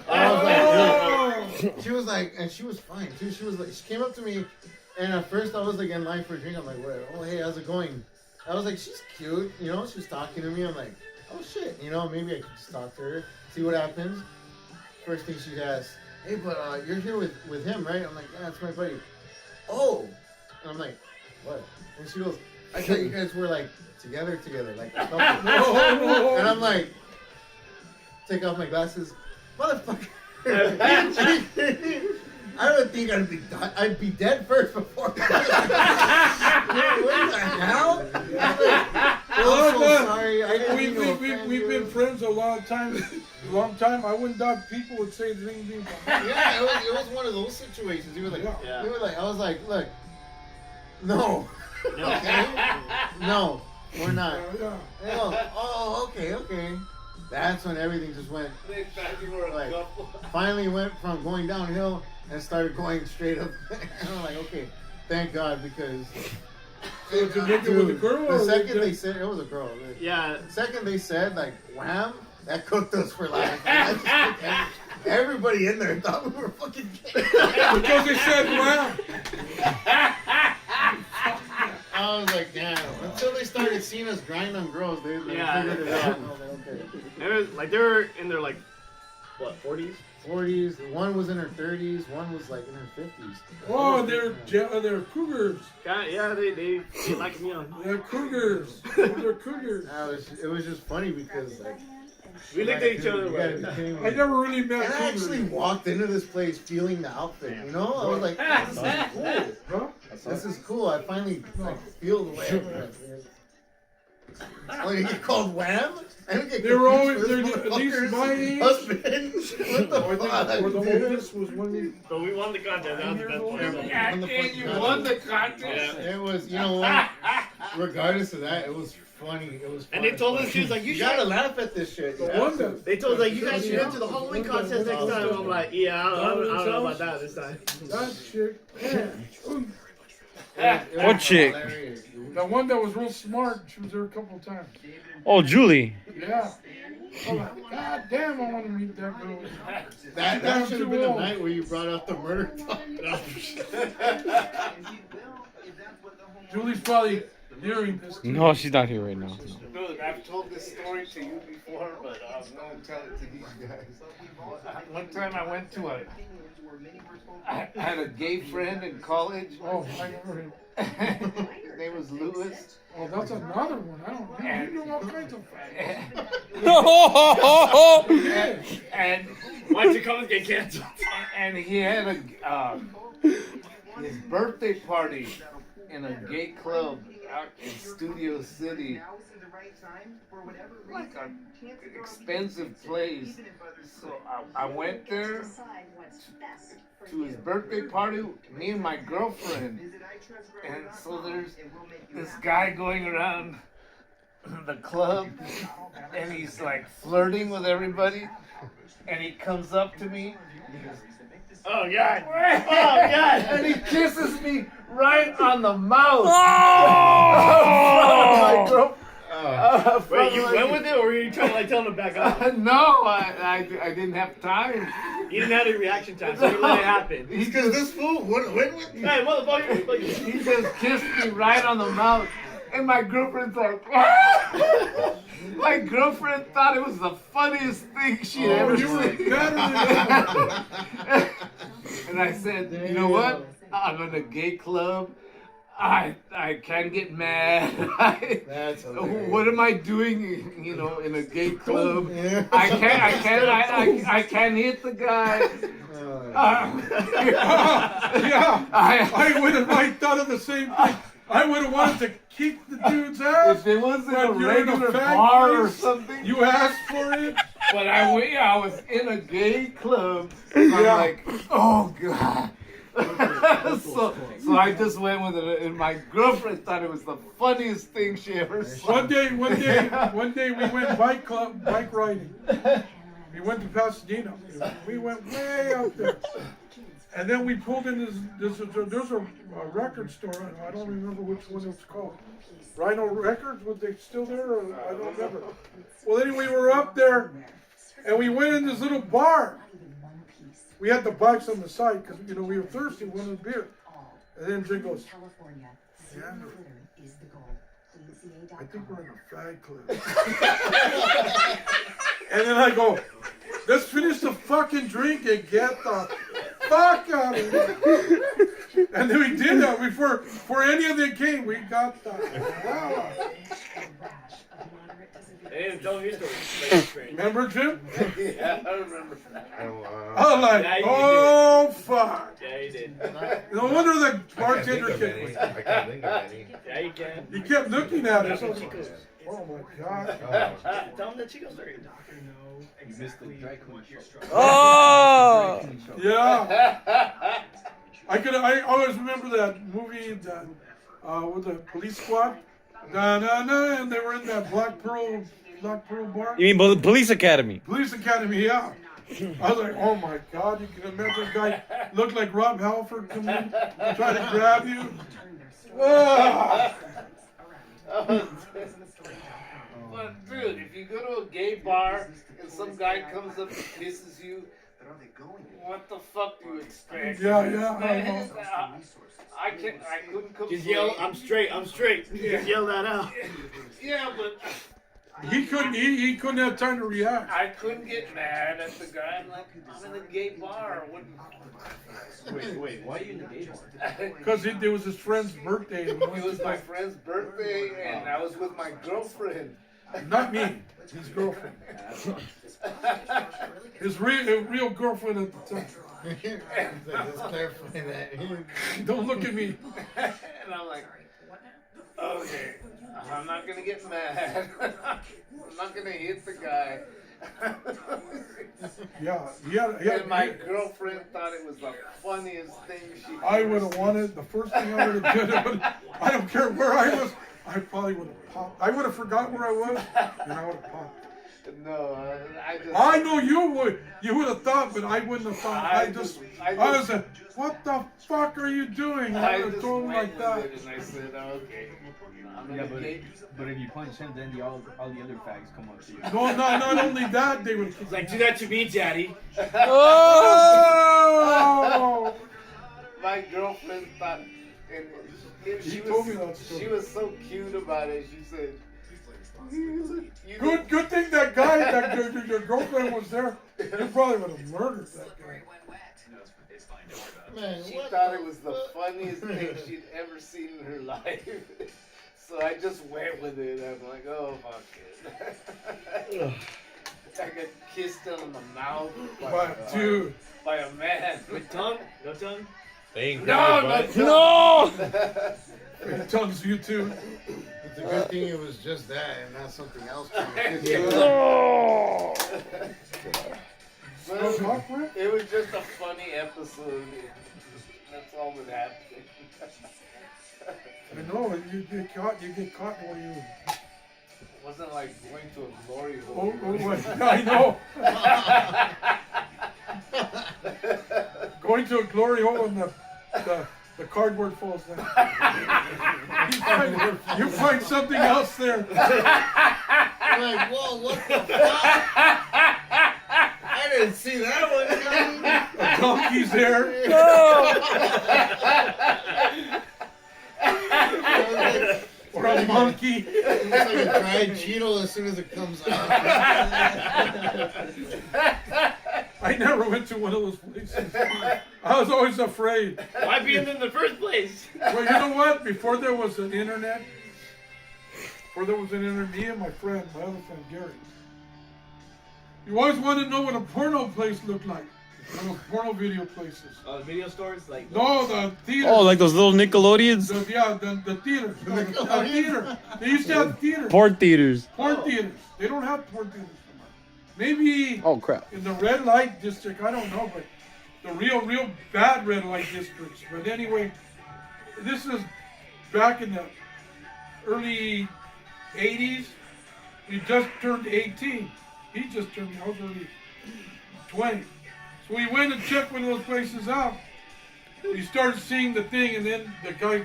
I was like, dude. She was like, and she was fine too. She was like, she came up to me, and at first I was like in line for a drink. I'm like, what? Oh, hey, how's it going? I was like, she's cute, she was talking to me. I'm like, oh shit, maybe I could just talk to her, see what happens. First thing she asks, hey, but you're here with him, right? I'm like, yeah, that's my buddy. Oh, and I'm like, what? And she goes, I thought you guys were like together, like a couple. And I'm like, take off my glasses, motherfucker. I don't think I'd be dead first before. What the hell? I'm so sorry. I didn't mean to offend We've you. been friends a long time. I wouldn't doubt people would say the same thing. Yeah, it was one of those situations. He was like, Yeah. I was like, look, no, No. no, we're not. Yeah. They go, oh, okay. That's when everything just went. They thought you were a Like, couple. finally went from going downhill and started going straight up. And I'm like, okay, thank God, because So to make it with a girl the or second with they said it was a girl. Yeah. The second they said like Wham, that cooked us for life. I just think everybody in there thought we were fucking gay. because they said, "Wow." I was like, damn. Until they started seeing us grind on girls, they Yeah. figured it out. I was like, okay. They were in their like, what, 40s? 40s. One was in her 30s. One was like in her 50s. Oh, they're cougars. Yeah, they like them young. They're cougars. They're cougars. It was just funny because like We looked at each other you gotta like, be kidding me. I never really met And I cougars. actually walked into this place feeling the outfit, I was like, this is cool. Huh? This is cool. I finally feel the way. Oh, you get called Wham? I don't get They were always, confused they're with at least motherfuckers, my age. husband. What the Or fuck? the oldest was when we. but we won the contest. That was the best part. Yeah, Won the and fucking you contest. won the contest. Yeah. It was, what? Regardless of that, it was funny. It was. And they fun. told us, she was like, You gotta laugh at this shit. The You have one to. that They told us like, you guys should enter the Halloween contest next time. I'm like, yeah, I don't know about that this time. that chick. Yeah. It was What chick? hilarious. The one that was real smart. She was there a couple of times. Oh, Julie. Yeah. I'm like, God damn, I want to meet that girl. That should have been the night where you brought out the murder talk. Julie's probably hearing this. No, she's not here right now. Dude, I've told this story to you before, but I'm gonna tell it to these guys. One time I went to I had a gay friend in college. Oh, I never heard. His name was Lewis. Oh, that's another one. I don't know. You know all kinds of facts. And Why don't you come and get canceled? and he had his birthday party in a gay club out in Studio City, like an expensive place. So I went there to his birthday party, me and my girlfriend, and so there's this guy going around the club, and he's like flirting with everybody, and he comes up to me, and he goes, Oh God! Oh God! and he kisses me right on the mouth. Wait, you went with it, or were you trying to like tell him to back up? No, I didn't have time. You didn't have any reaction time, so you let it happen. He Because just, this fool went with me. Hey, motherfucker! he just kissed me right on the mouth, and my girlfriend's like, my girlfriend thought it was the funniest thing she'd ever you were seen. better than And I said, you know what? I'm in a gay club. I can't get mad. That's hilarious. What am I doing? You know, in a gay club. Yeah. I can't hit the guy. Yeah, I would have like thought of the same thing. I would have wanted to kick the dude's ass. If it was in a But you're in a regular fag bar or place. something. You asked for it. But I was in a gay club. So I'm Yeah. like, oh God. so I just went with it, and my girlfriend thought it was the funniest thing she ever saw. One day we went bike riding. We went to Pasadena. We went way out there. And then we pulled in there's a record store. I don't remember which one it's called. Rhino Records, was they still there? Or, I don't remember. Well, anyway, we were up there, and we went in this little bar. We had the bikes on the side because we were thirsty, we wanted a beer. And then Jim goes, yeah, I think we're in a fag club. And then I go, let's finish the fucking drink and get the fuck out of here. And then we did that before any of them came. We got the hell out. They didn't tell me your story. Remember, Jim? Yeah, I remember that. I was like, Yeah, you oh fuck. Yeah, you did. No wonder the bartender I kicked me. can't think of any. Yeah, you can. He kept looking at us. I was like, Chicos. oh my god. Tell them the Chico story. You missed the dry cleaning show. Oh! Yeah. I always remember that movie that with the police squad. And they were in that Black Pearl bar. You mean Police Academy? Police Academy, yeah. I was like, oh my god, you can imagine a guy looked like Rob Halford come in and try to grab you. Ah. But dude, if you go to a gay bar and some guy comes up and kisses you, what the fuck do you expect? Yeah, I know. I couldn't complain. Just yell, I'm straight. Just yell that out. Yeah, but He couldn't have time to react. I couldn't get mad at the guy. I'm like, I'm in a gay bar. What? Wait, why are you in the gay bar? Because it was his friend's birthday. And It was my friend's birthday, and I was with my girlfriend. not me, his girlfriend. His real girlfriend at the time. Let's clarify that. Don't look at me. And I'm like, okay, I'm not gonna get mad. I'm not gonna hit the guy. Yeah. And my girlfriend thought it was the funniest thing she I would have wanted, the first thing I would have done, I don't care where I was, I probably would have popped. I would have forgotten where I was, and I would have popped. No, I just. I know you would have thought, but I wouldn't have thought. I was like, what the fuck are you doing? I would have told him like that. And I said, okay. I'm Yeah, gonna gay. but if you punch him, then all the other fags come up to you. No, not only that, they would have It's like, do that to me, daddy. Oh! My girlfriend thought, and she told me that story. She was so cute about it. She said, Good thing that guy, your girlfriend was there. You probably would have murdered that guy. Man, she what thought the it was the fuck? funniest thing she'd ever seen in her life. So I just went with it. I'm like, oh fuck it. I got kissed on the mouth Dude, by a man. With tongue? No tongue? They ain't No, grabbing no, butt. it tongues you too. It's a good thing it was just that and not something else. But it was just a funny episode. That's all that happened. I know, you get caught while you. It wasn't like going to a glory hole. I know. Going to a glory hole and the cardboard falls down. You find something else there. I'm like, whoa, what the fuck? I didn't see that one coming. A donkey's there. Or a monkey. It looks like a dried Cheeto as soon as it comes out. I never went to one of those places. I was always afraid. Why be in them in the first place? Well, you know what? Before there was an internet, me and my friend, my other friend Gary, you always wanted to know what a porno place looked like. One of those porno video places. Oh, the video stores? Like. No, the theater. Oh, like those little Nickelodeons? The theater. The theater. They used to have theaters. Porn theaters. Porn theaters. They don't have porn theaters anymore. Maybe Oh, crap. in the red light district, I don't know, but the real bad red light districts. But anyway, this is back in the early 80s. We just turned 18. He just turned, I was already 20. So we went and checked one of those places out. We started seeing the thing, and then the guy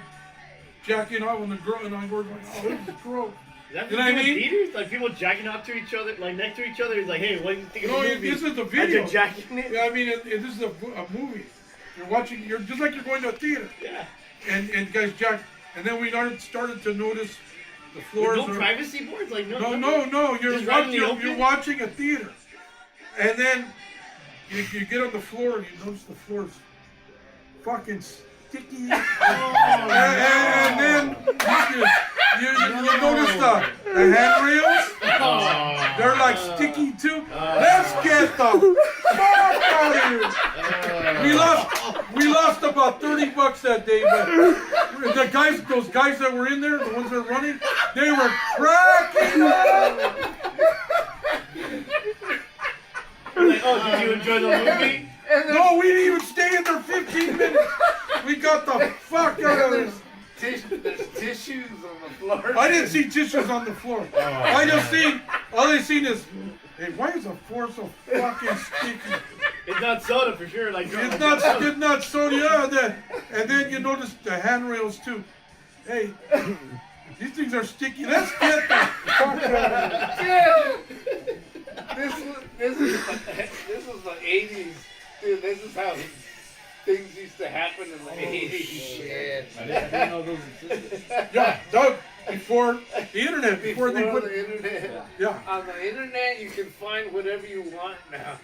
jacking off on the girl, and I was like, oh, this is gross. Is that You know what I mean? theaters? Like people jacking off to each other, like next to each other. He's like, hey, what do you think of No, the movie? this is a As video. you're jacking it? Yeah, I mean, this is a movie. You're watching, you're just like you're going to a theater. Yeah. And guys jack, and then we started to notice the With floors no are. privacy boards? Like, no. No, you're Just right in the watching, open? you're watching a theater. And then you get on the floor and you notice the floor's fucking sticky. And then you notice the handrails. They're like sticky too. Let's get the fuck out of here. We lost about $30 that day, but those guys that were in there, the ones that were running, they were cracking up. Like, oh, did you enjoy the movie? No, we didn't even stay in there 15 minutes. We got the fuck out of there. There's tissues on the floor. I didn't see tissues on the floor. All I seen is, hey, why is the floor so fucking sticky? It's not soda for sure. Like, It's not soda. Yeah, and then you notice the handrails too. Hey, these things are sticky. Let's get the fuck out of here. This was the 80s. Dude, this is how things used to happen in the 80s. Shit. I didn't know those existed. Yeah, Doug, before the internet, before they put the internet. Yeah. On the internet, you can find whatever you want now.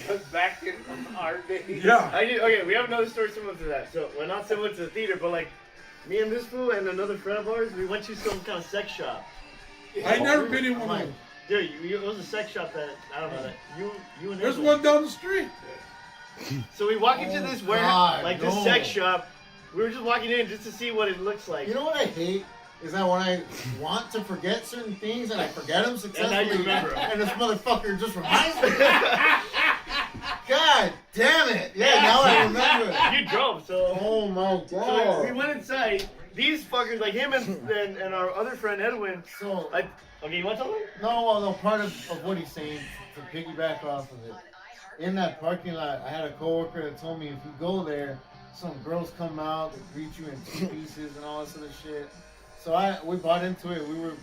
But back in our days. Yeah. Okay, we have another story similar to that. So we're not similar to the theater, but like me and this fool and another friend of ours, we went to some kind of sex shop. I never been in one of them. Dude, it was a sex shop that I don't know that you and There's Edwin. one down the street. So we walk into this God, this no. sex shop. We were just walking in just to see what it looks like. You know what I hate? Is that when I want to forget certain things and I forget them successfully, you remember 'em. and this motherfucker just reminds me. God damn it! Yeah, now I remember it. You drove, so. Oh my So god. we went inside. These fuckers, like him and our other friend Edwin. So, Okay, you want to tell them? no, part of what he's saying, to piggyback off of it, in that parking lot, I had a coworker that told me if you go there, some girls come out, they greet you in 2 pieces and all this other shit. So we bought into it. We were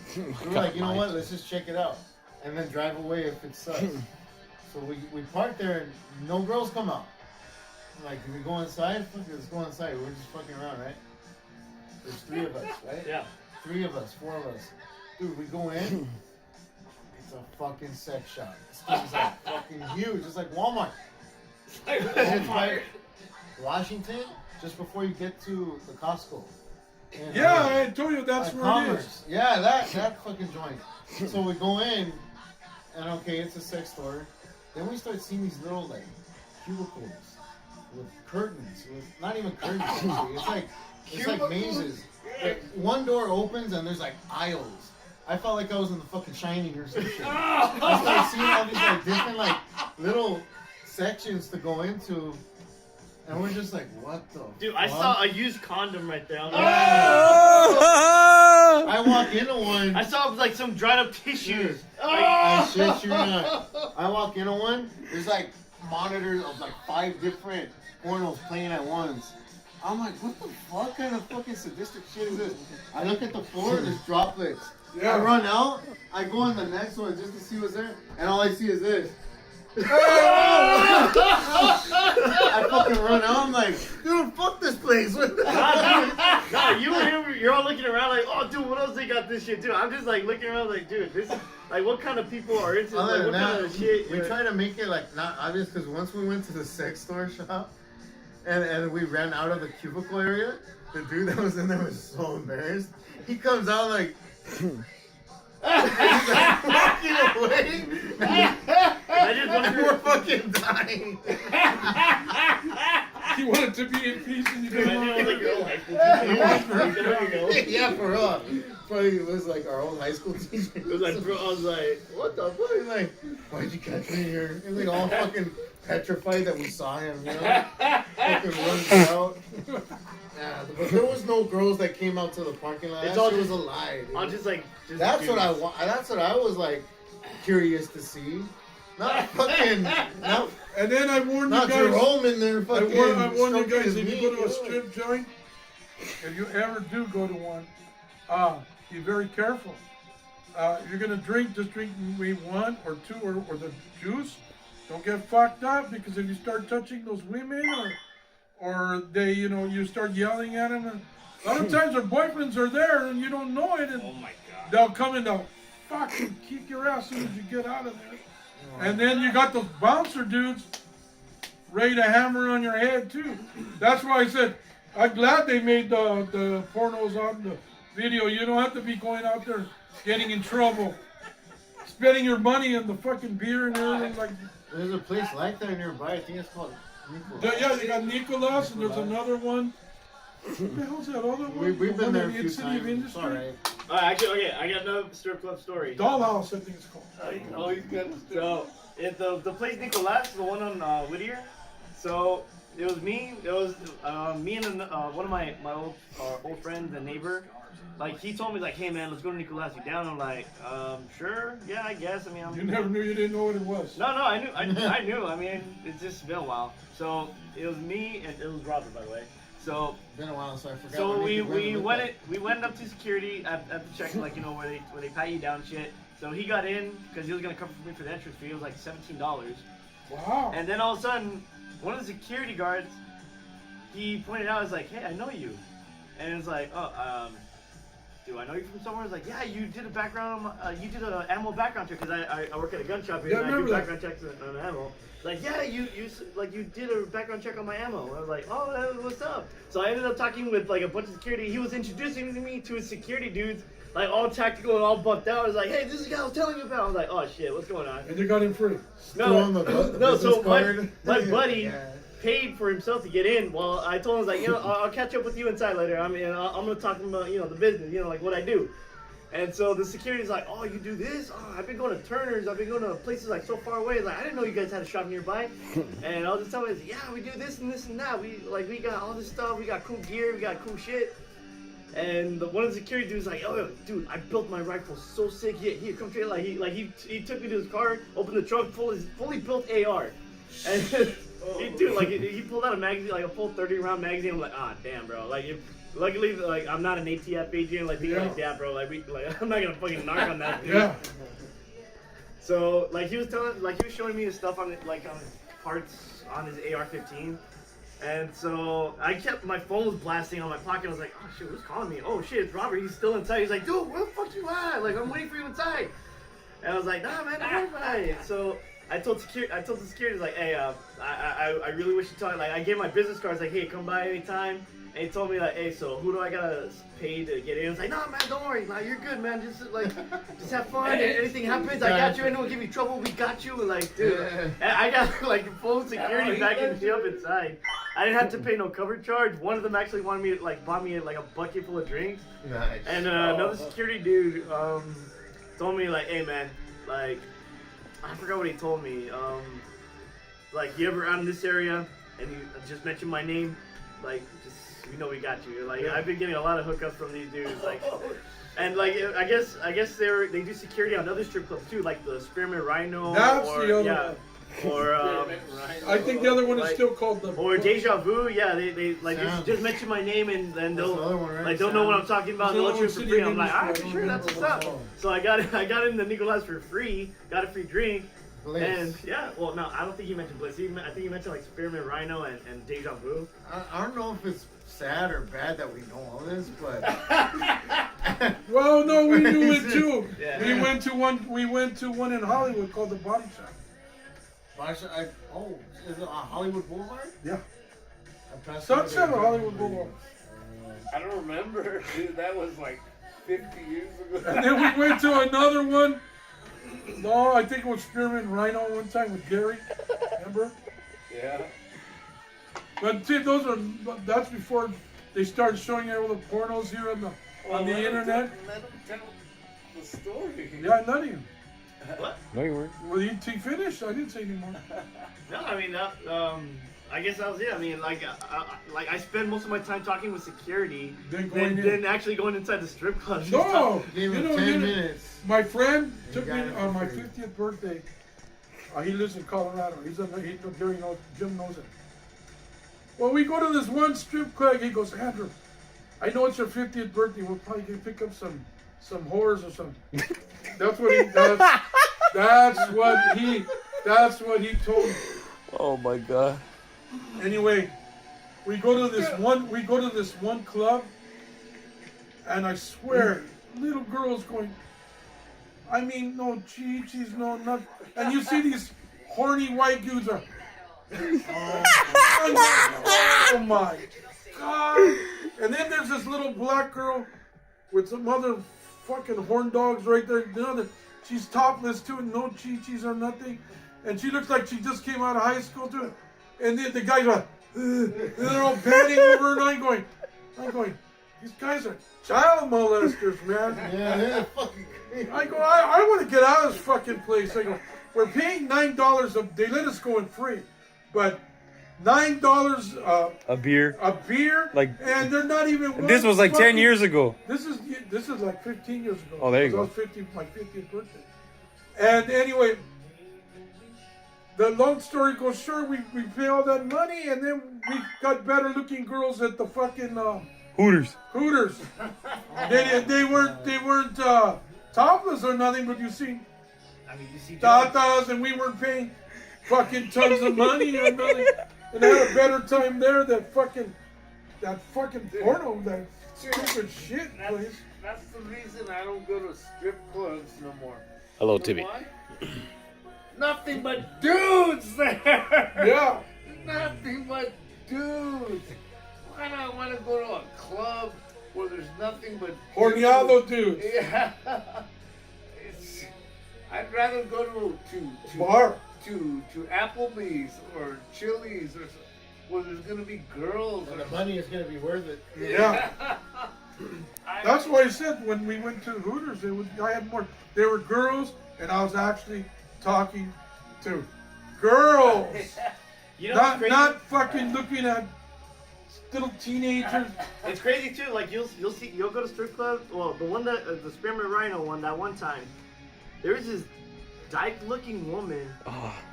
like, you know what? Let's just check it out, and then drive away if it sucks. So we parked there, and no girls come out. I'm like, do we go inside? Fuck it, let's go inside. We're just fucking around, right? There's 3 of us, right? Yeah. 3 of us, 4 of us. Dude, we go in. It's a fucking sex shop. This thing's like fucking huge. It's like Walmart. It's Washington, just before you get to the Costco. And, Yeah, I told you that's where it Commerce. is. Yeah, that fucking joint. So we go in, and okay, it's a sex store. Then we start seeing these little like cubicles with curtains, with not even curtains. Actually. It's like mazes. Like, one door opens and there's like aisles. I felt like I was in the fucking Shining or some shit. I started seeing all these like different like little sections to go into, and we're just like, what the? Dude, I fuck? saw a used condom right there. I'm like, I walk into one. I saw like some dried up tissues. I shit you not. I walk into one. There's like monitors of like 5 different pornos playing at once. I'm like, what the fuck kind of fucking sadistic shit is this? I look at the floor. There's droplets. Yeah. I run out. I go on the next one just to see what's there, and all I see is this. I fucking run out. I'm like, dude, fuck this place. Nah, you're all looking around like, oh, dude, what else they got this shit, dude? I'm just like looking around like, dude, this is like, what kind of people are into Other like, than what kind that, of shit? we try to make it like not obvious because once we went to the sex store shop and we ran out of the cubicle area, the dude that was in there was so embarrassed. He comes out like. He's like walking away. And we're fucking dying. He wanted to be in peace and you didn't want to. Yeah, for real. Probably was like our old high school teacher. It was like, bro, I was like, What the fuck? He's like, why'd you catch me here? He's like all fucking petrified that we saw him, you know? Fucking runs out. Yeah, but there was no girls that came out to the parking lot. It's That all shit was just- a lie, dude. I'm just like, That's what I want. That's what I was like curious to see. Not fucking, not, And then I warned you not guys. Jerome in there I fucking. warned you stroking guys his if you meat, go to a know? strip joint, if you ever do go to one, be very careful. If you're gonna drink, just drink maybe 1 or 2 or the juice. Don't get fucked up because if you start touching those women or they, you start yelling at them. And a lot of times their boyfriends are there and you don't know it, and oh my god. they'll come and they'll fucking kick your ass as soon as you get out of there. And then you got those bouncer dudes ready to hammer on your head too. That's why I said I'm glad they made the pornos on the video. You don't have to be going out there getting in trouble, spending your money on the fucking beer and everything like. There's a place like that nearby. I think it's called Nicholas. Yeah, you got Nicholas, and there's another one. What the hell's that other one? We've The been one there a in few City of times. It's Industry? alright. Actually, okay, I got another strip club story. Dollhouse, I think it's called. Oh, he's got a So, the place Nicolas, the one on Whittier. So it was me. It was me and one of my old friends and neighbor. Like he told me like, hey man, let's go to Nicolas. You down? I'm like, sure, yeah, I guess. I mean, You never knew you didn't know what it was. No, I knew. I knew. I mean, it's just been a while. So it was me and it was Robert, by the way. So Been a while, so I forgot. so what we Nicky Brennan looked we went up to security at the check, like where they pat you down and shit. So he got in because he was gonna cover for me for the entrance fee. It was like $17. Wow. And then all of a sudden, one of the security guards, he pointed out, was like, hey, I know you. And it's like, oh, do I know you from somewhere? It's like, yeah, you did a background, you did an ammo background check, because I work at a gun shop here, Yeah, I and I do remember that. background checks on ammo. Like, yeah, you did a background check on my ammo. I was like, oh, what's up? So I ended up talking with like a bunch of security. He was introducing me to his security dudes, like all tactical and all buffed out. I was like, hey, this is the guy I was telling you about. I was like, oh shit, what's going on? And you got him free. Throw on the No, business so card. my buddy Yeah. paid for himself to get in. Well, I told him, I was like, I'll catch up with you inside later. I mean, I'm gonna talk about, the business, like what I do. And so the security's like, oh, you do this? Oh, I've been going to Turner's. I've been going to places like so far away. Like, I didn't know you guys had a shop nearby. And I was just telling him, yeah, we do this and this and that. We got all this stuff. We got cool gear. We got cool shit. And one of the security dudes was like, oh, dude, I built my rifle so sick. He come straight, he took me to his car, opened the trunk, fully built AR. And he pulled out a magazine, like a full 30-round magazine. I'm like, ah, damn, bro. Luckily, I'm not an ATF agent, people like that, bro. I'm not gonna fucking narc on that, dude. Yeah. So, he was showing me his stuff on parts on his AR-15. And so, my phone was blasting on my pocket. I was like, oh shit, who's calling me? Oh shit, it's Robert. He's still inside. He's like, dude, where the fuck you at? I'm waiting for you inside. And I was like, nah, man, I'm inside. So, I told the security like, hey, I really wish you told. Like, I gave my business cards. Like, hey, come by anytime. And he told me like, hey, so who do I gotta pay to get in? I was like, no, man, don't worry, man, you're good, man. Just have fun. If anything happens, I got you. Anyone give you trouble, we got you. Like, dude, I got like full security backing me up inside. I didn't have to pay no cover charge. One of them actually wanted me to like buy me like a bucket full of drinks. Nice. And another security dude told me like, hey, man, like, I forgot what he told me. Like, you ever out in this area and you just mention my name, like, just we know we got you. Like, I've been getting a lot of hookups from these dudes, like, and like I guess they do security on other strip clubs too, like the Spearmint Rhino. That's or, the other yeah, one. Or I think the other one is like, still called the. or Deja Vu. Yeah, they like just mention my name and then they'll right? like don't know what I'm talking about. They'll let you in for free. I'm like, alright, City sure, that's what's up. So I got in the Nicolas for free, got a free drink. Bliss. And yeah, well, no, I don't think he mentioned Bliss. I think he mentioned like Spearmint Rhino and Deja Vu. I don't know if it's sad or bad that we know all this, but Well, no, we knew it too. Yeah. We went to one in Hollywood called the Body Shop. is it on Hollywood Boulevard? Yeah. I'm trying to Sunset think or of Hollywood Boulevard. I don't remember. Dude, that was like 50 years ago. And then we went to another one. No, I think it was Spearmint Rhino one time with Gary. Remember? Yeah. But see, that's before they started showing all the pornos here on the internet. Let him tell the story. Yeah, none of you. What? No, you weren't. Well, you finished. I didn't say anymore. No, I mean, I guess that was it. I mean, like I spend most of my time talking with security than actually going inside the strip club. No, Give him you know, 10 minutes. my friend took You me got it on for my free. 50th birthday. He lives in Colorado. Jim knows it. Well, we go to this one strip club. He goes, Andrew, I know it's your 50th birthday. We'll probably go pick up some whores or something. That's what he does. That's what he told me. Oh my god. Anyway, we go to this one club, and I swear, little girls going. I mean, no chi-chis, no nothing. And you see these horny white dudes are. Oh my god! And then there's this little black girl with some other fucking horn dogs right there. She's topless too, no chi-chis or nothing. And she looks like she just came out of high school too. And then the guys are, and they're all panting over her, and I'm going, these guys are child molesters, man. Yeah, they're fucking crazy. I go, I want to get out of this fucking place. I go, we're paying $9 they let us go in free, but $9 A beer. Like- and they're not even. This was like 10 years ago. This is like 15 years ago. Oh, there you go. I was my 50th birthday. And anyway, the long story goes short, we pay all that money, and then we got better looking girls at the fucking Hooters. They weren't topless or nothing, but you see I mean, you see, tatas, and we weren't paying fucking tons of money or nothing. And I had a better time there than that fucking porno, that stupid shit place. That's the reason I don't go to strip clubs no more. Hello, You know Tibby. why? Nothing but dudes there. Yeah. Nothing but dudes. Why do I want to go to a club where there's nothing but Horneado dudes. Yeah. I'd rather go to Bar. to Applebee's or Chili's or where there's gonna be girls. And the money is going to be worth it. Yeah. That's why I said when we went to Hooters, I had more. There were girls, and I was actually talking to girls, you know what's crazy? not fucking looking at little teenagers. It's crazy too. Like you'll go to strip club. Well, the one that the Spearmint Rhino one that one time, there was this dyke-looking woman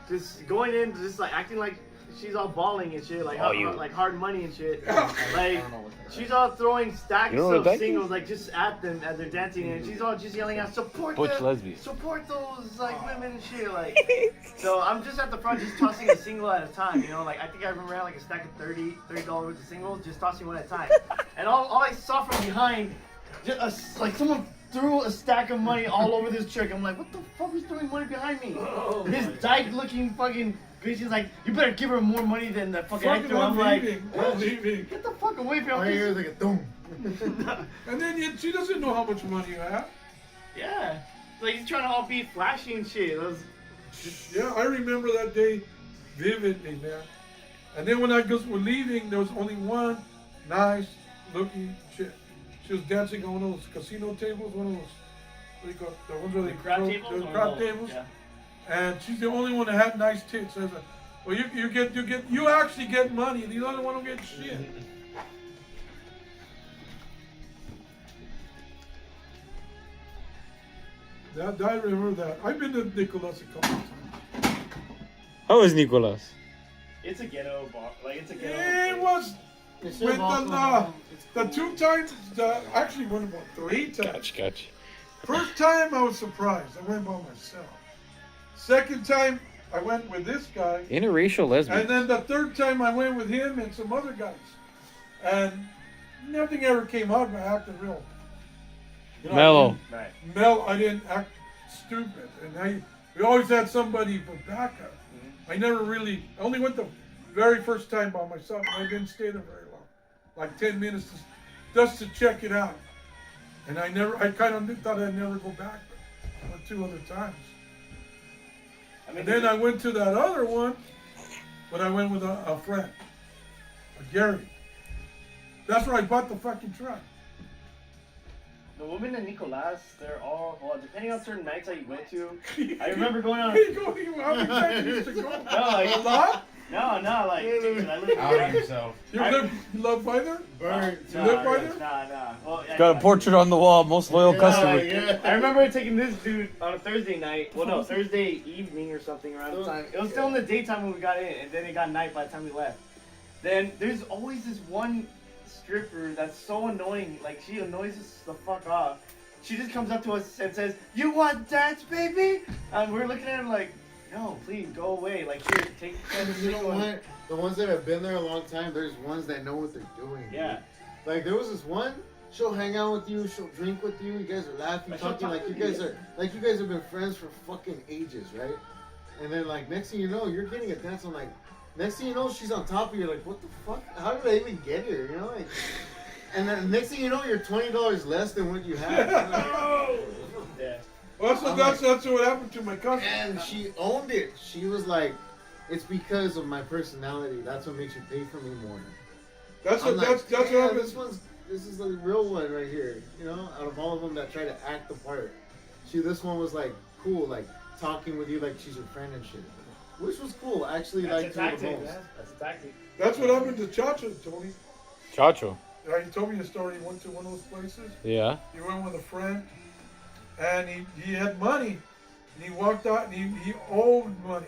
just going in, just like acting like she's all balling and shit, like like hard money and shit. Like she's all throwing stacks You know what of a dyke singles like just at them as they're dancing, and she's all just yelling out, support Butch them, lesbians. support those like women and shit. Like so I'm just at the front just tossing a single at a time, you know, like I think I remember I had like a stack of $30 worth of singles, just tossing one at a time. And all I saw from behind, just like someone threw a stack of money all over this chick. I'm like, what the fuck is throwing money behind me? This dyke-looking fucking bitch is like, you better give her more money than the fucking Fuck extra. it, I'm like, I'm leaving. get the fuck away from All me. you hear is like a boom. And then she doesn't know how much money you have. Yeah. Like, he's trying to all be flashy and shit. It was, Yeah, I remember that day vividly, man. And then when I was leaving, there was only one nice looking chick. She was dancing on one of those casino tables, one of those, what do you call it? The ones where they crab throw- tables? the Or crab no? tables. Yeah. And she's the only one that had nice tits. I was like, well, you actually get money. The other one don't get shit. I remember that. I've been to Nicholas a couple of times. How is Nicolas? It's a ghetto bar. Like, it's a ghetto. It was It's with still the 2 times, actually went about 3 times. Gotcha. First time I was surprised. I went by myself. Second time I went with this guy. Interracial lesbian. And then the third time I went with him and some other guys. And nothing ever came out. I acted real. You know, Mellow. Right. I didn't act stupid. And we always had somebody for backup. I never really, I only went the very first time by myself, and I didn't stay there very long. Like 10 minutes just to check it out. And I kind of thought I'd never go back, but I went 2 other times. And then I went to that other one, but I went with a friend, Gary. That's where I bought the fucking truck. The women in Nicolas, they're all, well, depending on certain nights that you went to. I remember going on. How many times you used to go? No, A lot? No, like, dude, I live Outing himself. You live by there? Burn. You live by there? Nah. Well, Got a portrait on the wall, most loyal customer. I remember taking this dude on a Thursday night. Well, no, Thursday evening or something around the time. It was still in the daytime when we got in, and then it got night by the time we left. Then there's always this one stripper that's so annoying. Like, she annoys us the fuck off. She just comes up to us and says, "You want dance, baby?" And we're looking at her like, "No, please go away. Like, here, take." You know what? The ones that have been there a long time, there's ones that know what they're doing. Yeah. Dude. Like there was this one. She'll hang out with you. She'll drink with you. You guys are laughing, But she'll talking talk like you with guys you. are like you guys have been friends for fucking ages, right? And then like next thing you know, you're getting a dance. I'm like, next thing you know, she's on top of you. Like, what the fuck? How did I even get here? You know, like. And then next thing you know, you're $20 less than what you had. Yeah. Well, that's what happened to my cousin. And she owned it. She was like, "It's because of my personality. That's what makes you pay for me more." That's I'm what like, that's "Damn, what happened. This is the real one right here. You know, out of all of them that try to act the part, this one was like cool, like talking with you like she's your friend and shit, which was cool. I actually That's a liked her the tactic, most. man. That's a tactic. That's what happened to Chacha, Tony. Chacho. He told me the story. He went to one of those places. Yeah. He went with a friend, and he had money, and he walked out, and he owed money.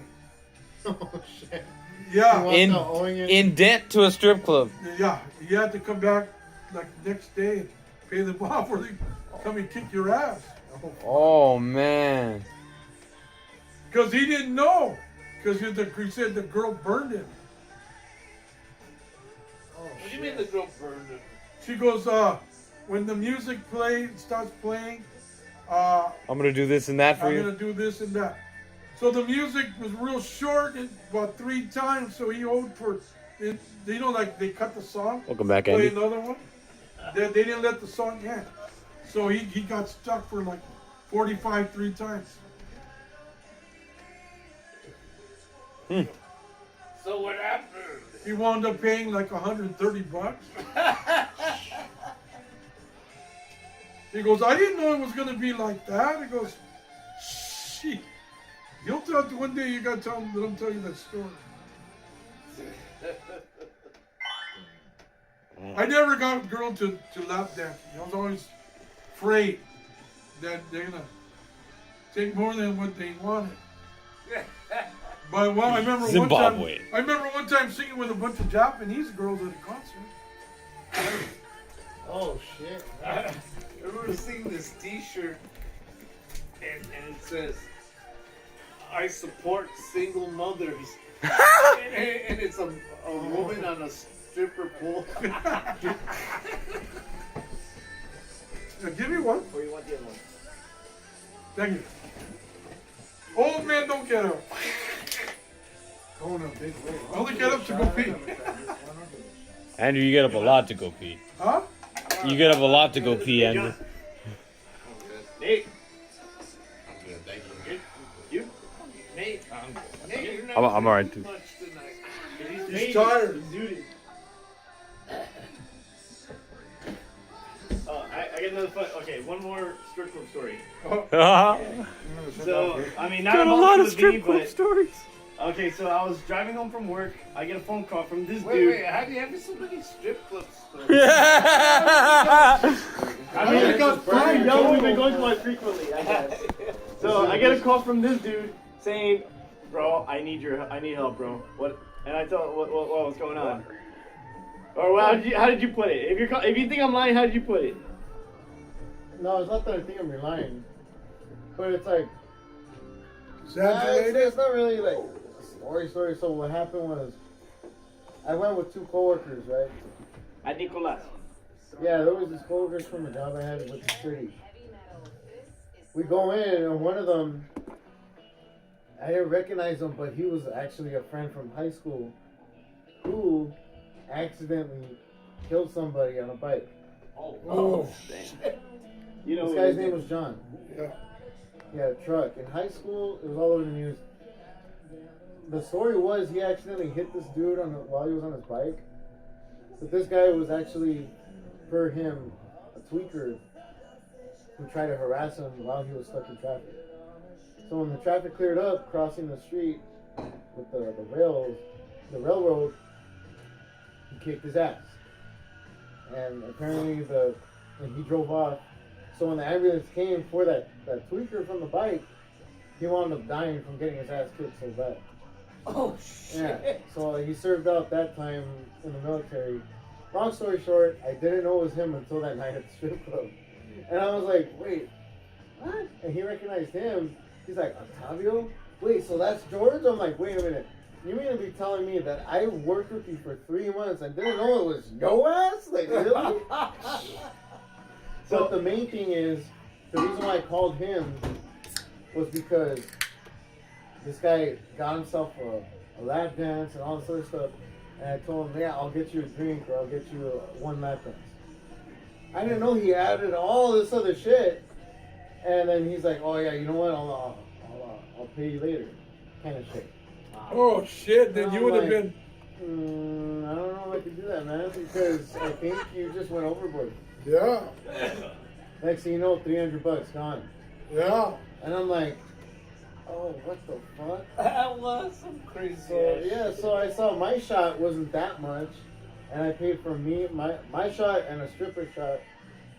Oh shit! Yeah, In debt to a strip club. yeah. He had to come back like the next day and pay them off, or they come and kick your ass. Oh man. Because he didn't know. Because he said the girl burned him. What do you mean the girl burned him? She goes, when the music starts playing, I'm gonna do this and that for I'm you. gonna do this and that. So the music was real short, about 3 times. So he owed for, like they cut the song, Welcome back, play Andy. another one. They didn't let the song end, so he got stuck for like 45 3 times. So what happened? He wound up paying like $130. He goes, I didn't know it was gonna be like that. He goes, shit. You'll tell one day you gotta tell him, let him tell you that story. I never got a girl to lap dance. I was always afraid that they're gonna take more than what they wanted. But well, I remember Zimbabwe. one time singing with a bunch of Japanese girls at a concert. Oh shit! I remember seeing this T-shirt, and it says, "I support single mothers," and it's a woman on a stripper pole. Give me one. Or you want the other one? Thank you. Old men don't get up. Going a big way. Only get up to go pee. Andrew, you get up a lot to go pee. Huh? You get up a lot to go pee, Andrew. Nate. I'm good, thank you. Good. You? Nate. Nate, you're not I'm alright too. much tonight. He's tired. Dude. I get another fun. Okay, one more strip club story. So, I mean, not Got a about lot of the strip V, club but stories. okay. So I was driving home from work. I get a phone call from this Wait, dude. wait, how do you have so many strip clubs? I mean, you know we've been going to one frequently, I guess. So I get a call from this dude saying, "Bro, I need help, bro." What? And I tell him what's going on. Or how did you put it? If you think I'm lying, how did you put it? No, it's not that I think I'm relying, but it's like Exaggerated? it's not really like a story. So what happened was, I went with two coworkers, right? At Nicolas. Yeah, there was these coworkers from the job I had with the city. We go in, and one of them, I didn't recognize him, but he was actually a friend from high school who accidentally killed somebody on a bike. Oh. You know This guy's name was John. Yeah. Yeah, a truck. In high school, it was all over the news. The story was he accidentally hit this dude while he was on his bike. But this guy was actually, per him, a tweaker who tried to harass him while he was stuck in traffic. So when the traffic cleared up, crossing the street with the railroad, he kicked his ass. And apparently when he drove off, so when the ambulance came for that tweaker from the bike, he wound up dying from getting his ass kicked so bad. Oh shit. Yeah. So he served out that time in the military. Long story short, I didn't know it was him until that night at the strip club. And I was like, wait, what? And he recognized him. He's like, Octavio? Wait, so that's George? I'm like, wait a minute. You mean to be telling me that I worked with you for 3 months and didn't know it was your ass? Like, really? But the main thing is, the reason why I called him was because this guy got himself a lap dance and all this other stuff. And I told him, yeah, I'll get you a drink or I'll get you one lap dance. I didn't know he added all this other shit. And then he's like, oh yeah, you know what? I'll pay you later, kind of shit. Oh shit! Then And you I'm would have like, been. I don't know if I could do that, man, because I think you just went overboard. Yeah. Next thing you know, $300 gone. Yeah. And I'm like, oh, what the fuck? That was some crazy. So yeah, so I saw my shot wasn't that much, and I paid for my shot and a stripper shot,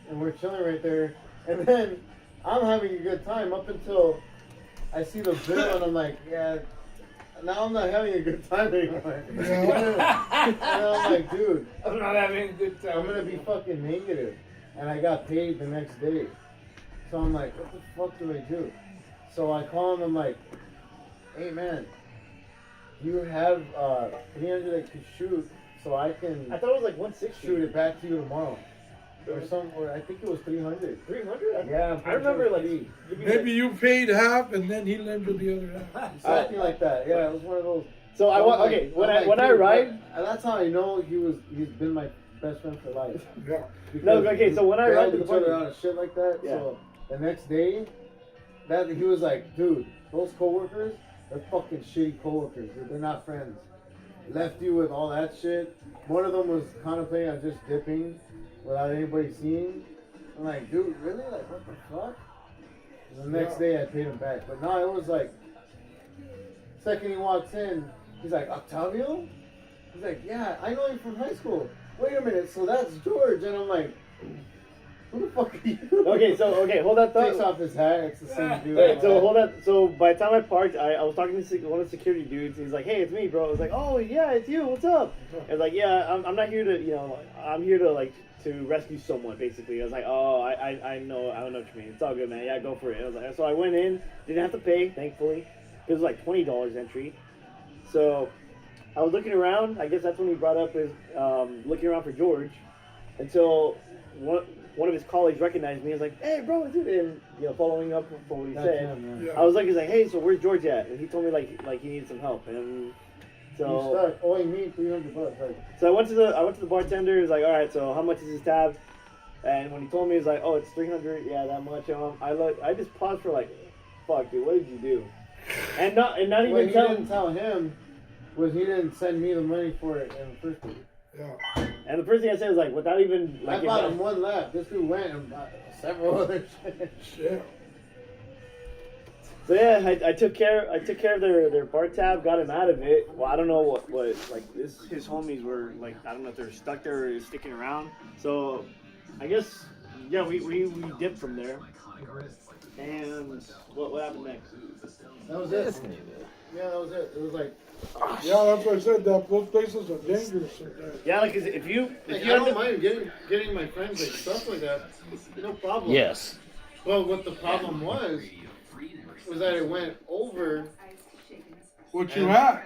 and we're chilling right there, and then I'm having a good time up until I see the bill, and I'm like, yeah, now I'm not having a good time anymore. And I'm like, dude, I'm not having a good time. I'm gonna be fucking negative, and I got paid the next day, so I'm like, what the fuck do I do? So I call him. I'm like, hey man, you have 300 that could shoot, so I can. I thought it was like 160. Shoot it back to you tomorrow, or I think it was 300. 300? Yeah, I remember like Maybe you paid half and then he lent you the other half. something like that. Yeah, it was one of those. So I want okay. When I arrived, that's how I know he's been my best friend for life. Yeah. No, okay, so when I we arrived helped at each the other party- out and shit like that. Yeah. So the next day, that he was like, dude, those coworkers, they're fucking shitty coworkers. They're not friends. Left you with all that shit. One of them was contemplating on just dipping without anybody seeing. I'm like, dude, really? Like, what the fuck? And the next day I paid him back. But no, it was like, second he walks in, he's like, Octavio? He's like, yeah, I know you from high school. Wait a minute, so that's George. And I'm like, who the fuck are you? okay, hold that thought. Takes off his hat, it's the same dude. Wait, so hold that. So by the time I parked, I was talking to one of the security dudes. He's like, "Hey, it's me, bro." I was like, "Oh yeah, it's you. What's up?" I was like, "Yeah, I'm not here to, I'm here to to rescue someone, basically." I was like, "Oh, I know, I don't know what you mean. It's all good, man. Yeah, go for it." I was like, so I went in, didn't have to pay, thankfully. It was like $20 entry. So I was looking around. I guess that's when he brought up his looking around for George, until one of his colleagues recognized me. He was like, "Hey, bro, it's it." And following up for what he That's said, him, man. I was like, "He's like, hey, so where's George at?" And he told me like he needed some help. And You so stuck owing me $300. Like, so I went to the bartender. He was like, "All right, so how much is his tab?" And when he told me, he was like, "Oh, it's 300. Yeah, that much." I just paused for like, "Fuck, dude, what did you do?" And not what even he tell didn't tell him was he didn't send me the money for it in the first place. Yeah. And the first thing I said was like, without even like. I bought him one lap. This dude went and bought several other shit. Yeah. So yeah, I took care of their bar tab, got him out of it. Well, I don't know what like his homies were like. I don't know if they're stuck there or sticking around. So I guess yeah, we dipped from there. And what happened next? That was it. Yeah, that was it. It was like, Yeah, that's what I said. Those places are dangerous sometimes. Yeah, like if you I don't mind getting my friends like stuff like that. No problem. Yes. But what the problem was that it went over. What you had.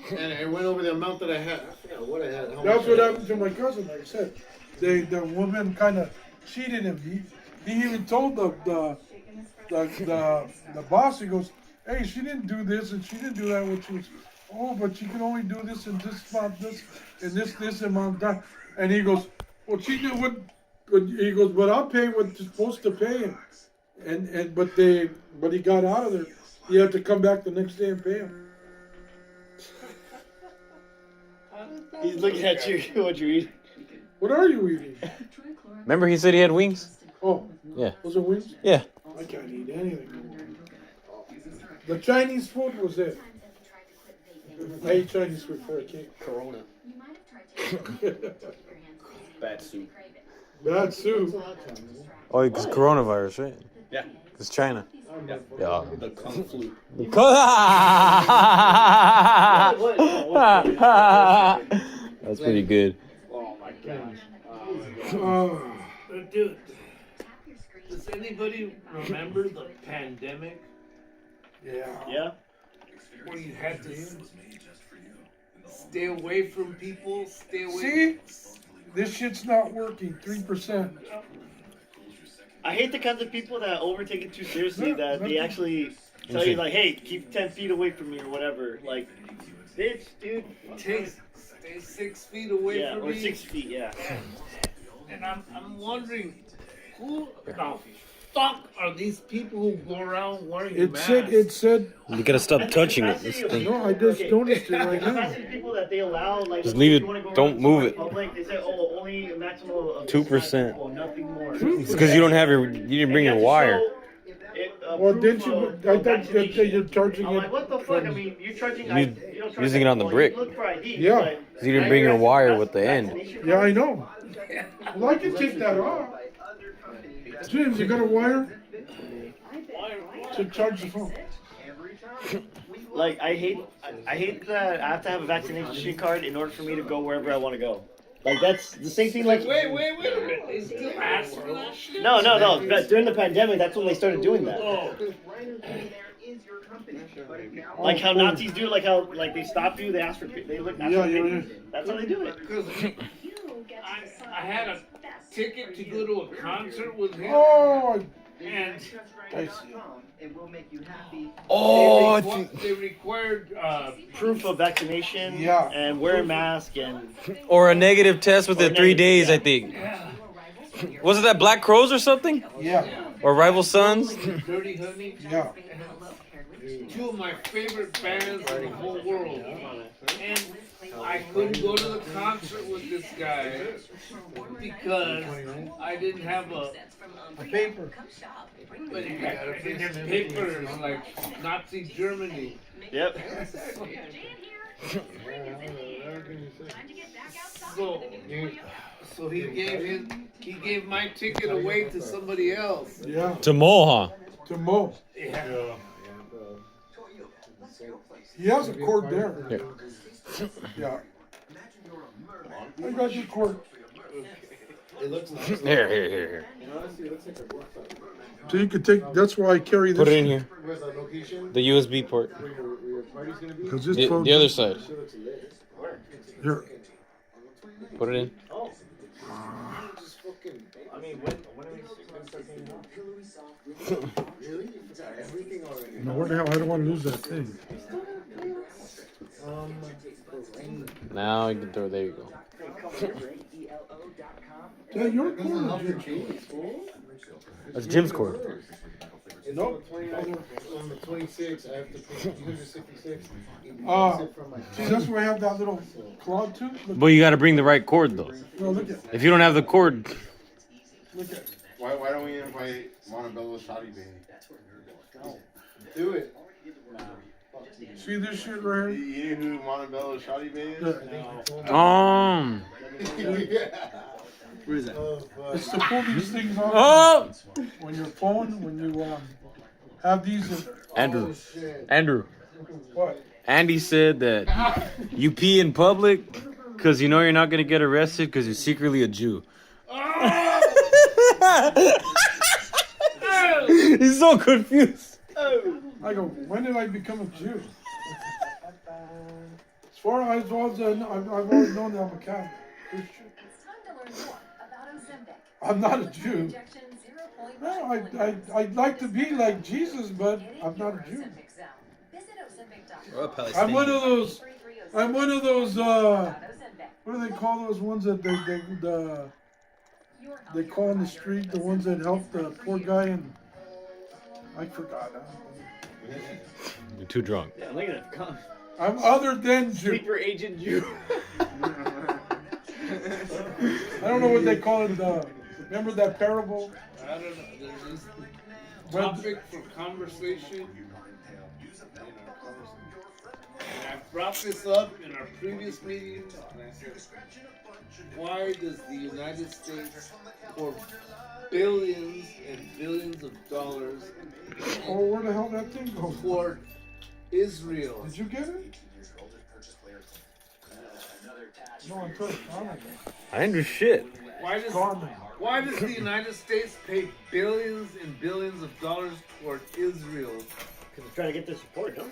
And it went over the amount that I had. I forgot what I had. how That's much what I had. happened to my cousin. Like I said, the woman kind of cheated him. He even told the boss. He goes, "Hey, she didn't do this and she didn't do that. Which was, oh, but she can only do this and this amount, this and this amount that." And he goes, "Well, she did what?" But he goes, "But I'll pay what you're supposed to pay him." But he got out of there. He had to come back the next day and pay him. He's looking at you. What you eating? What are you eating? Remember he said he had wings? Oh, Yeah. was it wings? Yeah. I can't eat anything. The Chinese food was it. I ate Chinese food before I came. Corona. Bad soup. Bad soup. Oh, it's coronavirus, right? Yeah. It's China. Yeah. The Kung Flu. That's pretty good. Oh my gosh. Dude, does anybody remember the pandemic Yeah. Yeah. where you had to stay away from people, stay away? See? This shit's not working. 3%. I hate the kinds of people that overtake it too seriously. That they actually tell you like, "Hey, keep 10 feet away from me" or whatever. Like, bitch, dude. Stay 6 feet away Yeah, from or me. 6 feet. Yeah. And I'm wondering, who the fuck are these people who go around wearing masks? It said. You gotta stop touching it. This thing. No, I just noticed it right The now. capacity of people that they allow, like, Just leave if it. you wanna go Don't around move the it. public, they say, "Oh, only a maximum of 2%. people, nothing more." It's because you don't have you didn't bring your wire. Well, didn't you? I thought that you're charging I'm it. like, what the fuck? I mean, you're charging. You- you don't charge using it on the well, brick. You look for ID, Yeah. but 'Cause you didn't bring your wire with the end. Yeah, I know. Well, I can take that off. James, you got a wire to charge the phone. Like, I hate that I have to have a vaccination card in order for me to go wherever I want to go. Like, that's the same thing. Like, Wait a minute. They still ask for that shit? no. But during the pandemic, that's when they started doing that. Oh. Like how Nazis do, like how they stop you, they ask for, they look. Ask Yeah, for yeah, papers. That's how they do it. Because I had a ticket to go to a concert with him. Oh, And I see. Oh, they required Proof of vaccination. Yeah. And wear a mask and. or a negative test within 3 days, I think. Was it that Black Crows or something? Yeah, Or Rival Sons? Dirty Honey. yeah. Two of my favorite bands in the whole world. And I couldn't go to the concert with this guy because I didn't have a Paper. but his papers like Nazi Germany. Yep. So he gave my ticket away to somebody else. Yeah, To Moha. to Mo. Yeah. He has a cord there. Yeah. Yeah. I got your cord. It looks nice. Here. And honestly, it looks like a work site. So you could take. That's why I carry this. Put it in here. Where's the location? The USB port. Where your party's gonna be? Because this The phone. other side. Shit looks lit. Here. Put it in. Oh. Just fucking. I mean, Really? You forgot everything already. No, where the hell? I don't want to lose that thing. Now you can throw. There you go. Yeah, your That doesn't help cord. your cheese, fool. That's Jim's cord. Nope. On the 26, I have to pay 266. See, that's where I have that little claw too. Look, But you got to bring the right cord though. no, look at, If you don't have the cord, look at. Why don't we invite Montebello Shotty Baby? Do it. See this shit right here? You know who Montebello Shotty Baby is? Where is that? It's to pull these things off oh, when your phone, when you have these. Andrew, Shit. Andrew, What? Andy said that you pee in public because you know you're not gonna get arrested because you're secretly a Jew. He's so confused. I go, when did I become a Jew? As far as I've always known that I'm a Catholic Christian. I'm not a Jew. No, I'd like to be like Jesus, but I'm not a Jew. I'm one of those. I'm one of those. What do they call those ones that they call in the street? The ones that help the poor guy and I forgot. You're too drunk. Yeah, look at it. Come. I'm other than Jew. Sleeper agent Jew. I don't know what they call it. Remember that parable? I don't know. There's this topic for conversation. And I brought this up in our previous meeting, and I said, why does the United States pour billions and billions of dollars Oh, where the hell that thing go? toward Israel? Did you get it? No, I put it on it. I ain't do shit. Why does the United States pay billions and billions of dollars toward Israel? Because they're trying to get their support, no?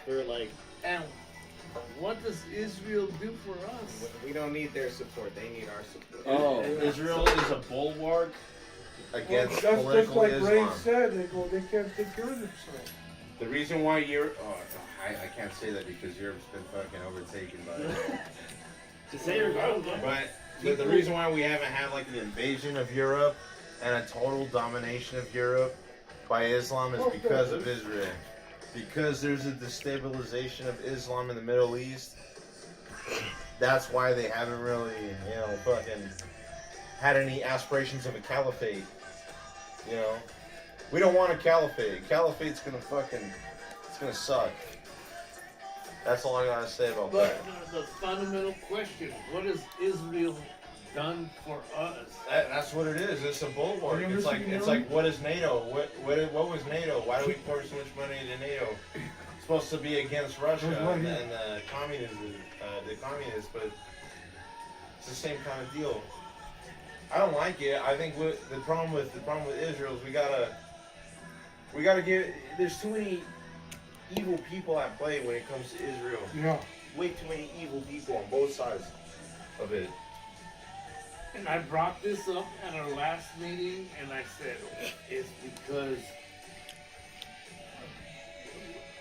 They're like, And what does Israel do for us? We don't need their support. They need our support. Oh. Israel is a bulwark against That's just political like Ray Islam. said. They can't take care of themselves. The reason why Europe, I can't say that because Europe's been fucking overtaken by it. to say you're going, But the reason why we haven't had like an invasion of Europe and a total domination of Europe by Islam is because of Israel. Because there's a destabilization of Islam in the Middle East. That's why they haven't really, fucking had any aspirations of a caliphate. We don't want a caliphate. Caliphate's gonna it's gonna suck. That's all I gotta say about But that. the fundamental question, what has Israel done for us? That's what it is. It's a bulwark. It's like what is NATO? What was NATO? Why do we pour so much money into NATO? It's supposed to be against Russia and the communists, but it's the same kind of deal. I don't like it. I think the problem with Israel is we gotta get. There's too many evil people at play when it comes to Israel. Yeah. Way too many evil people on both sides of it. And I brought this up at our last meeting, and I said it's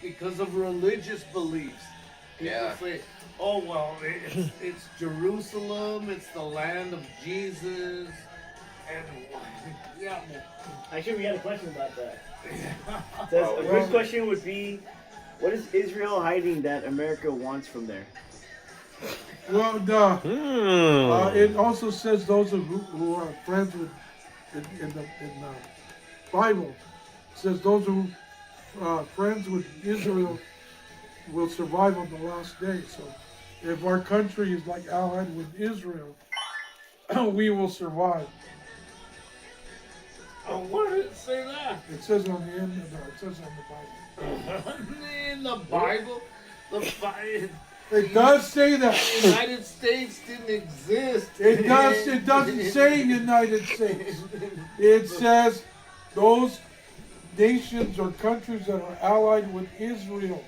because of religious beliefs. People say, "Oh well, it's Jerusalem, it's the land of Jesus," and yeah. Actually, we had a question about that. It says, a good question would be, what is Israel hiding that America wants from there? Well, it also says those who are friends with in the Bible. It says those who are friends with Israel will survive on the last day. So, if our country is like allied with Israel, we will survive. Where did it say that? It says on the end of it says on the Bible. In the Bible, It does say that. The United States didn't exist. It does. It doesn't say United States. It says those nations or countries that are allied with Israel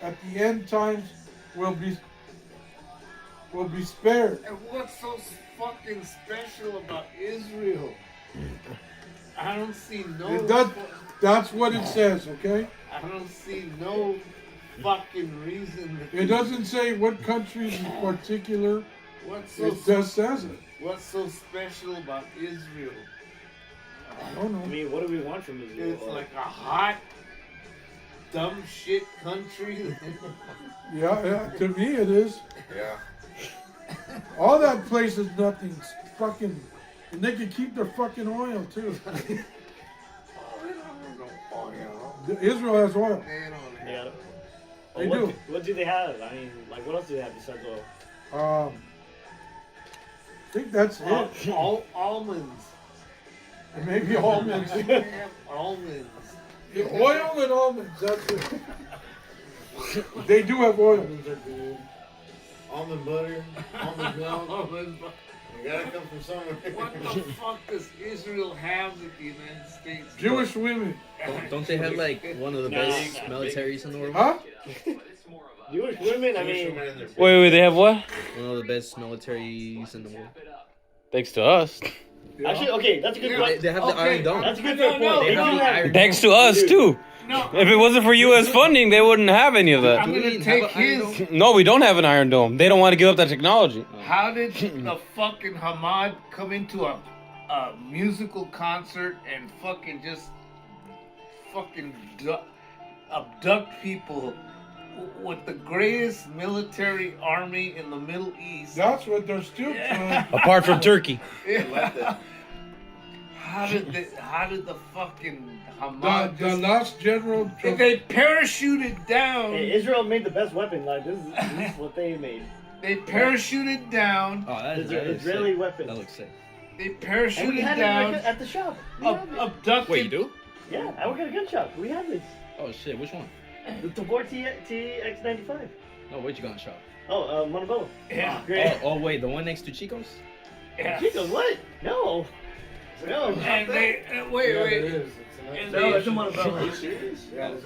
at the end times will be spared. And what's so fucking special about Israel? I don't see no. It does. That's what it says, okay? I don't see no fucking reason. It doesn't say what countries in particular. What's so It just says it. What's so special about Israel? I don't know. I mean, what do we want from Israel? It's like a hot, dumb shit country. Yeah, to me it is. Yeah. All that place is nothing. It's fucking, and they can keep their fucking oil too. Israel has oil. Yeah. They what, do. What do they have? I mean, like, what else do they have besides oil? I think that's it. Almonds. And maybe almonds. Almonds. Yeah, oil and almonds. That's it. They do have oil. Almond butter, almond milk. Almond butter. You gotta come from somewhere. What the fuck does Israel have that the United States? Jewish women. Don't they have like one of the best militaries in the world? Huh? Jewish women, I mean. Wait, they have what? One of the best militaries in the world. Thanks to us. Actually, okay, that's a good point. They have the Iron Dome. That's a good No, point. no, They no. do have- Thanks to us too. No, If it wasn't for U.S. funding, they wouldn't have any of I'm that. gonna even take have an Iron his. No, we don't have an Iron Dome. They don't want to give up that technology. How did the fucking Hamad come into a musical concert and fucking just fucking abduct people with the greatest military army in the Middle East? That's what they're still trying. Apart from Turkey. How did the fucking Hamad The last general. if they parachuted down? Hey, Israel made the best weapon. Like, this is what they made. They parachuted down. Oh, that is Israeli sick. weapon. That looks sick. They And we parachuted had down. it at the shop. We have it. Abducted. Wait, you do? Yeah, I work at a gun shop. We have this. Oh shit, which one? The Tavor TX95. No, where'd you go on shop? Oh, Montebello. Yeah. Great. Oh, wait, the one next to Chico's? Yeah. Chico, what? No. No. And they wait. And No, it's they, a Montebello.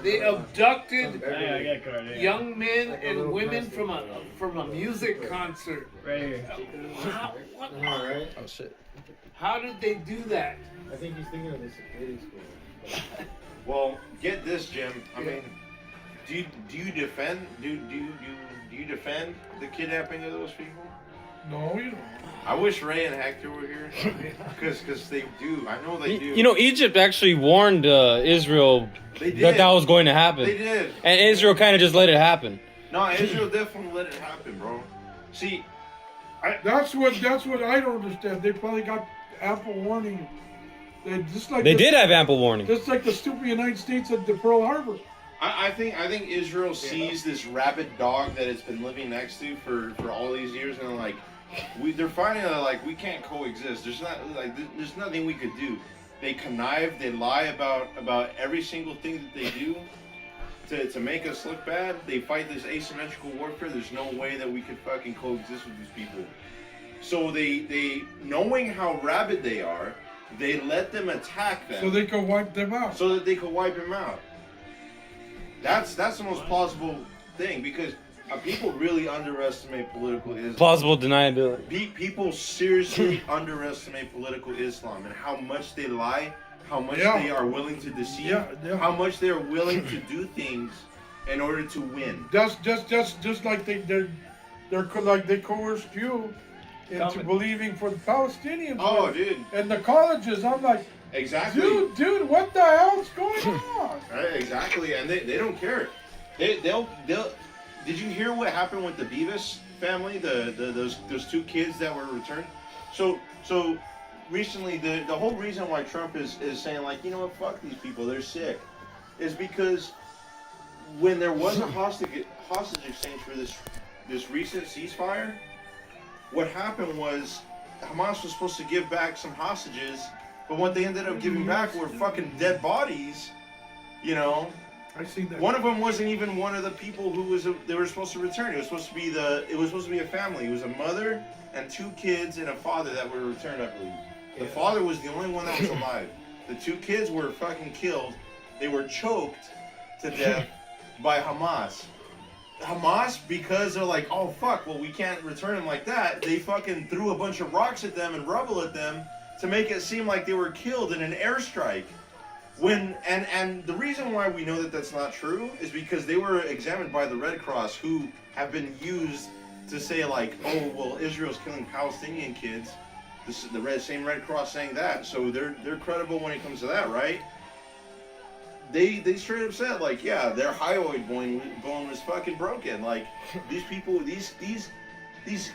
they abducted I got a card. Yeah. young men and women from a music concert. Right here. Alright. Oh shit. How did they do that? I think he's thinking of the security school. Well, get this, Jim. I mean, do you defend do you defend the kidnapping of those people? No, you don't. I wish Ray and Hector were here, because they do. I know they do. You know, Egypt actually warned Israel They that did. was going to happen. They did. And Israel kind of just let it happen. No, Israel definitely let it happen, bro. See, That's what I don't understand. They probably got ample warning. They just like They did have ample warning. Just like the stupid United States at the Pearl Harbor. I think Israel sees this rabid dog that it's been living next to for all these years, and like they're finding that like we can't coexist. There's nothing we could do. They connive, they lie about every single thing that they do to make us look bad. They fight this asymmetrical warfare. There's no way that we could fucking coexist with these people. So they knowing how rabid they are, they let them attack them So they could wipe them out. so that they could wipe him out. That's the most plausible thing, because people really underestimate political Islam. Plausible deniability. People seriously underestimate political Islam and how much they lie, how much Yeah. they are willing to deceive, Yeah. how much they are willing to do things in order to win. Just like they coerced you into believing for the Palestinians. Oh, dude, And the colleges, I'm like, exactly. dude, what the hell's going on? Right, exactly, and they don't care. They'll. Did you hear what happened with the Beavis family? Those two kids that were returned. So recently, the whole reason why Trump is saying like, you know what, fuck these people, they're sick, is because when there was a hostage exchange for this recent ceasefire, what happened was Hamas was supposed to give back some hostages, but what they ended up giving back were fucking dead bodies, you know. I see that. One of them wasn't even one of the people who they were supposed to return. It was supposed to be a family. It was a mother and two kids and a father that were returned, I believe. The father was the only one that was alive. The two kids were fucking killed. They were choked to death by Hamas. Hamas, because they're like, oh fuck, well we can't return them like that, they fucking threw a bunch of rocks at them and rubble at them to make it seem like they were killed in an airstrike. When and the reason why we know that that's not true is because they were examined by the Red Cross, who have been used to say like, oh well, Israel's killing Palestinian kids. This is the same Red Cross saying that, so they're credible when it comes to that, right? They straight up said like, yeah, their hyoid bone was fucking broken. Like these people, these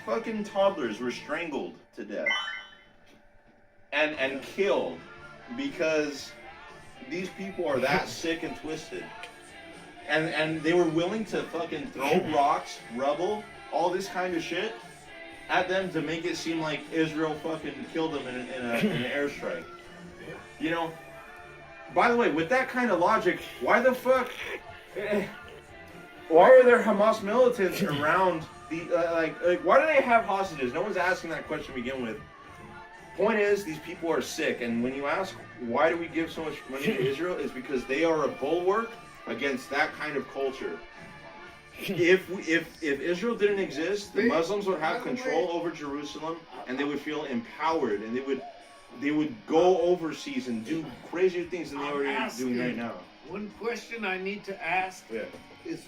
fucking toddlers were strangled to death and killed because these people are that sick and twisted. And they were willing to fucking throw rocks, rubble, all this kind of shit at them to make it seem like Israel fucking killed them in an airstrike. You know? By the way, with that kind of logic, why the fuck... Why are there Hamas militants around the... like, why do they have hostages? No one's asking that question to begin with. Point is, these people are sick, and when you ask why do we give so much money to Israel, it's because they are a bulwark against that kind of culture. If Israel didn't exist, the Muslims would have control over Jerusalem, and they would feel empowered, and they would go overseas and do crazier things than they already doing right now. One question I need to ask is,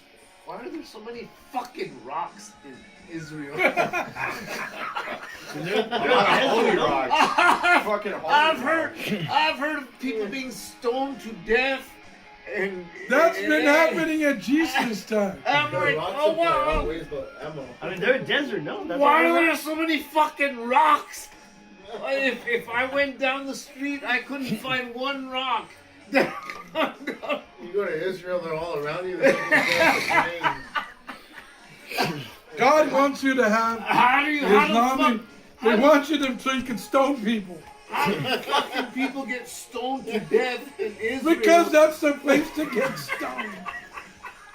why are there so many fucking rocks in Israel? A lot of holy rocks. Fucking holy I've rocks. heard of people being stoned to death, and That's been happening at Jesus' time. I'm The like, rocks oh up there wow. always, but ammo. I mean, they're a desert, no? That's Why all are right. there so many fucking rocks? If I went down the street, I couldn't find one rock. You go to Israel, they're all around you. They're God wants you to have How do Islamic. They want you to so you can stone people. how do fucking people get stoned to death in Israel? Because that's the place to get stoned.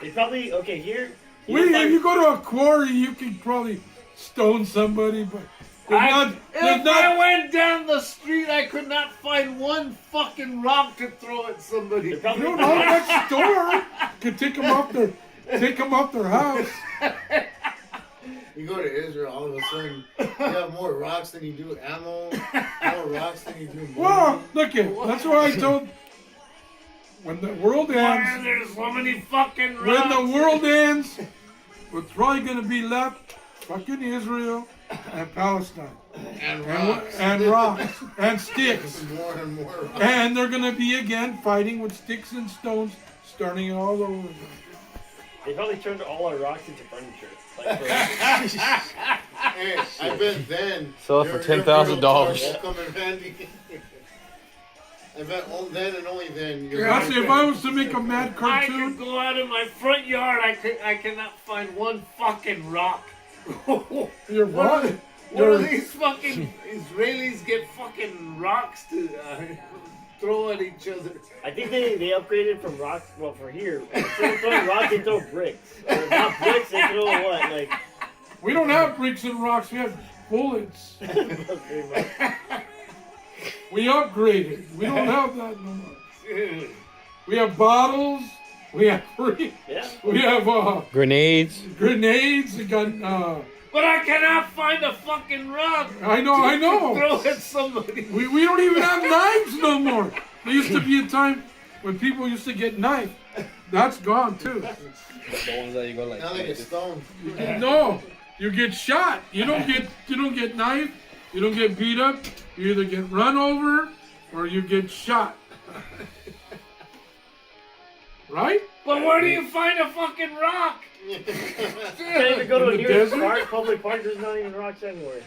They probably, okay, here... If you go to a quarry, you can probably stone somebody, but If I went down the street, I could not find one fucking rock to throw at somebody. you don't know next door can take them off their house. You go to Israel, all of a sudden, you have more rocks than you do ammo, more rocks than you do money. Well, look at that's why I told when the world Why are ends. there so many fucking rocks? When the world ends, what's probably going to be left? Fucking Israel and Palestine. And rocks. And rocks. And sticks. More and more rocks. And they're going to be again fighting with sticks and stones, starting it all over again. They probably turned all our rocks into furniture. Like, Hey, I bet then. Sell it for $10,000. Will come in handy. I bet then and only then. Actually, if I was to make a mad I could cartoon, go out in my front yard. I cannot find one fucking rock. you're right. What do these fucking Israelis get fucking rocks to throw at each other? I think they upgraded from rocks, well, for here. Instead of throwing rocks, they throw bricks. Or not bricks, they throw what? Like, We don't have bricks and rocks. We have bullets. pretty much. We upgraded. We don't have that no more. We have bottles. We have Yeah. we have Grenades. grenades. We got But I cannot find a fucking rock. I know. Throw at somebody. We don't even have knives no more. There used to be a time when people used to get knifed. That's gone too. The ones that you go like. Now they get stoned. No, you get shot. You don't get knifed. You don't get beat up. You either get run over or you get shot. Right? But where do you find a fucking rock? Can't even go to In a the nearest desert? park, public park, there's not even rocks anywhere.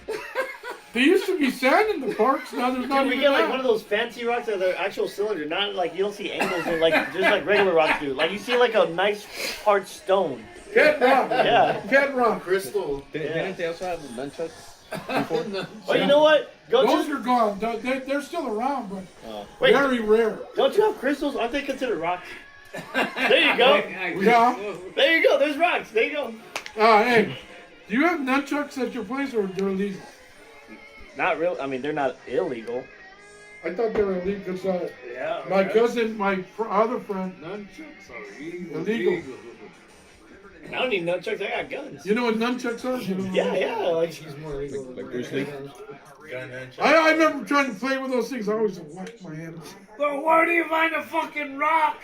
There used to be sand in the parks. Now there's not Dude, we even get like that. one of those fancy rocks that are actual cylinder, not like you don't see angles in like just like regular rocks do. Like you see like a nice hard stone. Cat rock. Yeah. Cat rock. Crystal. Didn't they also have nunchucks? But you know what? Those are gone. They're still around, but Wait, very rare. don't you have crystals? Aren't they considered rocks? There you go. Yeah. There you go. There's rocks. There you go. Hey, do you have nunchucks at your place or they're illegal? Not real. I mean, they're not illegal. I thought they were illegal because Yeah. my cousin, my other friend, Nunchucks are illegal. Illegal. I don't need nunchucks. I got guns. You know what nunchucks are? You know, Yeah. Like He's more legal. Like Bruce Lee. I remember trying to play with those things. I always whacked my hand. But where do you find a fucking rock?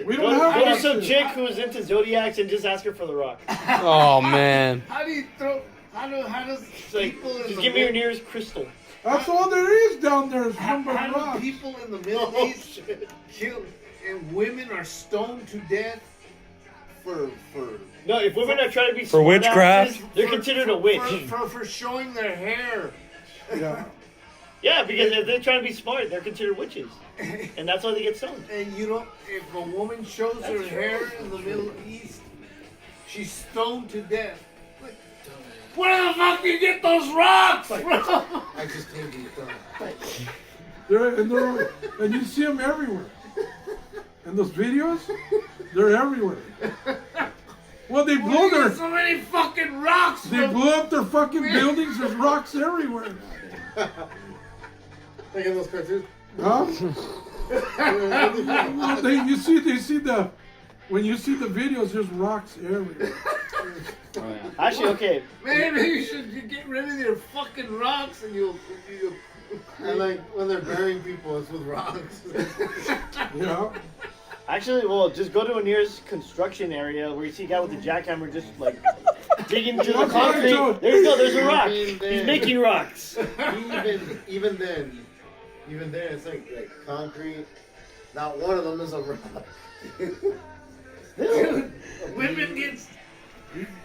We go, don't have go to that some shit. chick who's into zodiacs and just ask her for the rock. Oh man. How do you throw? How does It's like, people in just the give me your Mid- nearest crystal. That's all there is down there. Is number how do rocks. people in the Middle East kill and women are stoned to death for No, if women are trying to be For smart witchcraft? asses, they're considered a witch. for showing their hair? Yeah. Yeah, because if they're trying to be smart, they're considered witches, and that's why they get stoned. And you don't. If a woman shows her hair in the Middle East, she's stoned to death. Like, where the fuck do you get those rocks from? I just told you. And you see them everywhere. And those videos, they're everywhere. Well, they Where do blew you their, get so many fucking rocks they from? blew up their fucking buildings. There's rocks everywhere. Like in those cartoons. Huh? Well, they see the, when you see the videos, there's rocks everywhere. Actually, okay. Maybe you should get rid of your fucking rocks and you'll And like when they're burying people, it's with rocks. Yeah. Actually, well, just go to a nearest construction area where you see a guy with a jackhammer just like digging into the That's what I concrete. told- There you go. There's a rock. Even then- He's making rocks. even then, it's like concrete. Not one of them is a rock. women get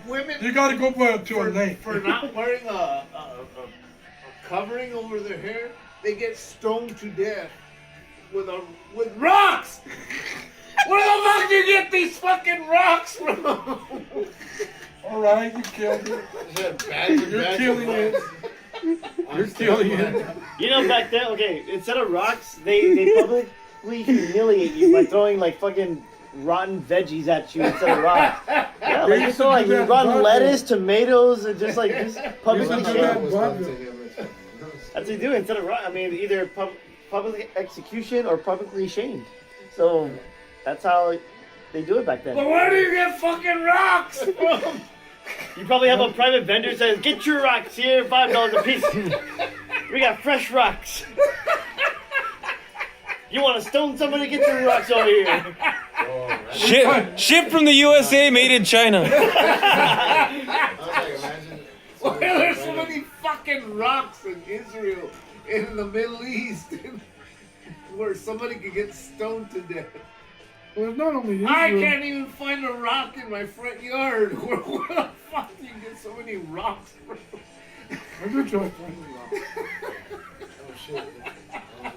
women You gotta go to a lake. for not wearing a covering over their hair. They get stoned to death with rocks. Where the fuck do you get these fucking rocks from? All right, you killed it. You're killing it. You're killing it. You know, back then, okay, instead of rocks, they publicly humiliate you by throwing like fucking rotten veggies at you instead of rocks. Yeah, like you saw like do that rotten in lettuce, tomatoes, and just like just publicly Used to do that shame. in Vaudeville. That's what they do instead of rock. I mean, either public execution or publicly shamed. So that's how they do it back then. But where do you get fucking rocks from? You probably have a private vendor that says, "Get your rocks here, $5 a piece. We got fresh rocks. You want to stone somebody? Get your rocks over here." Ship from the USA, made in China. Why are there so many fucking rocks in Israel and in the Middle East where somebody could get stoned to death? Well, it's not only I Israel. can't even find a rock in my front yard. Where the fuck do you get so many rocks from? I'm gonna try to find a rock.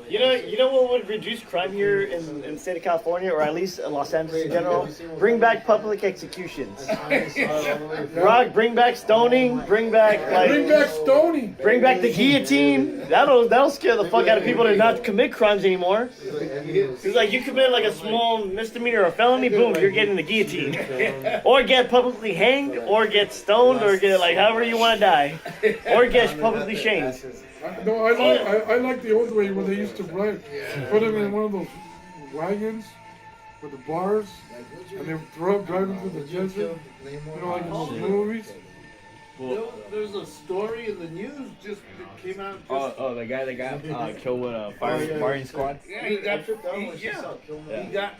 You know what would reduce crime here in the state of California, or at least in Los Angeles in general? Bring back public executions. Bring back stoning. Bring back Bring back stoning. Bring back the guillotine. That'll scare the fuck out of people to not commit crimes anymore. It's like you commit like a small misdemeanor or felony, boom, you're getting the guillotine. Or get publicly hanged, or get stoned, or get like however you want to die. Or get publicly shamed. No, I like the old way where they used to ride, put them in one of those wagons with the bars, and they would drive them through the desert. You know, like in those movies. There's a story in the news just that came out. Oh, the guy that got killed with a firing squad. Yeah, he got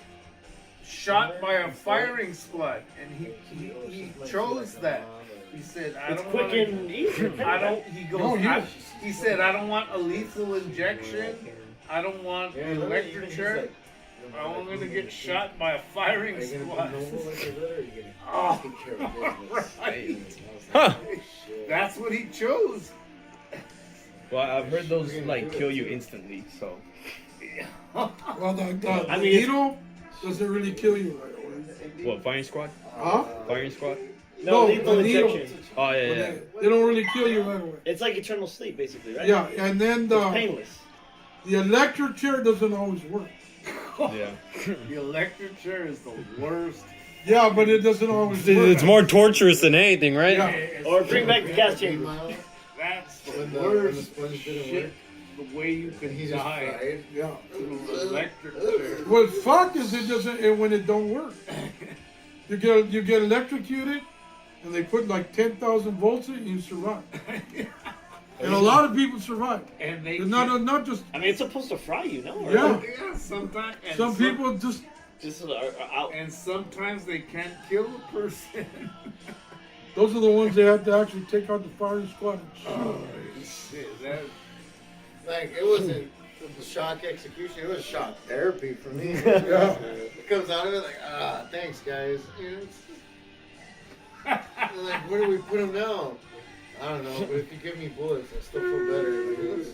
shot by a firing squad, and he chose that. He said, "I It's don't quick want and easy. I don't." He goes. No, He said, "I don't want a lethal injection. I don't want electric chair. I'm gonna get shot by a firing squad." Oh, right. Huh. That's what he chose. Well, I've heard those like kill you instantly. So Well, the I mean, needle doesn't really kill you right away. what? Firing squad? Huh? Firing squad? No, No, lethal the needle. injection. Oh yeah. But yeah. they don't really kill you right away. It's like eternal sleep, basically, right? Yeah, and then It's the painless. electric chair doesn't always work. Yeah. The electric chair is the worst. Yeah, but it doesn't always work. It's more torturous than anything, right? Yeah. Or bring back the gas chamber. That's the When the worst sponge didn't shit. work. the way you can He just die fried. Yeah. through electric chair. What fuck is it doesn't when it don't work? You get electrocuted, and they put like 10,000 volts in it, and you survive. And a lot of people survive. And they It's not just I mean, it's supposed to fry you, no? Or yeah. yeah, sometimes Some people just Just are out. and sometimes they can't kill a person. those are the ones they have to actually take out the firing squad. And shoot. Oh shit! That Like, it wasn't the shock execution, it was shock therapy for me. Yeah. It comes out of it like, thanks, guys. You know, it's- like, where do we put him now? I don't know, but if you give me bullets, I still feel better. Like, it's,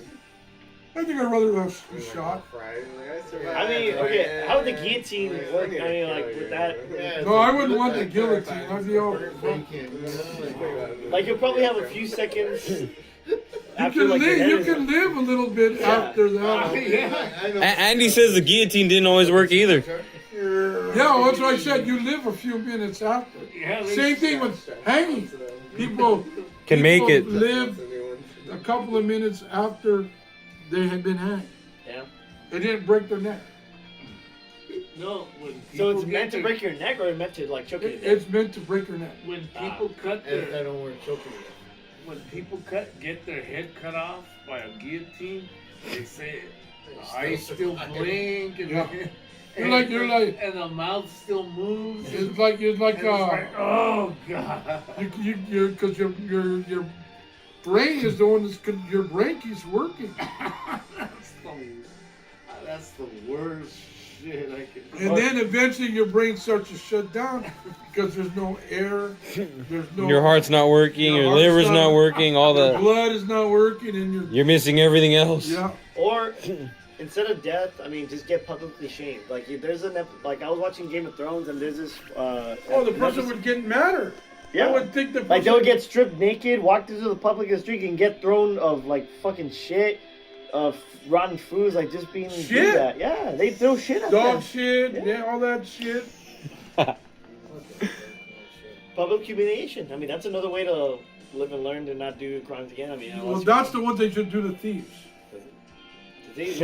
I think I'd rather have be shot. fried. Like, I survived. I mean, okay, how would the guillotine work? I mean, like, with that. Yeah, No, I wouldn't want the guillotine. I'd be all. Bacon, you know, Like, you'll probably have a few seconds You after, can like, your live. head You is- can live a little bit after that. yeah. Andy says the guillotine didn't always work either. Yeah, well, that's what I said. You live a few minutes after. Yeah, they- Same thing with hanging. People Can make people it. live a couple of minutes after they had been hanged. Yeah. They didn't break their neck. No, when So people it's get meant to their- break your neck or meant to, like, choke you to death? It's meant to break your neck. when people cut And if I their don't work choking it. when people get their head cut off by a guillotine, they say the eyes still blink and, Yeah. and You're like- and the mouth still moves. And, It's like and it's like, oh god. because your brain is the one your brain keeps working, That's the worst shit I can. and then eventually your brain starts to shut down because there's no air, there's no Your heart's not working, Your your heart's liver's not- not working, all your the blood is not working, and you're missing everything else. yeah. Or instead of death, I mean, just get publicly shamed. Like, there's like, I was watching Game of Thrones, and there's this. Oh, the person would get madder. Yeah. I would think the person, Like, they would get stripped naked, walked into the public in the street, and get thrown of, like, fucking shit, of rotten foods, like, just being. do Shit? that. Yeah, they throw shit at dog them. shit, Yeah. yeah, all that shit. Public humiliation. I mean, that's another way to live and learn to not do crimes again. I mean, Well, that's the one they should do to thieves.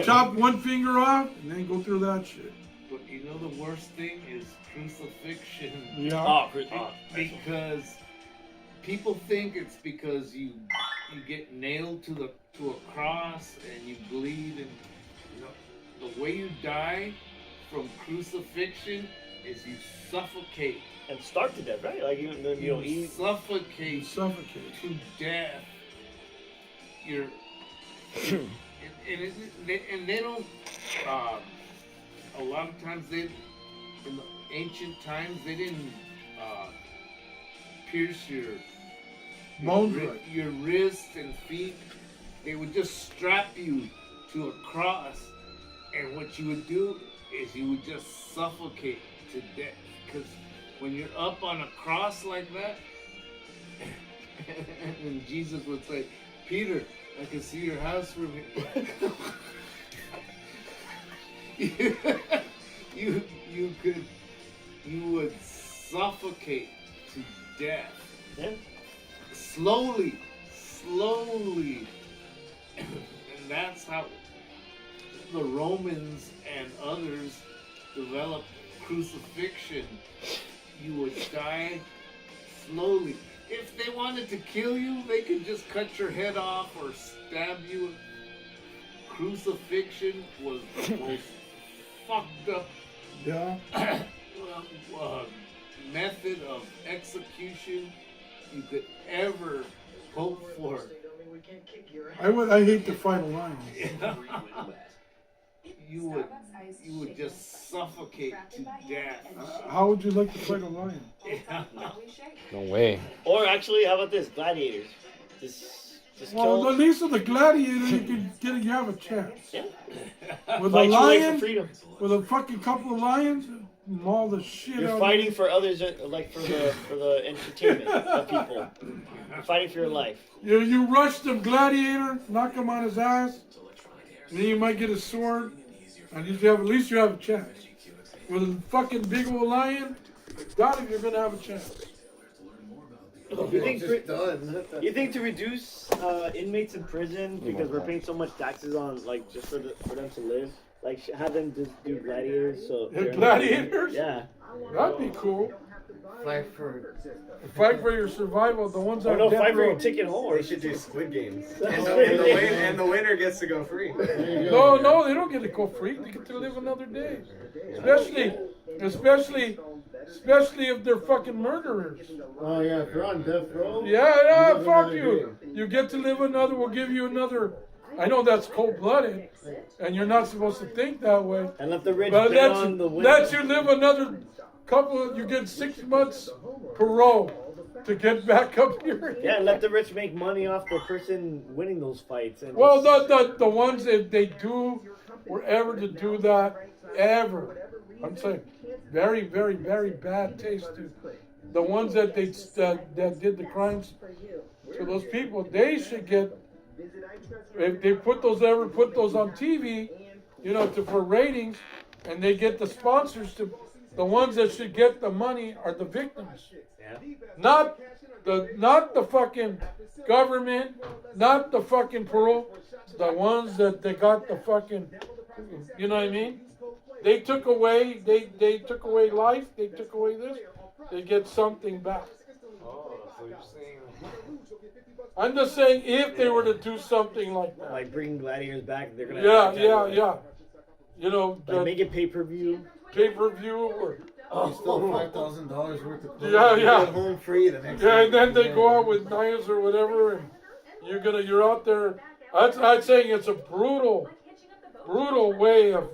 Chop one finger off and then go through that shit. But you know the worst thing is crucifixion. Because people think it's because you get nailed to a cross and you bleed, and you know, the way you die from crucifixion is you suffocate. And starve to death, right? Like, you don't eat. Suffocate Suffocate. to death. You're and they don't. A lot of times in the ancient times they didn't pierce Bones right. your wrists and feet. They would just strap you to a cross, and what you would do is you would just suffocate to death. Because when you're up on a cross like that, and Jesus would say, "Peter, I can see your house from here." you would suffocate to death. Yeah. Slowly. And that's how the Romans and others developed crucifixion. You would die slowly. If they wanted to kill you, they could just cut your head off or stab you. Crucifixion was the most fucked up Yeah. method of execution you could ever hope for. I hate to fight a lion. You would just suffocate to death. How would you like to fight a lion? No way. Or actually, how about this? Gladiators. Just Well, kill. at least with a gladiator, you have a chance. Yeah. With a Fight your way for lion, freedom. with a fucking couple of lions, maul the shit out You're of fighting for others, like for the entertainment of people. You're fighting for your life. You rush the gladiator, knock him on his ass, and then you might get a sword, and at least you have a chance. With a fucking big old lion, God, if you're gonna have a chance. You think Just done. you think to reduce inmates in prison because we're paying so much taxes on like just for them to live, like have them just do gladiators? So Yeah, gladiators? Yeah. That'd be cool. Fight for your survival. The ones Or on no, death fight for row. your ticket home. They should do Squid Games. That's And the winner gets to go free. No, they don't get to go free. They get to live another day. Especially if they're fucking murderers. Oh yeah, if you're on death row. Yeah, live fuck another you. You get to live another. We'll give you another. I know that's cold-blooded, and you're not supposed to think that way. And let the rich But bet on the winner. let you live another couple. You get 6 months parole to get back up here. Yeah, let the rich make money off the person winning those fights. And Well, just- the ones that they do, were ever to do that, ever. I'm saying, very, very, very bad taste to the ones that that did the crimes to those people. They should get, if they put those on TV, for ratings, and they get the sponsors to, the ones that should get the money are the victims. Not the fucking government, not the fucking parole, the ones that they got the fucking, you know what I mean? They took away life, they took away this, they get something back. Oh, so you're saying I'm just saying if they were to do something like that. like bringing gladiators back, they're gonna. Yeah. Like make it pay-per-view. Pay-per-view or. You still $5,000 worth of clothes. Yeah. You get home free the next Yeah, day. and then they go out with knives or whatever, and you're out there. I'm saying it's a brutal way of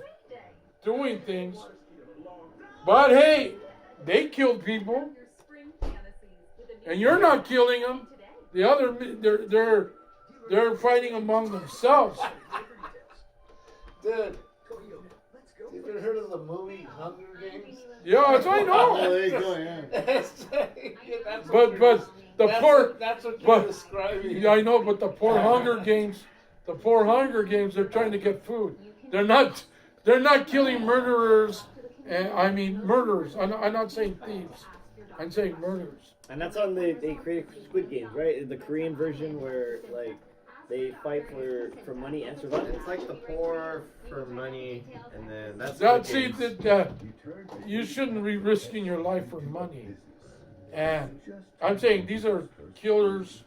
doing things. But hey, they killed people, and you're not killing them. The other, they're fighting among themselves. Dude, you ever heard of the movie Hunger Games? Yeah, that's what I Oh, know. there you go, yeah. That's what you're but describing. yeah, I know, but the poor Hunger Games, they're trying to get food. They're not killing murderers. I mean murderers. I'm not saying thieves. I'm saying murderers. And that's on they created Squid Games, right? The Korean version where like they fight for money and survival. It's like the poor for money, and then that's. See that you shouldn't be risking your life for money. And I'm saying these are killers.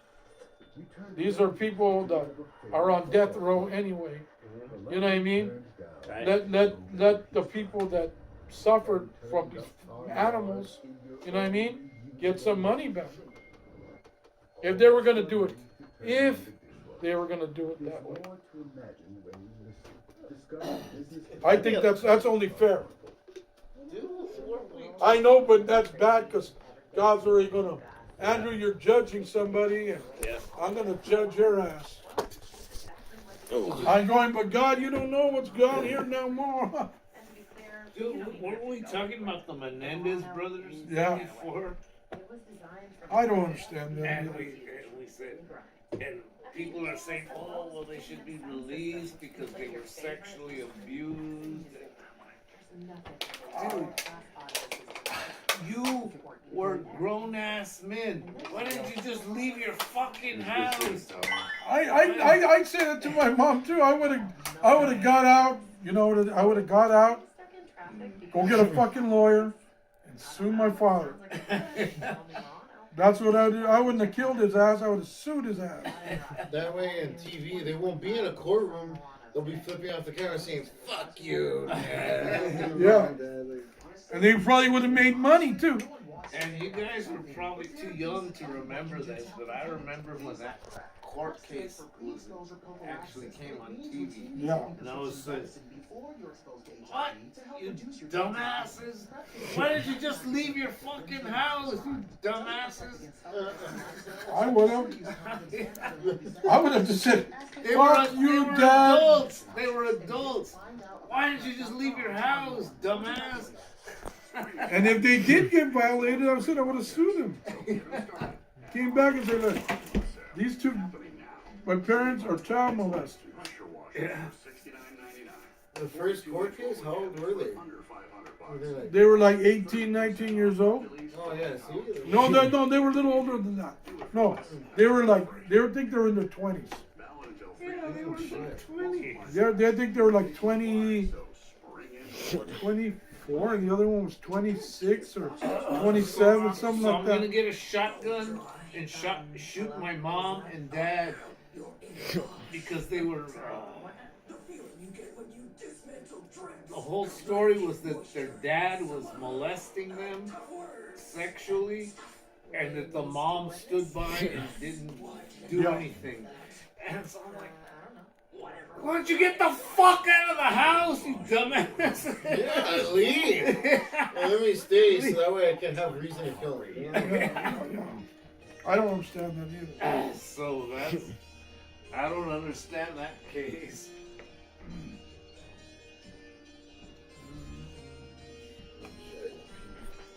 These are people that are on death row anyway. You know what I mean? Right. Let the people that suffered from these animals, you know what I mean, get some money back. If they were going to do it, that way. I think that's only fair. I know, but that's bad because God's already going to. Andrew, you're judging somebody, and I'm going to judge your ass. I'm going, but God, you don't know what's going here no more. Dude, weren't we talking about the Menendez brothers before? I don't understand that. And we said, and people are saying, oh, well, they should be released because they were sexually abused. Dude, you were grown-ass men. Why didn't you just leave your fucking house? I say that to my mom too. I would have got out. You know what? I would have got out. Go get a fucking lawyer and sue my father. That's what I do. I wouldn't have killed his ass. I would have sued his ass. That way in TV, they won't be in a courtroom. They'll be flipping off the camera saying, fuck you. Yeah. And they probably would have made money too. And you guys were probably too young to remember this, but I remember when that court case actually came on TV. Yeah. And I was like, what? You dumbasses? Why did you just leave your fucking house, you dumbasses? I would have. I would have just said, They fuck were you, Dad. adults. They were adults. Why didn't you just leave your house, dumbass? And if they did get violated, I said I would have sued them. Came back and said, look, these two, my parents are child molesters. Yeah. The first court case, how old were they? Were they like, They were like 18, 19 years old. oh yeah, see? No, they were a little older than that. No, they were like, I think they were in their 20s. Yeah, they were in their 20s. I think they were like 20, 24, and the other one was 26 or 27, something So like I'm gonna that. get a shotgun and shoot my mom and dad because they were. The whole story was that their dad was molesting them sexually, and that the mom stood by and didn't do anything. And so I'm like, why don't you get the fuck out of the house, you dumbass? Yeah, leave. Well, let me stay so that way I can have reason to kill her. You know? I don't understand that either. So that's, I don't understand that case.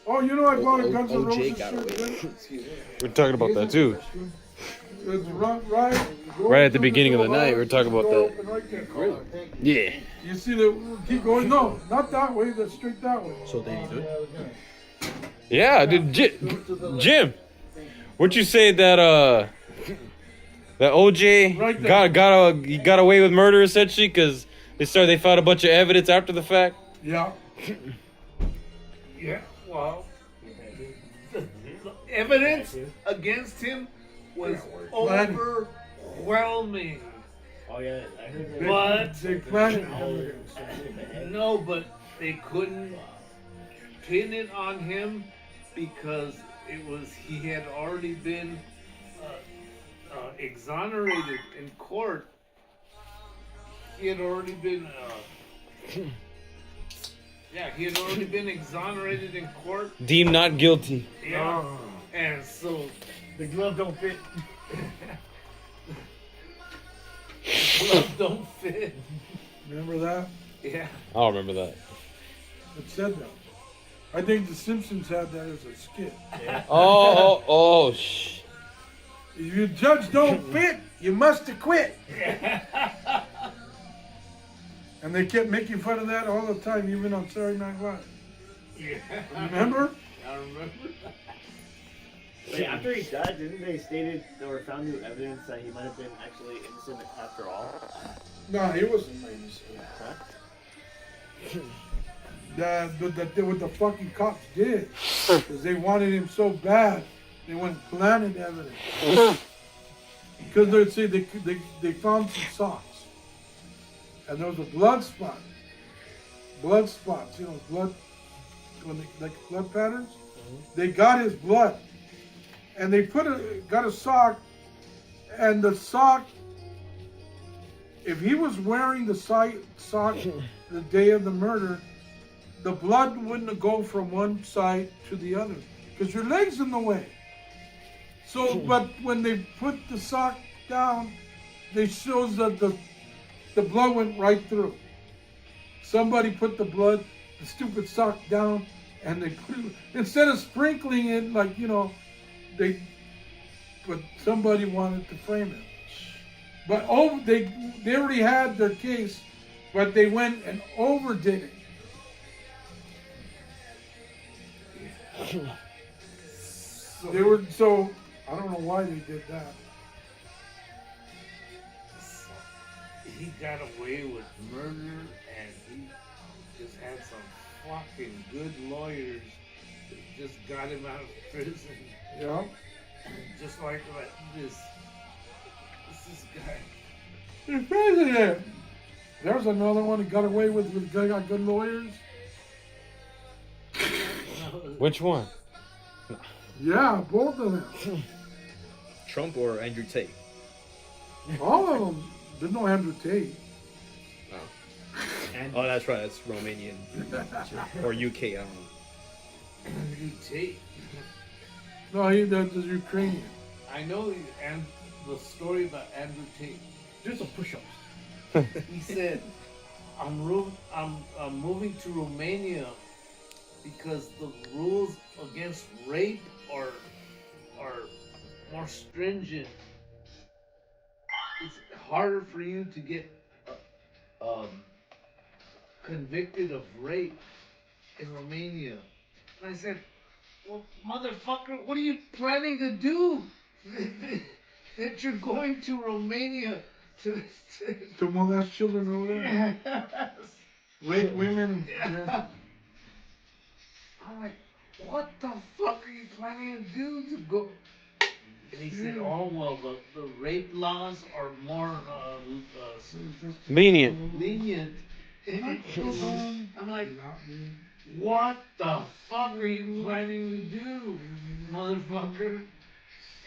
Oh, you know I bought a Guns N' Roses OJ got shirt. away. right? We're talking about that too. It's right Right at the beginning of the night, we were talking about that. Open right there. Yeah. You see the keep going? No, not that way. That's straight that way. So then you do it? Yeah, dude, Jim, what you say that that OJ Right there. got away with murder essentially because they found a bunch of evidence after the fact. Yeah. Yeah, well, the evidence against him was overwhelming. Oh yeah, I heard that. But They planted him. no, but they couldn't pin it on him because he had already been exonerated in court. He had already been he had already been exonerated in court. Deemed not guilty. Yeah. And so The glove don't fit. gloves don't fit. Remember that? Yeah. I don't remember that. It said that. I think The Simpsons had that as a skit. Oh, If your judge don't fit, you must acquit. And they kept making fun of that all the time, even on Saturday Night Live. Yeah. Remember? I remember. Wait, after he died, didn't they stated or found new evidence that he might have been actually innocent after all? No, he wasn't innocent. What the fucking cops did is they wanted him so bad, they went and planted evidence. Because they'd say they found some socks. And there was a blood spot. Blood spots, blood, like blood patterns. They got his blood. And they got a sock, and the sock, if he was wearing the sock the day of the murder, the blood wouldn't go from one side to the other because your leg's in the way. So, but when they put the sock down, they shows that the blood went right through. Somebody put the stupid sock down, and they put it, instead of sprinkling it like, but somebody wanted to frame it. But they already had their case, but they went and overdid it. So I don't know why they did that. He got away with murder, and he just had some fucking good lawyers that just got him out of prison. Yeah. Just like this guy. The president. There's another one that got away with got good lawyers. which one? Yeah, both of them. Trump or Andrew Tate? All of them. There's no Andrew Tate. Oh, that's right. That's Romanian or UK. I don't know. Andrew Tate. No, that's Ukrainian. I know the story about Andrew Tate. Do some push-ups. He said, I'm moving to Romania because the rules against rape are more stringent. It's harder for you to get convicted of rape in Romania. And I said, well, motherfucker, what are you planning to do? That you're going to Romania to molest children over there? Rape women? Yeah. I'm like, what the fuck are you planning to do to go? And he said, oh, well, the rape laws are more Lenient. lenient. I'm like, what the fuck are you planning to do, motherfucker?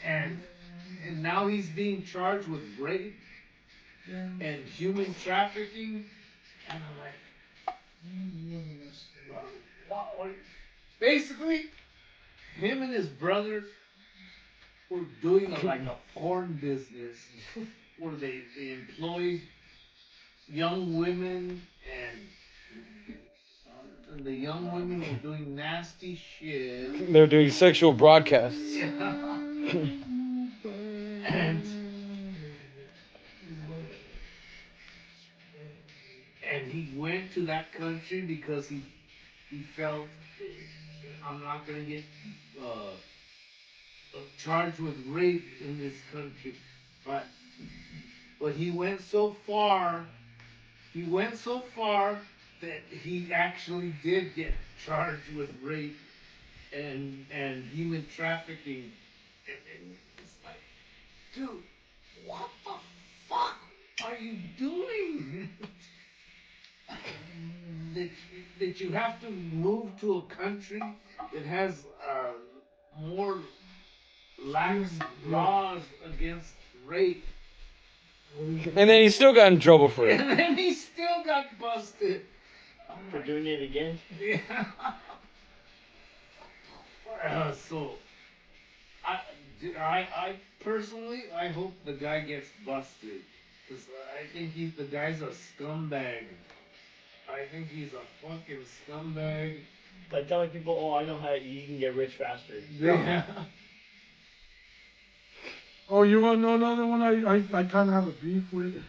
And now he's being charged with rape and human trafficking. And I'm like, what? Basically, him and his brother were doing like a porn business where they employ young women and the young women were doing nasty shit. They're doing sexual broadcasts. And he went to that country because he felt I'm not gonna get charged with rape in this country, but he went so far. He went so far that he actually did get charged with rape and human trafficking. And it's like, dude, what the fuck are you doing? that you have to move to a country that has more lax laws against rape. And then he still got in trouble for it. And then he still got busted. For doing it again? Yeah. So, I personally, I hope the guy gets busted. Because I think the guy's a scumbag. I think he's a fucking scumbag. Like telling people, oh, I know how you can get rich faster. Yeah. Oh, you want to know another one I kind of have a beef with?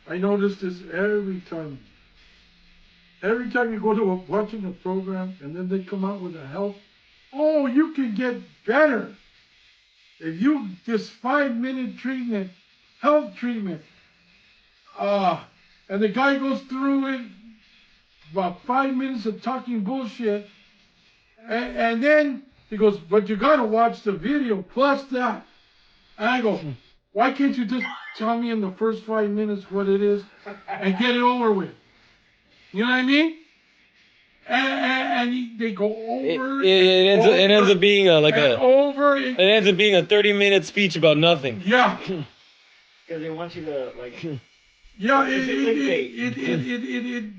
I notice this every time. Every time you go to watching a program and then they come out with a health, oh, you can get better. If you, this 5-minute treatment, health treatment, and the guy goes through it, about 5 minutes of talking bullshit, and then he goes, but you gotta watch the video plus that. And I go, why can't you just tell me in the first 5 minutes what it is and get it over with? You know what I mean? And they go over. It ends up being over. It ends up being a 30-minute speech about nothing. Yeah. Because they want you to like. Yeah.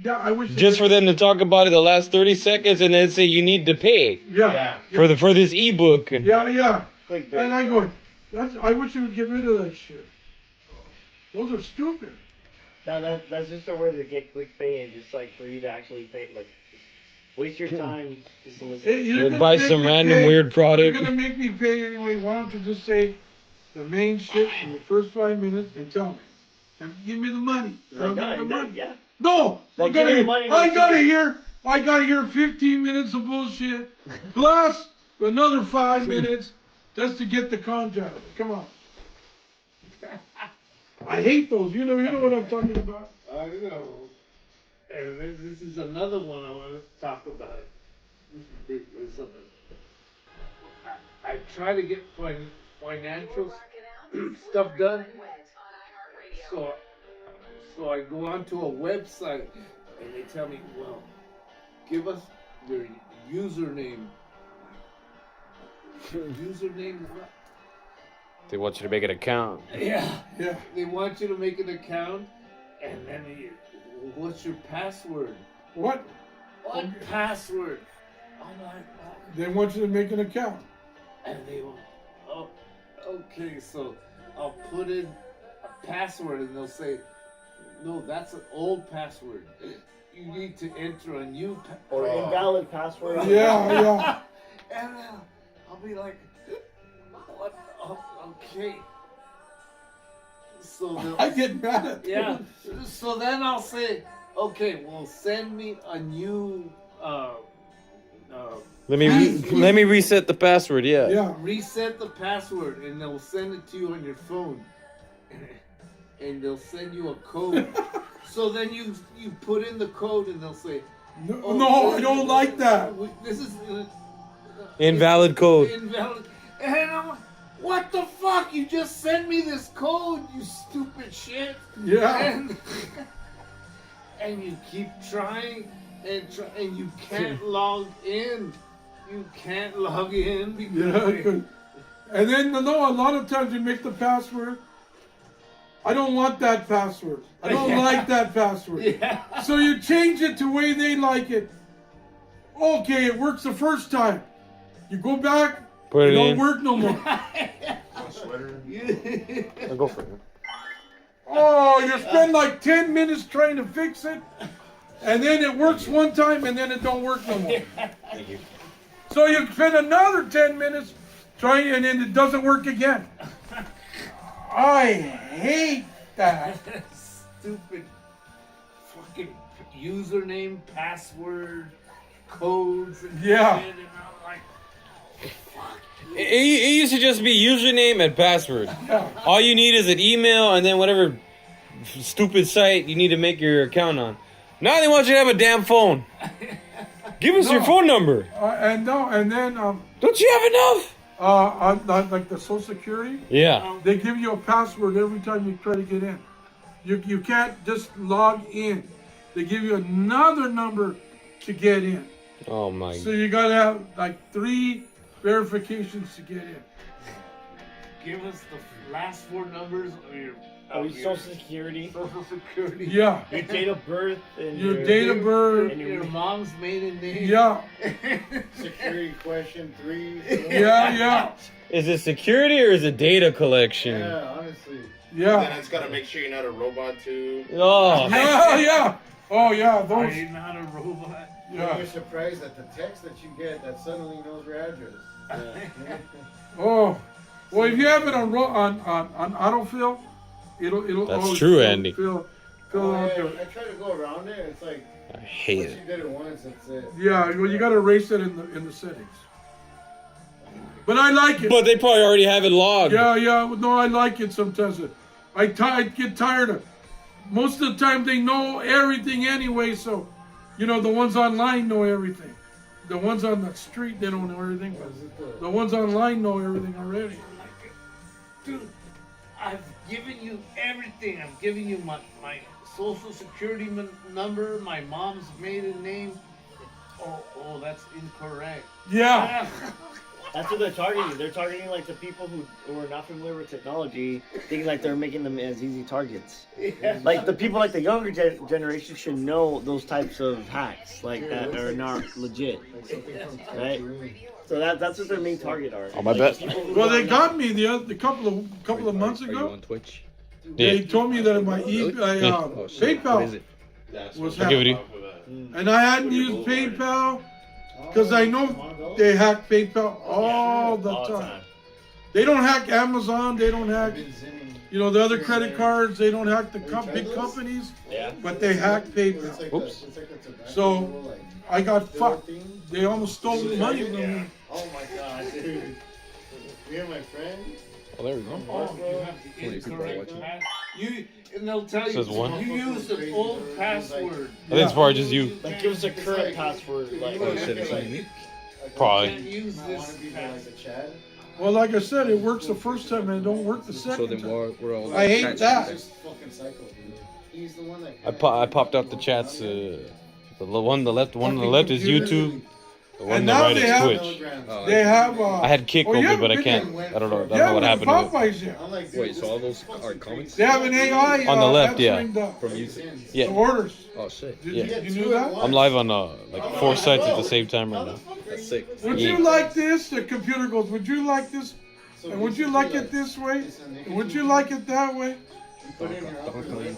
I wish. Just for them to talk about it the last 30 seconds and then say you need to pay. Yeah. For this ebook. Yeah. And I go, I wish you would get rid of that shit. Those are stupid. No, that's just a way to get clickbait and just like for you to actually pay, like waste your time just to listen. Buy some random weird product. You're gonna make me pay anyway. Why don't you just say the main shit in the first 5 minutes and tell me, and give me the money. Yeah. No, I give me the money, gotta hear 15 minutes of bullshit plus another 5 minutes just to get the contract. Come on. I hate those. You know what I'm talking about. I know. And this is another one I want to talk about. I try to get financial stuff done. So I go onto a website and they tell me, well, give us your username. Your username is what? They want you to make an account. Yeah. They want you to make an account, and then what's your password? What? What password? I'm like, oh. They want you to make an account. And they will, oh, okay, so I'll put in a password, and they'll say, no, that's an old password. You need to enter a new or invalid password. Yeah. And I'll be like, what? Oh, okay. So I get mad at them. Yeah. So then I'll say, Okay, well, send me a new Let me reset the password. Yeah. Yeah. reset the password, and they'll send it to you on your phone, and they'll send you a code. So then you put in the code, and they'll say, No, I don't like that. This is Invalid code. invalid. And I'm like, what the fuck? You just sent me this code, you stupid shit. Yeah. And you keep trying and you can't log in. You can't log in because Yeah. Good. And then no, a lot of times you make the password. I don't want that password. I don't like that password. yeah. So you change it to the way they like it. Okay, it works the first time. You go back, Put it it don't in. work no more. I'll go for it. Oh, you spend like 10 minutes trying to fix it, and then it works one time, and then it don't work no more. Thank you. So you spend another 10 minutes trying, and then it doesn't work again. I hate that. Stupid fucking username, password, codes. And Yeah. shit, and I'm like, It used to just be username and password. Yeah. All you need is an email and then whatever stupid site you need to make your account on. Now they want you to have a damn phone. Give us your No. phone number. And then Don't you have enough? like the Social Security, Yeah. they give you a password every time you try to get in. You can't just log in. They give you another number to get in. Oh my. So you gotta have like 3 verifications to get in. give us the last 4 numbers of your Social Security, Social Security. Yeah. your date of birth, and Your date of birth. and Your mom's maiden name. Yeah. Security question 3. Yeah. Is it security or is it data collection? Yeah, honestly. Then Yeah. it's gotta make sure you're not a robot too. Oh. Yeah. Oh yeah. Are Those. you not a robot? Yeah. You're surprised at the text that you get that suddenly knows your address. Oh. Well, if you have it on autofill, it'll. That's always true, Andy. Fill Oh, out yeah, the. I try to go around it. It's like I hate once it. you did it once, that's it. Yeah. Well, you gotta erase it in the settings. But I like it. But they probably already have it logged. Yeah. No, I like it sometimes. I get tired of. Most of the time they know everything anyway, so the ones online know everything. The ones on the street they don't know everything, but the ones online know everything already. Dude, I've given you everything. I've given you my social security number, my mom's maiden name. Oh, that's incorrect. Yeah. That's what they're targeting. They're targeting like the people who are not familiar with technology, thinking like they're making them as easy targets. Like the people like the younger generation should know those types of hacks like that are not legit, right? So that's what their main target are. Oh, my bad. Well, they got me the couple of months ago. Twitch? They told me that my PayPal was I'll give it hacked, to you. and I hadn't used PayPal because I know they hack PayPal all the time. They don't hack Amazon. They don't hack, the other credit cards. They don't hack the big companies, but they hack PayPal. Oops. So I got fucked. They almost stole the money from me. Oh my god, dude. Me and my friend. Oh, there we go. You have the 20 people are incorrect watching. and they'll tell you Says one. you used an old password. I think it's probably just you. Like give us a current password. Like Oh shit, it's only me? Probably. Can't use I this want to be like a Chad. Well, like I said, it works the first time and it don't work the So second then time. we're all I hate chat that. chats. Just fucking psycho, dude. He's the one that. I popped out the chats. The one on the left. One on the left is YouTube. The one on And the now right they is have- Twitch. They have. I had Kick oh, you open, but I haven't can't. been I don't know. I don't know Yeah, what with happened to it. Popeyes yet. I'm like, dude, Wait, so all those are comments They have an AI On the left, yeah. answering the from YouTube? Yeah. orders. Oh shit, Did Yeah. you knew that? I'm live on like 4 sites at the same time right now. that's sick. Would Yeah. you like this? The computer goes, would you like this? And would you like it this way? And would you like it that way?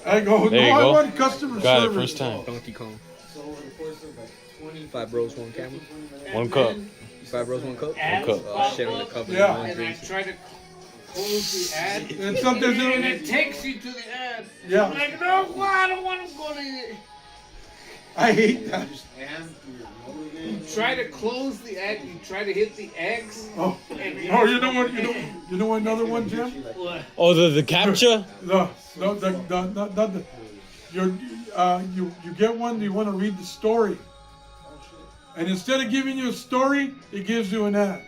I go, There you no, I go. want customer Got it service. first time. Donkey Kong. So over the course of like 20. 5 bros, 1 camera. 1 cup. 5 bros, 1 cup. Ads cup. Oh shit, on the cover. Yeah. And I try to close the ad. And sometimes And they it takes you to the ad. Yeah. I'm like, no, I don't want to go to it. I hate that. Try to close the X. You try to hit the X. Oh, you know what? You know another one, Jim? Oh, the captcha? You get one. You want to read the story, and instead of giving you a story, it gives you an ad.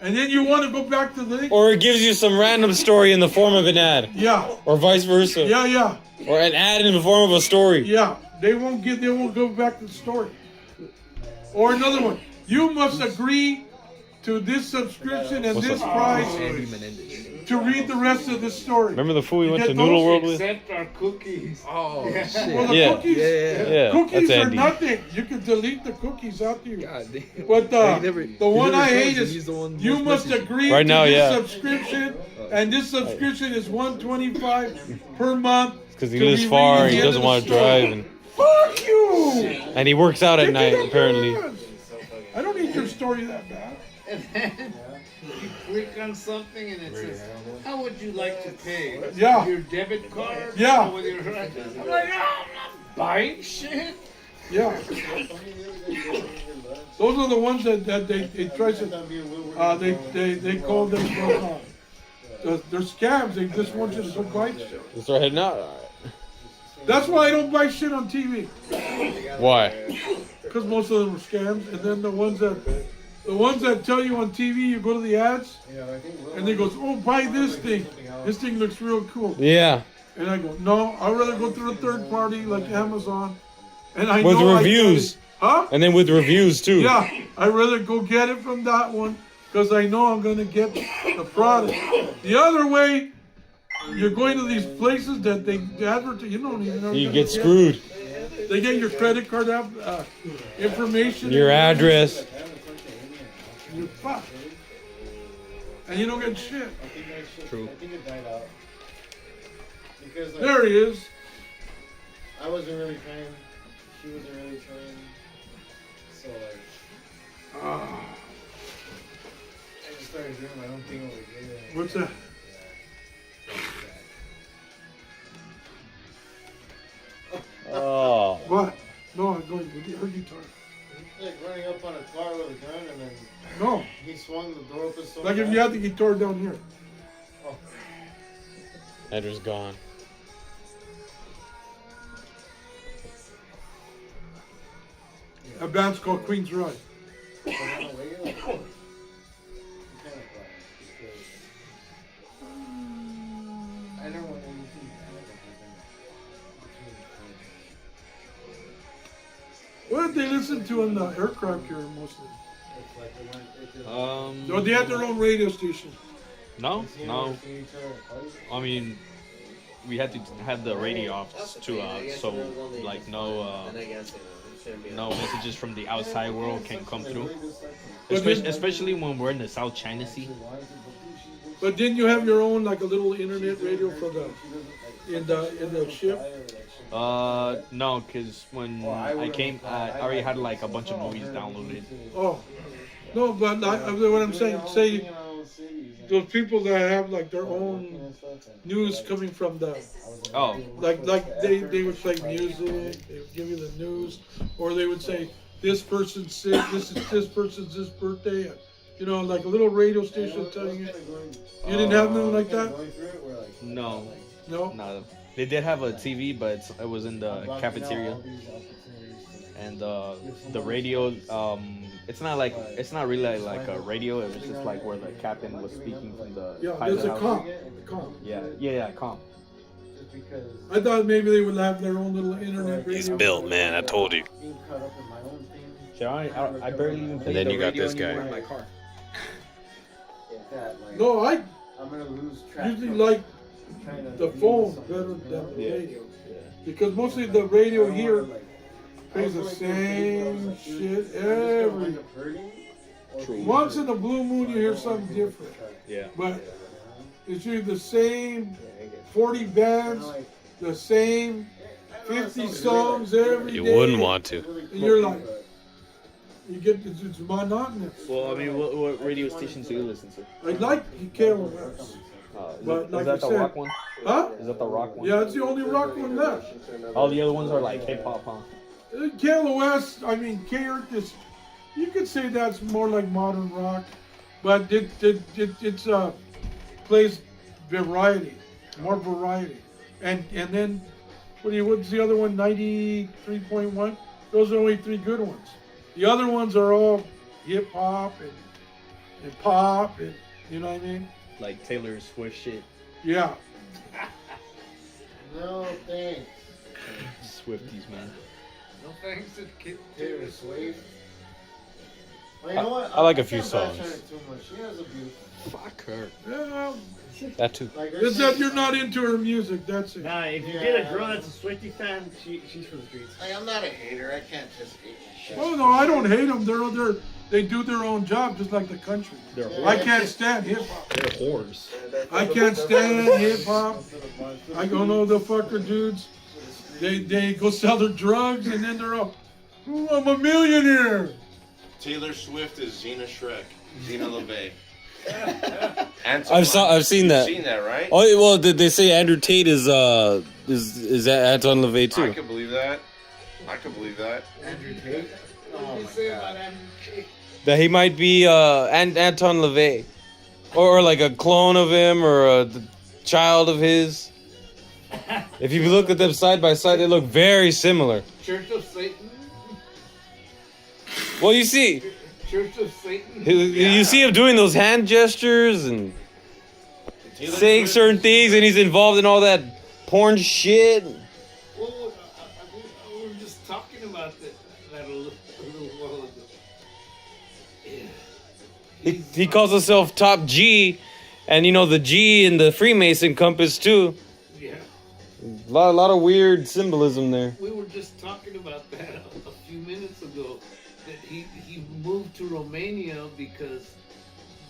And then you want to go back to the Or it gives you some random story in the form of an ad. Yeah. Or vice versa. Yeah. Or an ad in the form of a story. Yeah. They won't go back to the story. Or another one. You must agree to this subscription and this price to read the rest of the story. Remember the fool we went to get Noodle those? World with? Except our cookies. Oh, shit. Well, the Yeah. cookies, Yeah, cookies that's are Andy. nothing. You can delete the cookies after you. God damn. But the one I hate He's is the one you most must messaged. agree Right to now, this yeah. subscription, and this subscription is $125 per month. Because he to lives be far reading and he the end doesn't of want to the story. drive. Fuck you! And he works out at Pick night, it up, apparently. man. I don't need your story that bad. And then you click on something and it says, "How would you like to pay? Yeah. Your debit card? Yeah. Or with your?" I'm like, "Oh, I'm not buying shit." Yeah. Those are the ones that they try to they call them they're scams. They just want you to go buy shit. Let's start heading out. That's why I don't buy shit on TV. Why? Because most of them are scams, and then the ones that tell you on TV, you go to the ads, and they goes, "Oh, buy this thing. This thing looks real cool." Yeah. And I go, "No, I'd rather go through a third party like Amazon." And I With know reviews. Huh? And then with reviews, too. Yeah, I'd rather go get it from that one because I know I'm gonna get the product. The other way, you're going to these places that they advertise. You don't even know. You get screwed. They get your credit card information. Your address. You're fucked. And you don't get shit. True. I think it died out. Because There he is. I wasn't really trying. She wasn't really trying. So I just started doing my own thing over here. What's that? Oh. What? No, I'm going with her guitar. Like running up on a car with a gun and then No, he swung the door open so like if fast. you had the guitar down here. Edgar's gone. A band's called Queen's Ride. But in a way, like, you kind of glad because I don't want anything bad to happen between friends. What did they listen to in the aircraft here mostly? It's like they weren't. It just, So they had their own radio station. No, seeing no. each other at parties. I mean, we had to have the radio off to so like no messages from the outside world can come through. Especially when we're in the South China Sea. But didn't you have your own like a little internet radio for the in the ship? No, because when I came, I already had like a bunch of movies downloaded. Oh, no, but what I'm saying, say those people that have like their own news coming from the like they would play music, they would give you the news, or they would say this person's sick, this person's birthday, and, you know, like a little radio station telling you. You didn't have nothing like that? No. No. They did have a TV, but it was in the cafeteria. And the radio, it's not really like a radio. It was just like where the captain was speaking from the There's a pilot house. com. Yeah, com. I thought maybe they would have their own little internet radio. He's built, man. I told you. I barely even played And then the you got radio this guy. anymore in my car. No, I I'm gonna lose track. usually like the phone better than the radio. Because mostly the radio here plays the same shit every. Once in a blue moon you hear something different. Yeah. But it's usually the same 40 bands, the same 50 songs every day. You wouldn't want to. And you're like, it's monotonous. Well, I mean, what radio stations do you listen to? I like KLOS. But is like that I the said, rock one? huh? Is that the rock one? Yeah, it's the only rock one left. All the other ones are like hip hop, huh? KLOS, I mean, K-Earth is, you could say that's more like modern rock, but it's plays variety, more variety, and then what's the other one? 93.1. Those are only 3 good ones. The other ones are all hip hop and pop, and you know what I mean? Like Taylor Swift shit. Yeah. No thanks. Swifties, man. No thanks to Taylor Swift. Well, you know what? I like a I few can't bash songs. her too much. She has a beautiful. Fuck her. Yeah. That too. Like, It's that you're not into her music. That's it. Nah, if you Yeah. get a girl that's a Swiftie fan, she's from the streets. Like, I'm not a hater. I can't just hate shit. Oh no, I don't hate them. They do their own job, just like the country. They're I can't stand hip hop. They're whores. I can't stand hip hop. I don't know the fucker dudes. They go sell their drugs and then they're all, "Ooh, I'm a millionaire." Taylor Swift is Xena Shrek. Xena LeVay. I've seen that. You've seen that, right? Oh well, they say Andrew Tate is Anton LaVey I too. could believe that. I could believe that. Andrew Tate? What did you say about Andrew Tate? That he might be Anton LaVey, or like a clone of him, or the child of his. If you look at them side by side, they look very similar. Church of Satan? Well, you see, Church of Satan? you see him doing those hand gestures and Taylor saying Swift- certain things, and he's involved in all that porn shit. Well, we were just talking about that a little while ago. Yeah. He calls himself Top G, and you know the G in the Freemason compass too. Yeah. A lot of weird symbolism there. We were just talking about that a few minutes ago. That he moved to Romania because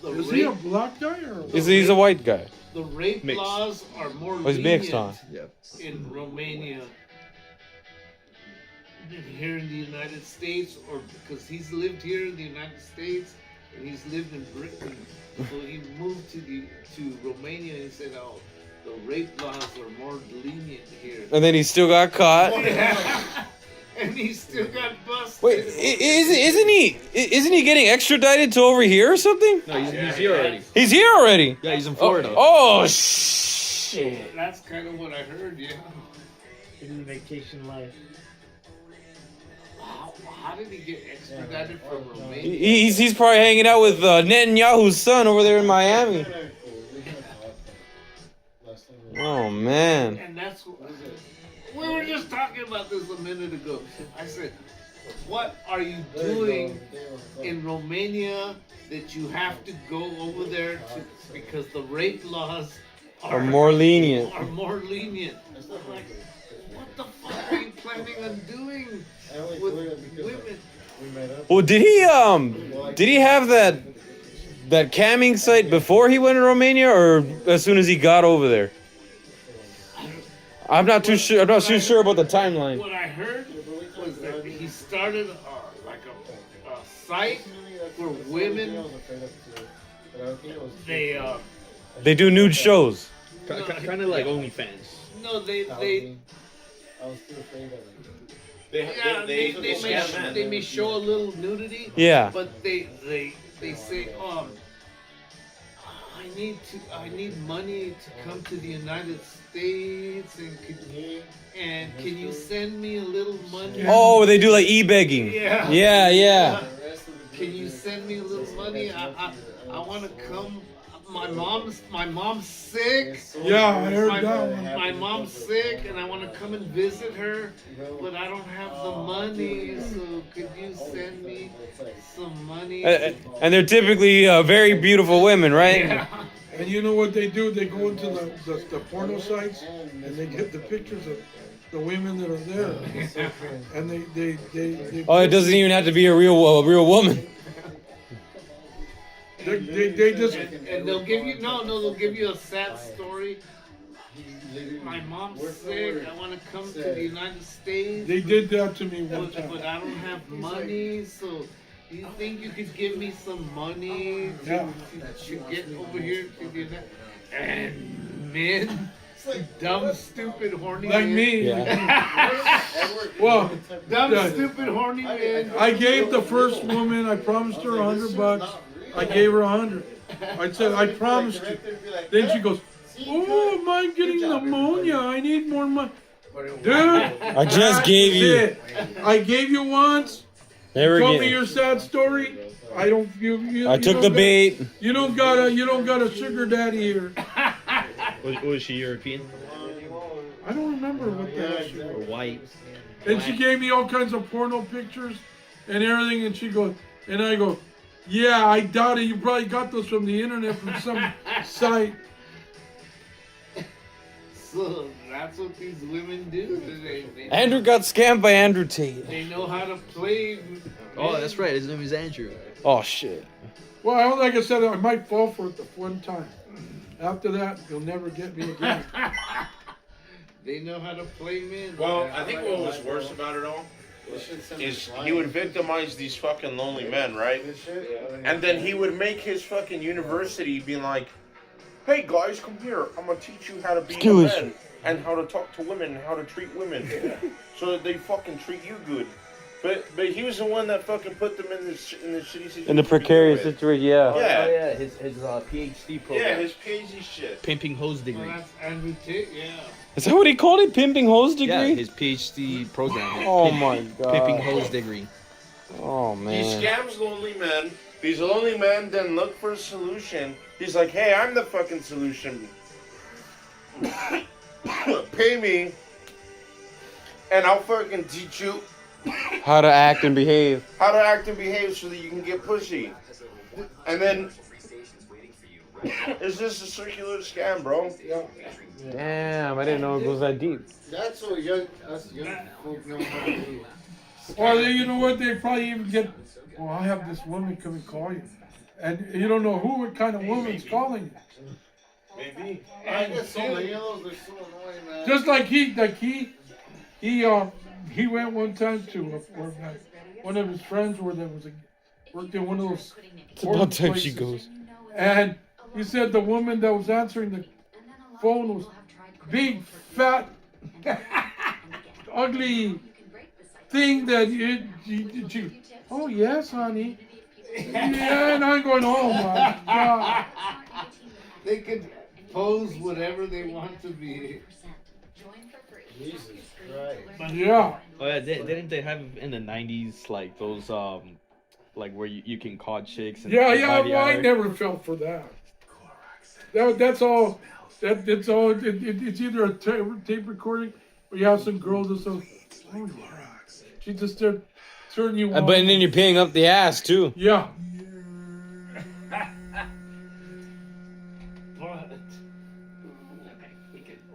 the Is he a rape, black guy or? He's a white guy. the rape Mixed. laws are more Oh, he's lenient mixed, huh? in Romania than here in the United States, or because he's lived here in the United States and he's lived in Britain, so he moved to Romania and he said, "Oh, the rape laws are more lenient here." And then he still got caught. And he still got busted. Wait, isn't he getting extradited to over here or something? No, he's here already. He's here already. Yeah, he's in Florida. Oh shit! That's kind of what I heard, yeah. Living vacation life. How did he get extradited from Romania? He's probably hanging out with Netanyahu's son over there in Miami. Oh man. And that's what we were just talking about this a minute ago. I said, what are you doing in Romania that you have to go over there to, because the rape laws Are more lenient. Are more lenient. I'm like, what the fuck are you planning on doing with women? Well, did he have that camming site before he went to Romania, or as soon as he got over there? I'm not too sure. I'm not too sure about the timeline. What I heard was that he started like a site for women. They do nude shows. Kind of like OnlyFans. No, they I was too afraid of it. they may show a little nudity. Yeah. But they say, I need money to come to the United States, and can you send me a little money? Oh, they do like e-begging. Yeah. Yeah. Can you send me a little money? I want to come. My mom's sick. Yeah, I heard that one. My mom's sick, and I want to come and visit her, but I don't have the money. So could you send me some money? And they're typically very beautiful women, right? Yeah. And you know what they do? They go into the porno sites and they get the pictures of the women that are there, and they Oh, it doesn't even have to be a real woman. They just and they'll give you they'll give you a sad story. My mom's sick. I want to come to the United States. they did that to me one But time. I don't have money, so do you think you could give me some money to get over here to the United? And men, dumb, stupid, horny Like men. me. Yeah. Well, Dumb, yeah. stupid, horny men. I gave the first woman, I promised her $100. I gave her 100. I said, I promised you. Then she goes, oh, am I getting pneumonia? I need more money. Dude, I just gave you. it. I gave you once. Never Told me again. your sad story. I don't. You I took don't the got- bait. You don't got a sugar daddy here. Was she European I don't remember what that was. or white? And she gave me all kinds of porno pictures and everything. And she goes, and I go, yeah, I doubt it. You probably got those from the internet from some site. So that's what these women do today. Andrew got scammed by Andrew Tate. They know how to play. Oh, that's right. His name is Andrew. Oh shit. Well, like I said, I might fall for it the one time. After that, you'll never get me again. They know how to play men. Well, I think what was worse about it all is he would victimize these fucking lonely men, right? And then he would make his fucking university be like, hey guys, come here. I'm gonna teach you how to be a man and how to talk to women and how to treat women so that they fucking treat you good. But he was the one that fucking put them in the shitty situation. In the precarious situation, yeah. Yeah. Oh yeah, his PhD program. Yeah, his PhD shit. Pimping hose Well, degree. that's Andrew Tate, yeah. Is that what he called it? Pimping hose degree? Yeah, his PhD program. Oh my god. Pimping hose degree. Oh He man. scams lonely men. These lonely men then look for a solution. He's like, hey, I'm the fucking solution. Pay me, and I'll fucking teach you How to act and behave. how to act and behave so that you can get pussy. And then it's just a circular scam, bro. Damn, I didn't know it goes that deep. That's what us young folk know how to do. Or you know what? They probably even get. Well, I have this woman come and call you, and you don't know what kind of woman's calling you. Maybe. I get so many of those. They're so annoying, man. Just he went one time to one of his friends where there was worked in one of those. It's about time she places. goes. And he said the woman that was answering the phone was big, fat, ugly thing that she, oh yes, honey. Yeah, and I'm going, oh my God. They could pose whatever they want to be. Jesus Christ. Yeah. Oh yeah, didn't they have in the 90s like those like where you can call chicks and Yeah, provide well, I hour? never fell for that. That's all. It's all. It's either a tape recording or you have some girl that's so. Oh yeah. She just turn you on. But then you're paying up the ass too. Yeah.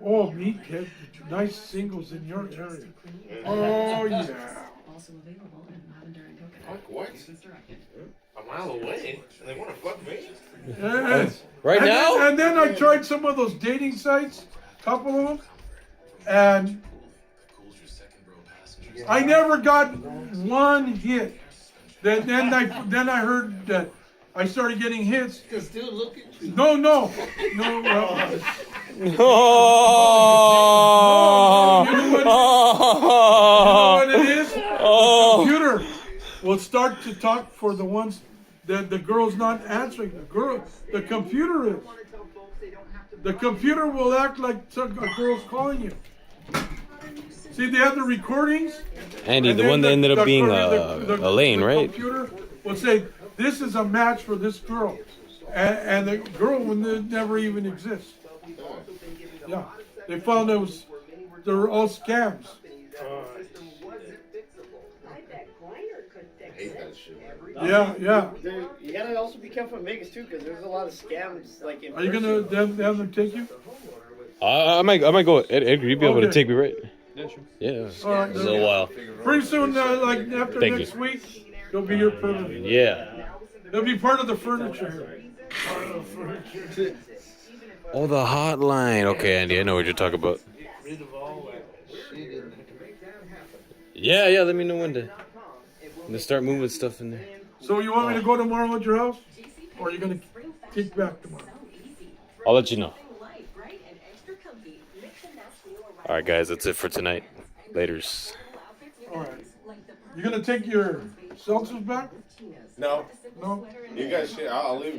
Oh, meet kid. Nice singles in your area. Oh yeah. Fuck what? A mile away? And they want to fuck me? Yes. Right now? And then I tried some of those dating sites, couple of them, and I never got one hit. Then I heard that I started getting hits. Still look at you. No. Oh. You know what it is? The computer will start to talk for the ones that the girl's not answering. The computer is. The computer will act like a girl's calling you. See, they have the recordings. Andy, and the then one that ended up being the Elaine, right? The computer will say, this is a match for this girl. And the girl will never even exist. Yeah. They found they're all scams. I hate that shit. Yeah. You gotta also be careful in Vegas too, because there's a lot of scams. Like, in Are you gonna have them take you? I might go. Edgar, you'd be able to Okay. take me, right? Yeah, sure. Yeah. All right, It's a little while. Pretty soon, like after Thank next you. week, they'll be your permanent. Yeah. They'll be part of the furniture here. Oh, the hotline. Okay, Andy, I know what you're talking about. Rid of all that shit in Yeah. Let me know when to start moving stuff in there. So you want me to go tomorrow at your house? Or are you gonna kick back tomorrow? I'll let you know. All right, guys, that's it for tonight. Laters. All right. You gonna take your seltzers back? No, No. you guys should. I'll leave.